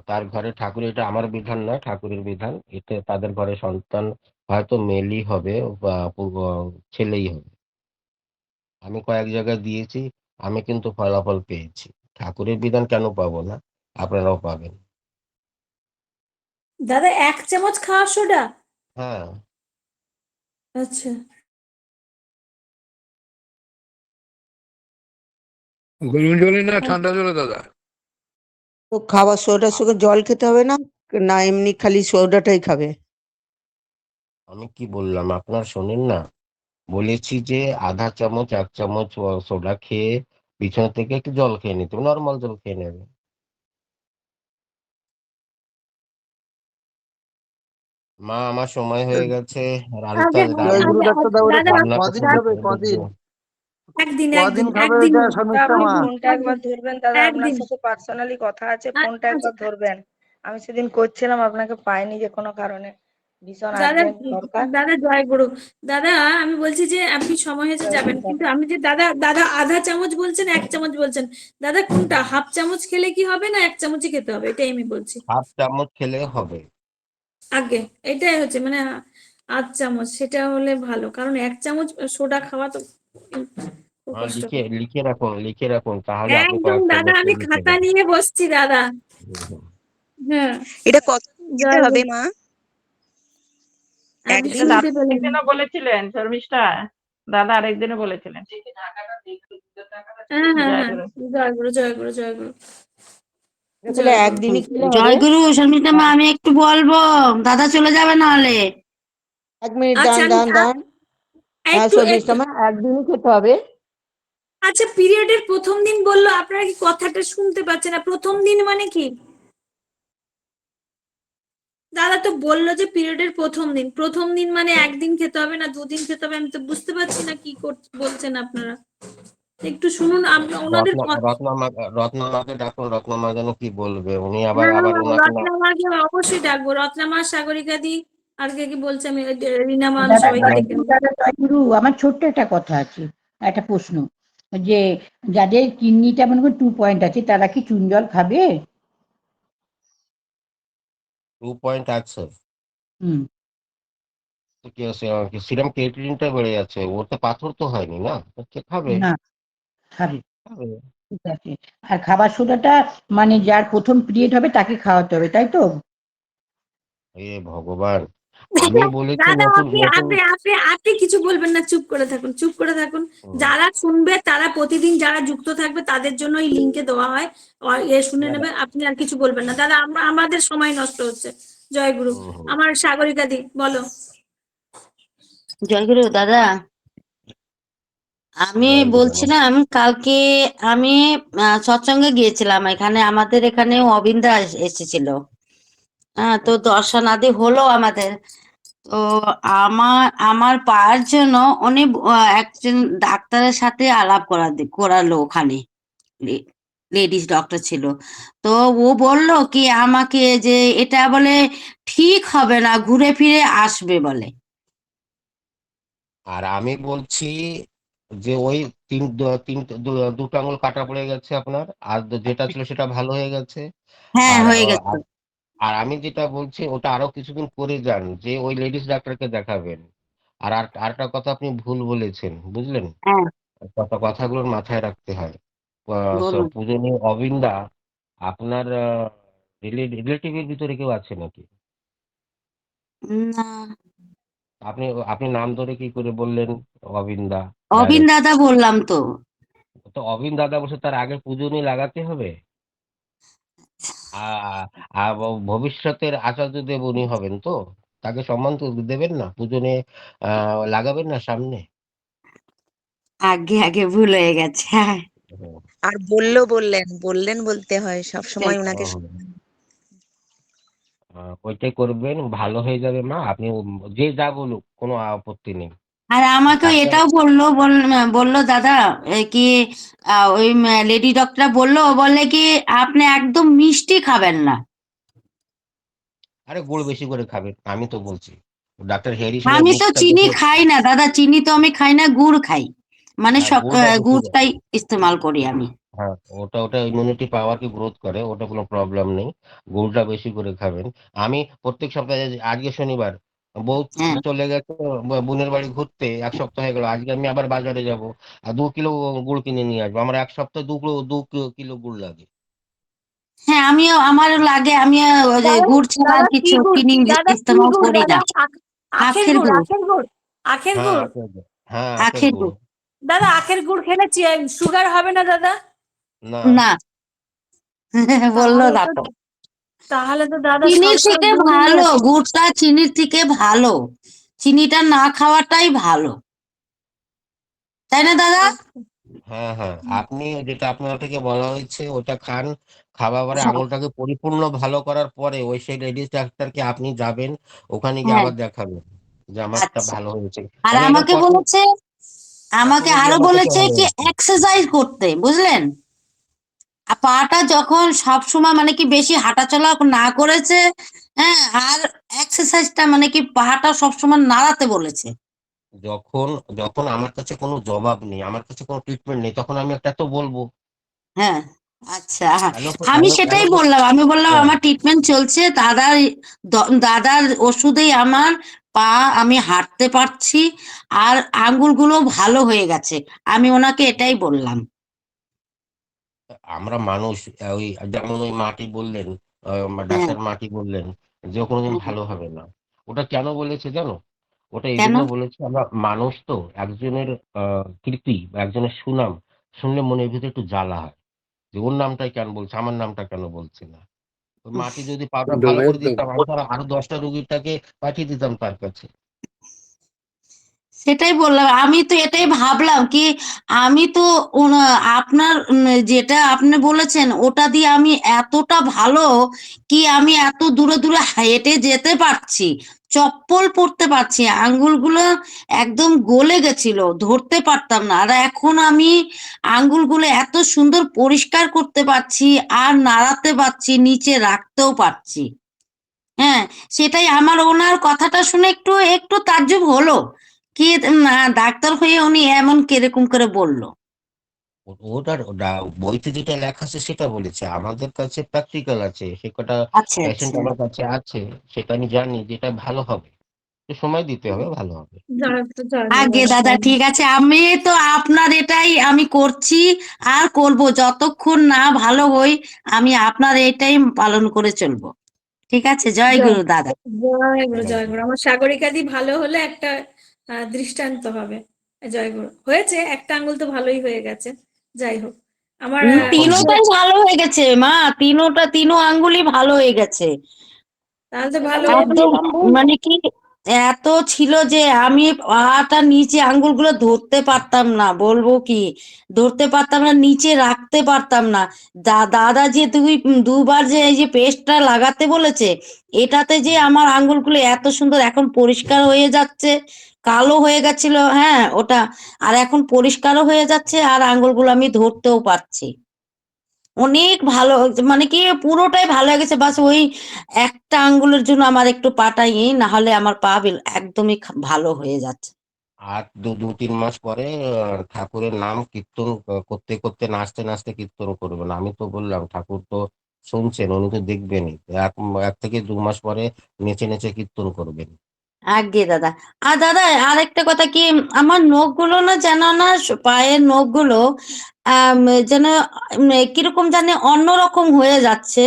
তার ঘরে ঠাকুর, এটা আমার বিধান না, ঠাকুরের বিধান। এতে তাদের ঘরে সন্তান হয়তো মেলই হবে বা ছেলেই হবে। আমি কয়েক জায়গায় দিয়েছি, আমি কিন্তু ফলাফল পেয়েছি। ঠাকুরের বিধান কেন পাবো না? আপনারাও পাবেন। দাদা 1 চামচ খাওয়া সোডা? হ্যাঁ, আচ্ছা। গরম জলে না ঠান্ডা জলে দাদা? তো খাবার সোডার সঙ্গে জল খেতে হবে না, না এমনি খালি সোডাটাই খাবে? আমি কি বললাম আপনার শোনেন না? বলেছি যে আধা চামচ 1 চামচ সোডা খেয়ে পিছনে থেকে একটু জল খেয়ে নিতে, নর্মাল জল খেয়ে নেবে। মা, আমার সময় হয়ে গেছে, আগে জয়গুরু ডাক্তার বাবু, দাদা রান্নাটা কদিন শুরু খাবে করে কদিন? দেবো। একদিন কদিন খাবে একদিন এটা শর্মিষ্ঠা আপনি মা? ফোনটা একবার ধরবেন দাদা, আপনার একদিন। সাথে পার্সোনালি কথা আছে, ফোনটা আচ্ছা একবার ধরবেন। আমি সেদিন করছিলাম, আপনাকে পাইনি যে কোনো কারণে, ভীষণ দাদা, আর্জেন্ট দরকার। দাদা জয়গুরু। দাদা আমি বলছি যে আপনি সময় হয়েছে যাবেন, কিন্তু আমি যে দাদা দাদা আধা চামচ বলছেন 1 চামচ বলছেন, দাদা কোনটা? হাফ চামচ খেলে কি হবে না 1 চামচই খেতে হবে? এটাই আমি বলছি। হাফ চামচ খেলে হবে। আগে এটাই হচ্ছে মানে 8 চামচ, সেটা হলে ভালো, কারণ 1 চামচ সোডা খাওয়া তো খুব লিখে কষ্টকর। লিখে রাখুন, লিখে রাখুন, তাহলে আপনি একদম কয়েক দাদা, চামচ আমি লিখে খাতা দেবেন। নিয়ে বসছি দাদা। হুম। হ্যাঁ। এটা কত খেতে জয়গুরু। হবে মা? আপনি একদিন? শুনতে পেলেন? আরেকদিনও বলেছিলেন শর্মিষ্ঠা, দাদা আরেকদিনও বলেছিলেন। হ্যাঁ হ্যাঁ হ্যাঁ, জয়গুরু। জয়গুরু জয়গুরু জয়গুরু তাহলে জয়গুরু। একদিনই খেলে হবে? জয়গুরু শর্মিষ্ঠা মা, আমি একটু বলবো, দাদা চলে যাবে নাহলে। 1 মিনিট আচ্ছা দাঁড়ান আমি দাঁড়ান দাঁড়ান। হ্যাঁ একটু শর্মিষ্ঠা একটু মা, একদিনই খেতে হবে? আচ্ছা, পিরিয়ডের প্রথম দিন বললো, আপনারা কি কথাটা শুনতে পাচ্ছেন না? প্রথম দিন মানে কি? দাদা তো বললো যে পিরিয়ডের প্রথম দিন মানে একদিন খেতে হবে না 2 দিন খেতে হবে? আমি তো বুঝতে পারছি না কি বলছেন আপনারা। একটু শুনুন ওনাদের রত্নামাকে ডাকুন, রত্নামা যেন কি বলবে, উনি না আবার ওনাকে না। রত্নামাকে অবশ্যই ডাকবো, রত্নামা, সাগরিকা দি, আর কে কি বলছে, আমি রিনা ম্যাম, দাদা সবাইকে ডেকে নেবো। দাদা জয়গুরু, আমার ছোট্ট একটা কথা আছে, একটা প্রশ্ন, যে যাদের কিডনিটা মনে করি 2 পয়েন্ট আছে, তারা কি চুন জল খাবে? 2 পয়েন্ট আছে হুম। তো সিরাম ক্রিয়েটিনিনটা বেড়ে যাচ্ছে, ওর তো পাথর তো হয়নি না, সে খাবে। না, খাবে। খাবে। ঠিক আছে। আর খাবার সোডাটা মানে যার প্রথম পিরিয়ড হবে তাকে খাওয়াতে হবে, তাই তো? এ ভগবান, আমি বলেছি দাদা নতুন আপনি নতুন। আপনি আপনি আপনি কিছু বলবেন না, চুপ করে থাকুন, চুপ করে থাকুন। যারা শুনবে, তারা প্রতিদিন যারা যুক্ত থাকবে তাদের জন্য এই লিঙ্কে দেওয়া হয়, শুনে নেবে। আপনি আর কিছু বলবেন না দাদা, আমাদের সময় নষ্ট হচ্ছে। জয়গুরু। আমার সাগরিকা দি বলো। জয়গুরু দাদা, আমি বলছিলাম কালকে আমি সৎসঙ্গে গিয়েছিলাম, এখানে আমাদের এখানে অবিন্দা এসেছিল। হ্যাঁ, তো দর্শনাদি হলো আমাদের। তো আমার আমার পায়ের জন্য উনি একজন ডাক্তারের সাথে আলাপ করালো ওখানে, লেডিস ডক্টর ছিল। তো ও বলল কি আমাকে যে এটা বলে ঠিক হবে না, ঘুরে ফিরে আসবে বলে। আর আমি বলছি যে ওই দুটো আঙুল কাটা পড়ে গেছে আপনার, আর যেটা ছিল সেটা ভালো হয়ে গেছে। হ্যাঁ, আর হয়ে গেছে। আর আমি যেটা বলছি ওটা আরো কিছুদিন করে যান, যে ওই লেডিস ডাক্তারকে দেখাবেন। আরেকটা কথা আপনি ভুল বলেছেন, বুঝলেন? হ্যাঁ, কথাগুলোর মাথায় রাখতে হয়। বলুন। পূজনীয় অবিন্দা আপনার রিলেটিভের ভিতরে কেউ আছে নাকি? না, আপনি আপনি নাম ধরে কি করে বললেন অবিন্দা? অবিন ডাইরেক্ট দাদা বললাম তো। তো অবিন দাদা বসে, তার আগে পূজনী লাগাতে হবে। আর ভবিষ্যতের আচার্য দেব উনি হবেন, তো তাকে সম্মান তো দেবেন না, পূজনে লাগাবেন না সামনে। আগে আগে ভুল হয়ে গেছে। হ্যাঁ, আর বললেন বলতে হয় সব সময় ওনাকে। ওইটাই করবেন, ভালো হয়ে যাবে মা। আপনি যে যা বলুক কোনো আপত্তি নেই। আর আমাকে ডাক্তার এটাও বললো দাদা, কি ওই লেডি ডক্টর বললে কি আপনি একদম মিষ্টি খাবেন না। আরে গুড় বেশি করে খাবেন, আমি তো বলছি ডাক্তার হ্যারিসনের আমি তো বুকটা চিনি দেখে। খাই না দাদা, চিনি তো আমি খাই না, গুড় খাই, মানে হ্যাঁ, সব গুড়টা বেশি দেয়। গুড়টাই ইস্তেমাল করি আমি। হ্যাঁ, ওটা ওটা ইমিউনিটি পাওয়ারকে গ্রোথ করে, ওটা কোনো প্রবলেম নেই। গুড়টা বেশি করে খাবেন। আমি প্রত্যেক সপ্তাহে, আজকে শনিবার, বউ হ্যাঁ চলে গেছে বোনের বাড়ি ঘুরতে, 1 সপ্তাহ হয়ে গেল। আজকে আমি আবার বাজারে যাব, আর 2 কিলো গুড় কিনে নিয়ে আসবো। আমার এক সপ্তাহে 2 কিলো গুড় লাগে। হ্যাঁ, আমিও আমারও লাগে, আমি ওই যে দাদা গুড় ছাড়া আর দাদা কি কিছু গুড়, চিনি দাদা কি ইস্তেমাল গুড় করি দাদা? না। আখের আখের গুড়, গুড়, আখের গুড়, আখের হ্যাঁ, গুড়। আখের গুড়। হ্যাঁ, আখের আখের গুড়। গুড়। দাদা আখের গুড় খেলে সুগার হবে না দাদা? না, না বললো তাহলে না তো তো। তাহলে তো দাদা চিনির সবসময় থেকে গুড়ই ভালো, আছে। গুড়টা চিনির থেকে ভালো, চিনিটা না খাওয়াটাই ভালো, তাই না দাদা? আচ্ছা। হ্যাঁ, হ্যাঁ, আপনি যেটা আপনার থেকে বলা হয়েছে ওটা খান। খাওয়া পরে হ্যাঁ আঙুলটাকে পরিপূর্ণ ভালো করার পরে ওই সেই লেডিস ডাক্তারকে আপনি যাবেন, ওখানে গিয়ে হ্যাঁ, আবার দেখাবেন যে আমারটা আচ্ছা। ভালো হয়েছে। আর মানে এরকম আমাকে কত বলেছে, কত আমাকে রোগী আরো আমার কাছে বলেছে ভালো কি হয়েছে। এক্সারসাইজ করতে, বুঝলেন? আর পাটা যখন সব সময় মানে কি বেশি হাঁটাচলা না করেছে, হ্যাঁ, আর এক্সারসাইজটা মানে কি পাটা সবসময় নাড়াতে বলেছে। যখন যখন আমার কাছে কোনো জবাব নেই, আমার কাছে কোনো ট্রিটমেন্ট নেই, তখন আমি একটা তো বলবো। হ্যাঁ, আচ্ছা, আমি অ্যালো সেটাই অ্যালোপ্যাথি। বললাম, আমি বললাম হ্যাঁ, আমার ট্রিটমেন্ট চলছে দাদার, দাদার ওষুধেই আমার পা, আমি হাঁটতে পারছি, আর আঙ্গুলগুলো ভালো হয়ে গেছে, আমি ওনাকে এটাই বললাম। আমরা মানুষ, ওই যেমন ওই মাটি বললেন, হ্যাঁ ডাক্তার মাটি বললেন যে ও কোনোদিন হ্যাঁ। ভালো হবে না। ওটা কেন বলেছে জানো? ওটা এই কেন? জন্য বলেছে, আমরা মানুষ তো, একজনের কীর্তি বা একজনের সুনাম শুনলে মনের ভিতরে একটু জ্বালা হয়, যে ওর নামটাই কেন বলছে, আমার নামটা কেন বলছে না। ওই মাটি যদি পাটা একদম ভালো করে একদম। দিতাম, আমি তো আরো 10টা রুগীটাকে পাঠিয়ে দিতাম তার কাছে। সেটাই বললাম, আমি তো এটাই ভাবলাম কি, আমি তো আপনার যেটা আপনি বলেছেন ওটা দিয়ে আমি এতটা ভালো, কি আমি এত দূরে দূরে হেঁটে যেতে পারছি, চপ্পল পরতে পারছি, আঙ্গুলগুলো একদম গলে গেছিল, ধরতে পারতাম না, আর এখন আমি আঙ্গুলগুলো এত সুন্দর পরিষ্কার করতে পারছি, আর নাড়াতে পারছি, নিচে রাখতেও পারছি। হ্যাঁ, সেটাই আমার, ওনার কথাটা শুনে একটু একটু তাজ্জব হলো কি, না ডাক্তার হয়ে উনি এমন কিরকম করে বললো। ওটার বইতে যেটা লেখা আছে সেটা বলেছে, আমাদের কাছে প্র্যাকটিক্যাল আছে, সে কটা আচ্ছা পেশেন্ট আচ্ছা, আমার কাছে আছে, সেটা আমি জানি যেটা ভালো হবে। একটু সময় দিতে হবে, ভালো হবে। জয় গুরু আগে দাদা, দাদা জয় গুরু। ঠিক আছে, আমি তো আপনার এটাই আমি করছি, আর করব যতক্ষণ না ভালো হই, আমি আপনার এটাই পালন করে চলবো। ঠিক আছে, জয় জয় গুরু দাদা। জয় গুরু, হ্যাঁ, জয় গুরু। আমার সাগরিকাদি ভালো হলে একটা দৃষ্টান্ত হবে। জয় গুরু। হয়েছে, একটা আঙ্গুল তো ভালোই হয়ে গেছে। যাই হোক, আমার এখন তিনোটাই ভালো হয়ে গেছে মা, তিনো আঙ্গুলই ভালো হয়ে গেছে। তাহলে তো ভালো। একদম, মানে কি এত ছিল যে আমি পাটা নিচে আঙ্গুলগুলো ধরতে পারতাম না, বলবো কি, ধরতে পারতাম না, নিচে রাখতে পারতাম না। দাদা যে দুবার যে এই যে পেস্টটা লাগাতে বলেছে, এটাতে যে আমার আঙ্গুলগুলো এত সুন্দর এখন পরিষ্কার হয়ে যাচ্ছে, কালো হয়ে গেছিল, হ্যাঁ ওটা, আর এখন পরিষ্কারও হয়ে যাচ্ছে, আর আঙ্গুলগুলো আমি ধরতেও পারছি, অনেক ভালো, মানে কি পুরোটাই ভালো হয়ে গেছে, বাস ওই একটা আঙ্গুলের জন্য আমার একটু পাটাই, না হলে আমার পা একদমই ভালো হয়ে যাচ্ছে। আর 2-3 মাস পরে ঠাকুরের নাম কীর্তন করতে করতে, নাচতে নাচতে কীর্তন করবেন। আমি তো বললাম, ঠাকুর তো শুনছেন, উনি তো দেখবেনই। 1 থেকে 2 মাস পরে নেচে নেচে কীর্তন করবেন। আগে দাদা, আর দাদা আরেকটা কথা কি, আমার নখগুলো না যেন না, পায়ের নখগুলো যেন কিরকম জানি অন্যরকম হয়ে যাচ্ছে,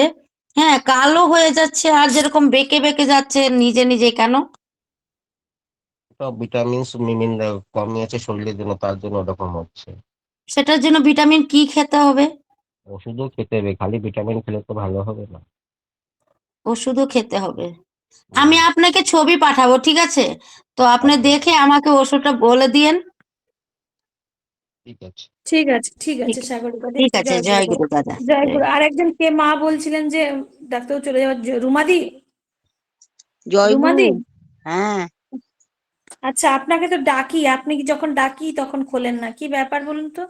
হ্যাঁ কালো হয়ে যাচ্ছে, আর যেরকম বেঁকে বেঁকে যাচ্ছে নিজে নিজে, কেন? তো ভিটামিনস কমই আছে শরীরের জন্য, তার জন্য ওরকম হচ্ছে। সেটার জন্য ভিটামিন কি খেতে হবে? ওষুধও খেতে হবে, খালি ভিটামিন খেলে তো ভালো হবে না। ওষুধও খেতে হবে। হুম, আমি আপনাকে ছবি পাঠাবো, ঠিক আছে? তো আপনি আচ্ছা, দেখে আমাকে ওষুধটা বলে দিয়েন। ঠিক আছে। ঠিক আছে, ঠিক ঠিক, আছে সাগরিকাদি। ঠিক আছে, জয় গুরু জয় দাদা, গুরু দাদা। জয় জয় গুরু। আর একজন কে মা বলছিলেন যে ডাক্তার চলে যাওয়ার, রুমাদি, জয়গুরু। রুমাদি। হ্যাঁ, আচ্ছা, আপনাকে তো ডাকি, আপনি কি যখন ডাকি তখন খোলেন না, কি ব্যাপার বলুন তো,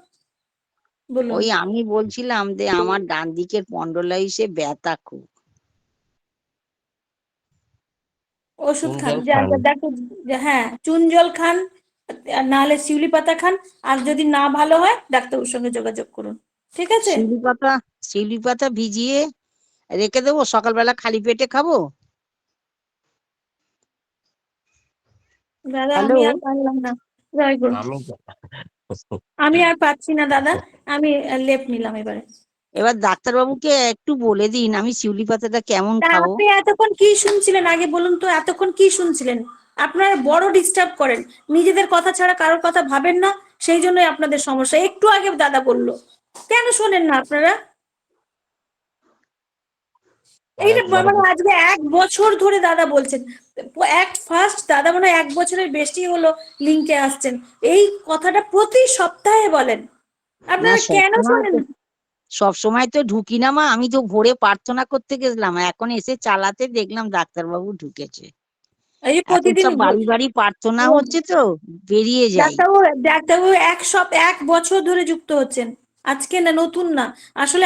বলুন। ওই আমি বলছিলাম যে আমার ডান দিকের পন্ডলাইসে ব্যথা খুব। ওষুধ চুন খান, জল খান। ডাক্তার, হ্যাঁ চুন জল খান, আর নাহলে শিউলি পাতা খান। আর যদি না ভালো হয় ডাক্তারবাবুর সঙ্গে যোগাযোগ করুন, ঠিক আছে? শিউলি পাতা ভিজিয়ে রেখে দেবো, সকালবেলা খালি পেটে খাবো? দাদা হ্যালো, আমি আর পারলাম না, জয় গুরু। আমি আমি আর পাচ্ছি না দাদা, আমি লেপ নিলাম এবারে। এবার ডাক্তারবাবুকে একটু বলে দিন আমি শিউলি পাতাটা কেমন তা খাবো। আপনি এতক্ষণ কি শুনছিলেন আগে বলুন তো, এতক্ষণ কি শুনছিলেন? আপনারা বড় ডিস্টার্ব করেন, নিজেদের কথা ছাড়া কারোর কথা ভাবেন না, সেই জন্যই আপনাদের সমস্যা। একটু আগে দাদা বললো, কেন শোনেন না আপনারা? এইটা আরেকবার মানে আজকে 1 বছর ধরে দাদা বলছেন, ফার্স্ট দাদা মনে হয় 1 বছরের বেশি হলো লিঙ্কে আসছেন, এই কথাটা প্রতি সপ্তাহে বলেন, না আপনারা কেন শোনেন না? সব সময় তো ঢুকি না মা, আমি তো ভোরে প্রার্থনা করতে গেছিলাম, এখন এসে চালাতে দেখলাম ডাক্তারবাবু ঢুকেছে। এই যে এখন প্রতিদিন সব বাড়ি বাড়ি প্রার্থনা হচ্ছে তো বেরিয়ে যাই। ডাক্তারবাবু 1 বছর ধরে যুক্ত হচ্ছেন, আজকে না, নতুন না। আসলে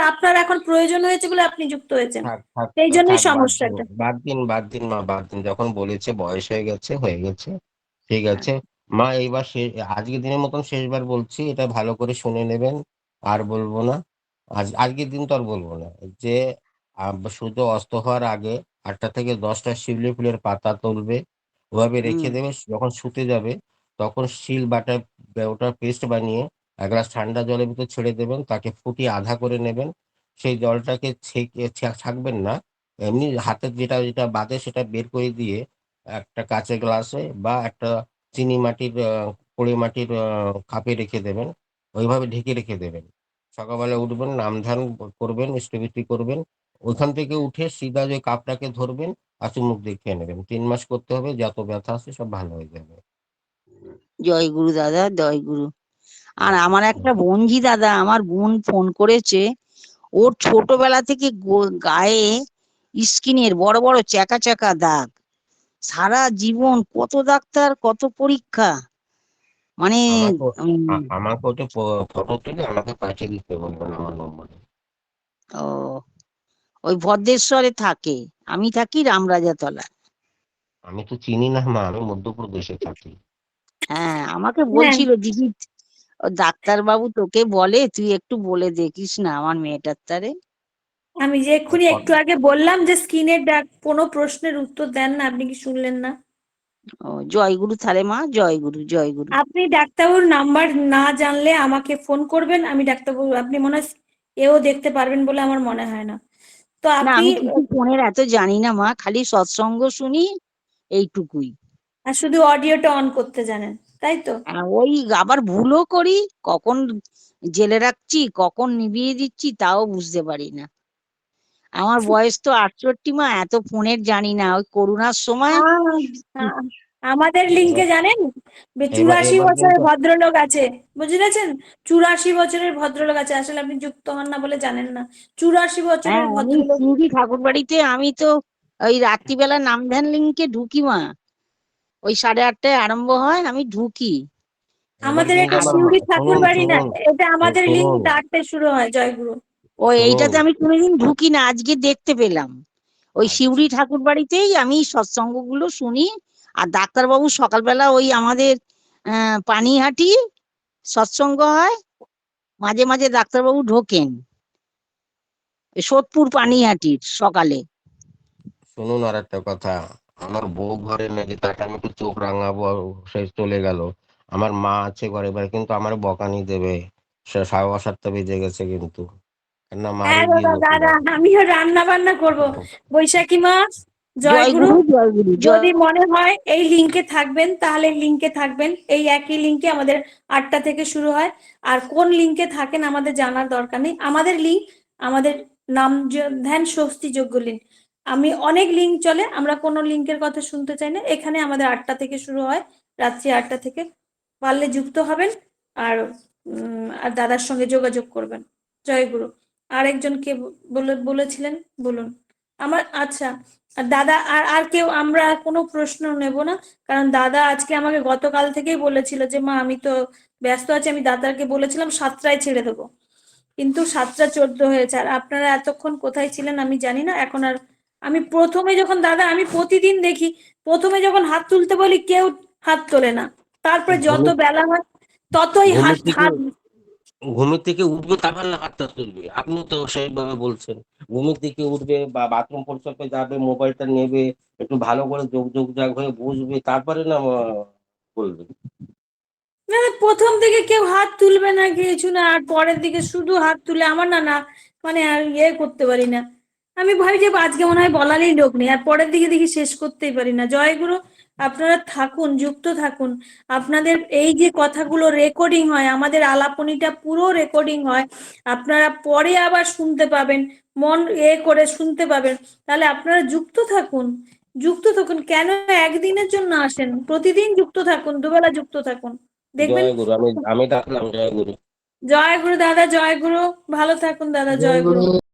আপনার এখন প্রয়োজন হয়েছে বলে আপনি যুক্ত হয়েছেন, থাক থাক সেই জন্যই থাক, বাদ দিন সমস্যাটা। বাদ দিন বাদ দিন মা, বাদ দিন। যখন বলেছে বয়স হয়ে গেছে, হয়ে গেছে, ঠিক আছে মা। এইবার আজকের দিনের মতন শেষবার বলছি, এটা ভালো করে শুনে নেবেন, আর বলবো না। আজকের দিন তো আর বলবো না। যে সূর্য অস্ত হওয়ার আগে 8টা থেকে 10টা শিউলি ফুলের পাতা তুলবে, ওভাবে রেখে দেবে। যখন শুতে যাবে তখন শিল বাটা ওটা পেস্ট বানিয়ে 1 গ্লাস ঠান্ডা জলের ভিতর ছেড়ে দেবেন, তাকে ফুটিয়ে আধা করে নেবেন। সেই জলটাকে ছেঁকে ছাকবেন না, এমনি হাতের যেটা যেটা বাদে সেটা বের করে দিয়ে একটা কাঁচের গ্লাসে বা একটা চিনি মাটির পলি মাটির কাপে রেখে দেবেন। ওইভাবে ঢেকে রেখে দেবেন। সকালবেলা উঠবেন, নাম ধ্যান করবেন, ইষ্টবৃত্তি করবেন। ওইখান থেকে উঠে সিধা যে কাপটাকে ধরবেন আর চুমুক দিয়ে খেয়ে নেবেন। 3 মাস করতে হবে, যত ব্যথা আছে সব ভালো হয়ে যাবে। জয় গুরু দাদা, জয় গুরু। আর আমার একটা বোনঝি দাদা, আমার বোন ফোন করেছে, ওর ছোটবেলা থেকে গায়ে স্কিনের বড় বড় চাকা চাকা দাগ, সারা জীবন কত ডাক্তার কত পরীক্ষা, মানে আমাকে আমাকে ওটা ফটো তুলে আমাকে পাঠিয়ে দিতে বলবেন আমার নম্বরে। ও ওই ভদ্রেশ্বরে থাকে, আমি থাকি রামরাজাতলা। আমি তো চিনি না মা, আমি মধ্যপ্রদেশে থাকি। হ্যাঁ আমাকে হ্যাঁ, বলছিল দিদি, ও ডাক্তারবাবু তোকে বলে তুই একটু বলে দেখিস না আমার মেয়েটার তারে। আমি যে এক্ষুনি একটু আগে বললাম যে স্কিনের ডাক, কোনো প্রশ্নের উত্তর দেন না, আপনি কি শুনলেন না? ও জয় গুরু তাহলে মা, জয় গুরু জয় গুরু। আপনি ডাক্তারবাবুর নাম্বার না জানলে আমাকে ফোন করবেন, আমি ডাক্তারবাবু, আপনি মনে হয় এও দেখতে পারবেন বলে আমার মনে হয় না। তো না আপনি আমি কিছু ফোনের এত জানি না মা, খালি সৎসঙ্গ শুনি এইটুকুই। শুধু অডিওটা অন করতে জানেন, তাই তো? ওই আবার ভুলও করি, কখন জেলে রাখছি কখন নিভিয়ে দিচ্ছি তাও বুঝতে পারি না। আমার বয়স তো 68 মা, এত ফোনের জানি না, ওই করোনার সময় আ- আমাদের লিঙ্কে জানেন এবার 84 এবার বছরের কিন্তু ভদ্রলোক আছে, বুঝেছেন? 84 বছরের ভদ্রলোক আছে, আসলে আপনি যুক্ত হন না বলে জানেন না। 84 হ্যাঁ বছরের আমি ভদ্রলোক। সিউড়ি ঠাকুর বাড়িতে, আমি তো ওই রাত্রিবেলা নাম ধ্যান লিঙ্কে ঢুকি মা, ওই 8:30টায় আরম্ভ হয়, আমি ঢুকি। এবার আমাদের কিন্তু এটা আমার শিউরি ঠাকুর শুনুন বাড়ি না, শুনুন এটা আমাদের লিঙ্ক শুনুন 8টায় শুরু হয়, জয়গুরু। ও শুনুন। এইটাতে আমি কোনোদিন ঢুকি না, আজকে দেখতে পেলাম। ওই আচ্ছা, শিউড়ি ঠাকুর বাড়িতেই আমি সৎসঙ্গ গুলো শুনি। আর ডাক্তারবাবু সকালবেলা ওই আমাদের পানিহাটি সৎসঙ্গ হয়, মাঝে মাঝে ডাক্তারবাবু ঢোকেন সোদপুর পানিহাটির সকালে। শুনুন আর একটা কথা। আমার বউ ঘরে নেই, তাকে আমি একটু চোখ রাঙাবো, সে চলে গেল। আমার মা আছে ঘরে, এবার কিন্তু আমার বকানি দেবে। 7:30 বেজে গেছে কিন্তু, না মারে হ্যাঁ গিয়ে দাদা, লোকে দাদা ডাকে। আমিও রান্না বান্না করব। বৈশাখী মাস, জয় জয়গুরু। গুরু জয় গুরু যদি জয়। মনে হয় এই লিঙ্কে থাকবেন তাহলে লিঙ্কে থাকবেন, এই একই লিঙ্কে আমাদের 8টা থেকে শুরু হয়। আর কোন লিঙ্কে থাকেন আমাদের জানার দরকার নেই, আমাদের লিঙ্ক, আমাদের নাম ধ্যান স্বস্তি যোগ্য লিঙ্ক। আমি অনেক লিঙ্ক চলে, আমরা কোনো লিঙ্কের কথা শুনতে চাই না, এখানে আমাদের 8টা থেকে শুরু হয়, রাত্রি 8টা থেকে। পারলে যুক্ত হবেন, আর আর দাদার সঙ্গে যোগাযোগ করবেন। জয়গুরু। আরেকজন কে বলেছিলেন, বলুন। আমার আচ্ছা, আর দাদা আর আর কেউ, আমরা আর কোনো প্রশ্ন নেব না, কারণ দাদা আজকে আমাকে গতকাল থেকেই বলেছিল যে মা আমি তো ব্যস্ত আছি, আমি দাদাকে বলেছিলাম 7টায় ছেড়ে দেবো, কিন্তু 7টা 14 হয়েছে। আর আপনারা এতক্ষণ কোথায় ছিলেন আমি জানি না, এখন আর আমি প্রথমে যখন দাদা আমি প্রতিদিন দেখি, প্রথমে যখন হাত তুলতে বলি কেউ হাত তোলে না, তারপরে যত ঘুমের বেলা হয় ততই ঘুমের হাত থেকে হাত ঘুমের থেকে উঠবে তারপর না হাতটা তুলবে, আপনি তো সেইভাবে বলছেন। ঘুমের থেকে উঠবে বা বাথরুম পরিষ্কার যাবে, মোবাইলটা নেবে, একটু ভালো করে যোগ জাগ হয়ে বসবে, তারপরে না বলবে। না না, প্রথম থেকে কেউ হাত তুলবে না কিছু না, আর পরের দিকে শুধু হাত তুলে আমার না না মানে আর করতে পারি না। আমি ভাবি যে আজকে মনে হয় বলারই লোক নেই, আর পরের দিকে দেখি শেষ করতেই পারি না। জয়গুরু, আপনারা থাকুন, যুক্ত থাকুন। আপনাদের এই যে কথাগুলো রেকর্ডিং হয়, আমাদের আলাপনীটা পুরো রেকর্ডিং হয়, আপনারা পরে আবার শুনতে পাবেন, মন করে শুনতে পাবেন। তাহলে আপনারা যুক্ত থাকুন, যুক্ত থাকুন। কেন একদিনের জন্য আসেন? প্রতিদিন যুক্ত থাকুন, দুবেলা যুক্ত থাকুন, দেখবেন। জয় গুরু, আমি ডাকলাম, জয় গুরু। জয় গুরু দাদা, জয় গুরু, ভালো থাকুন দাদা, জয় গুরু।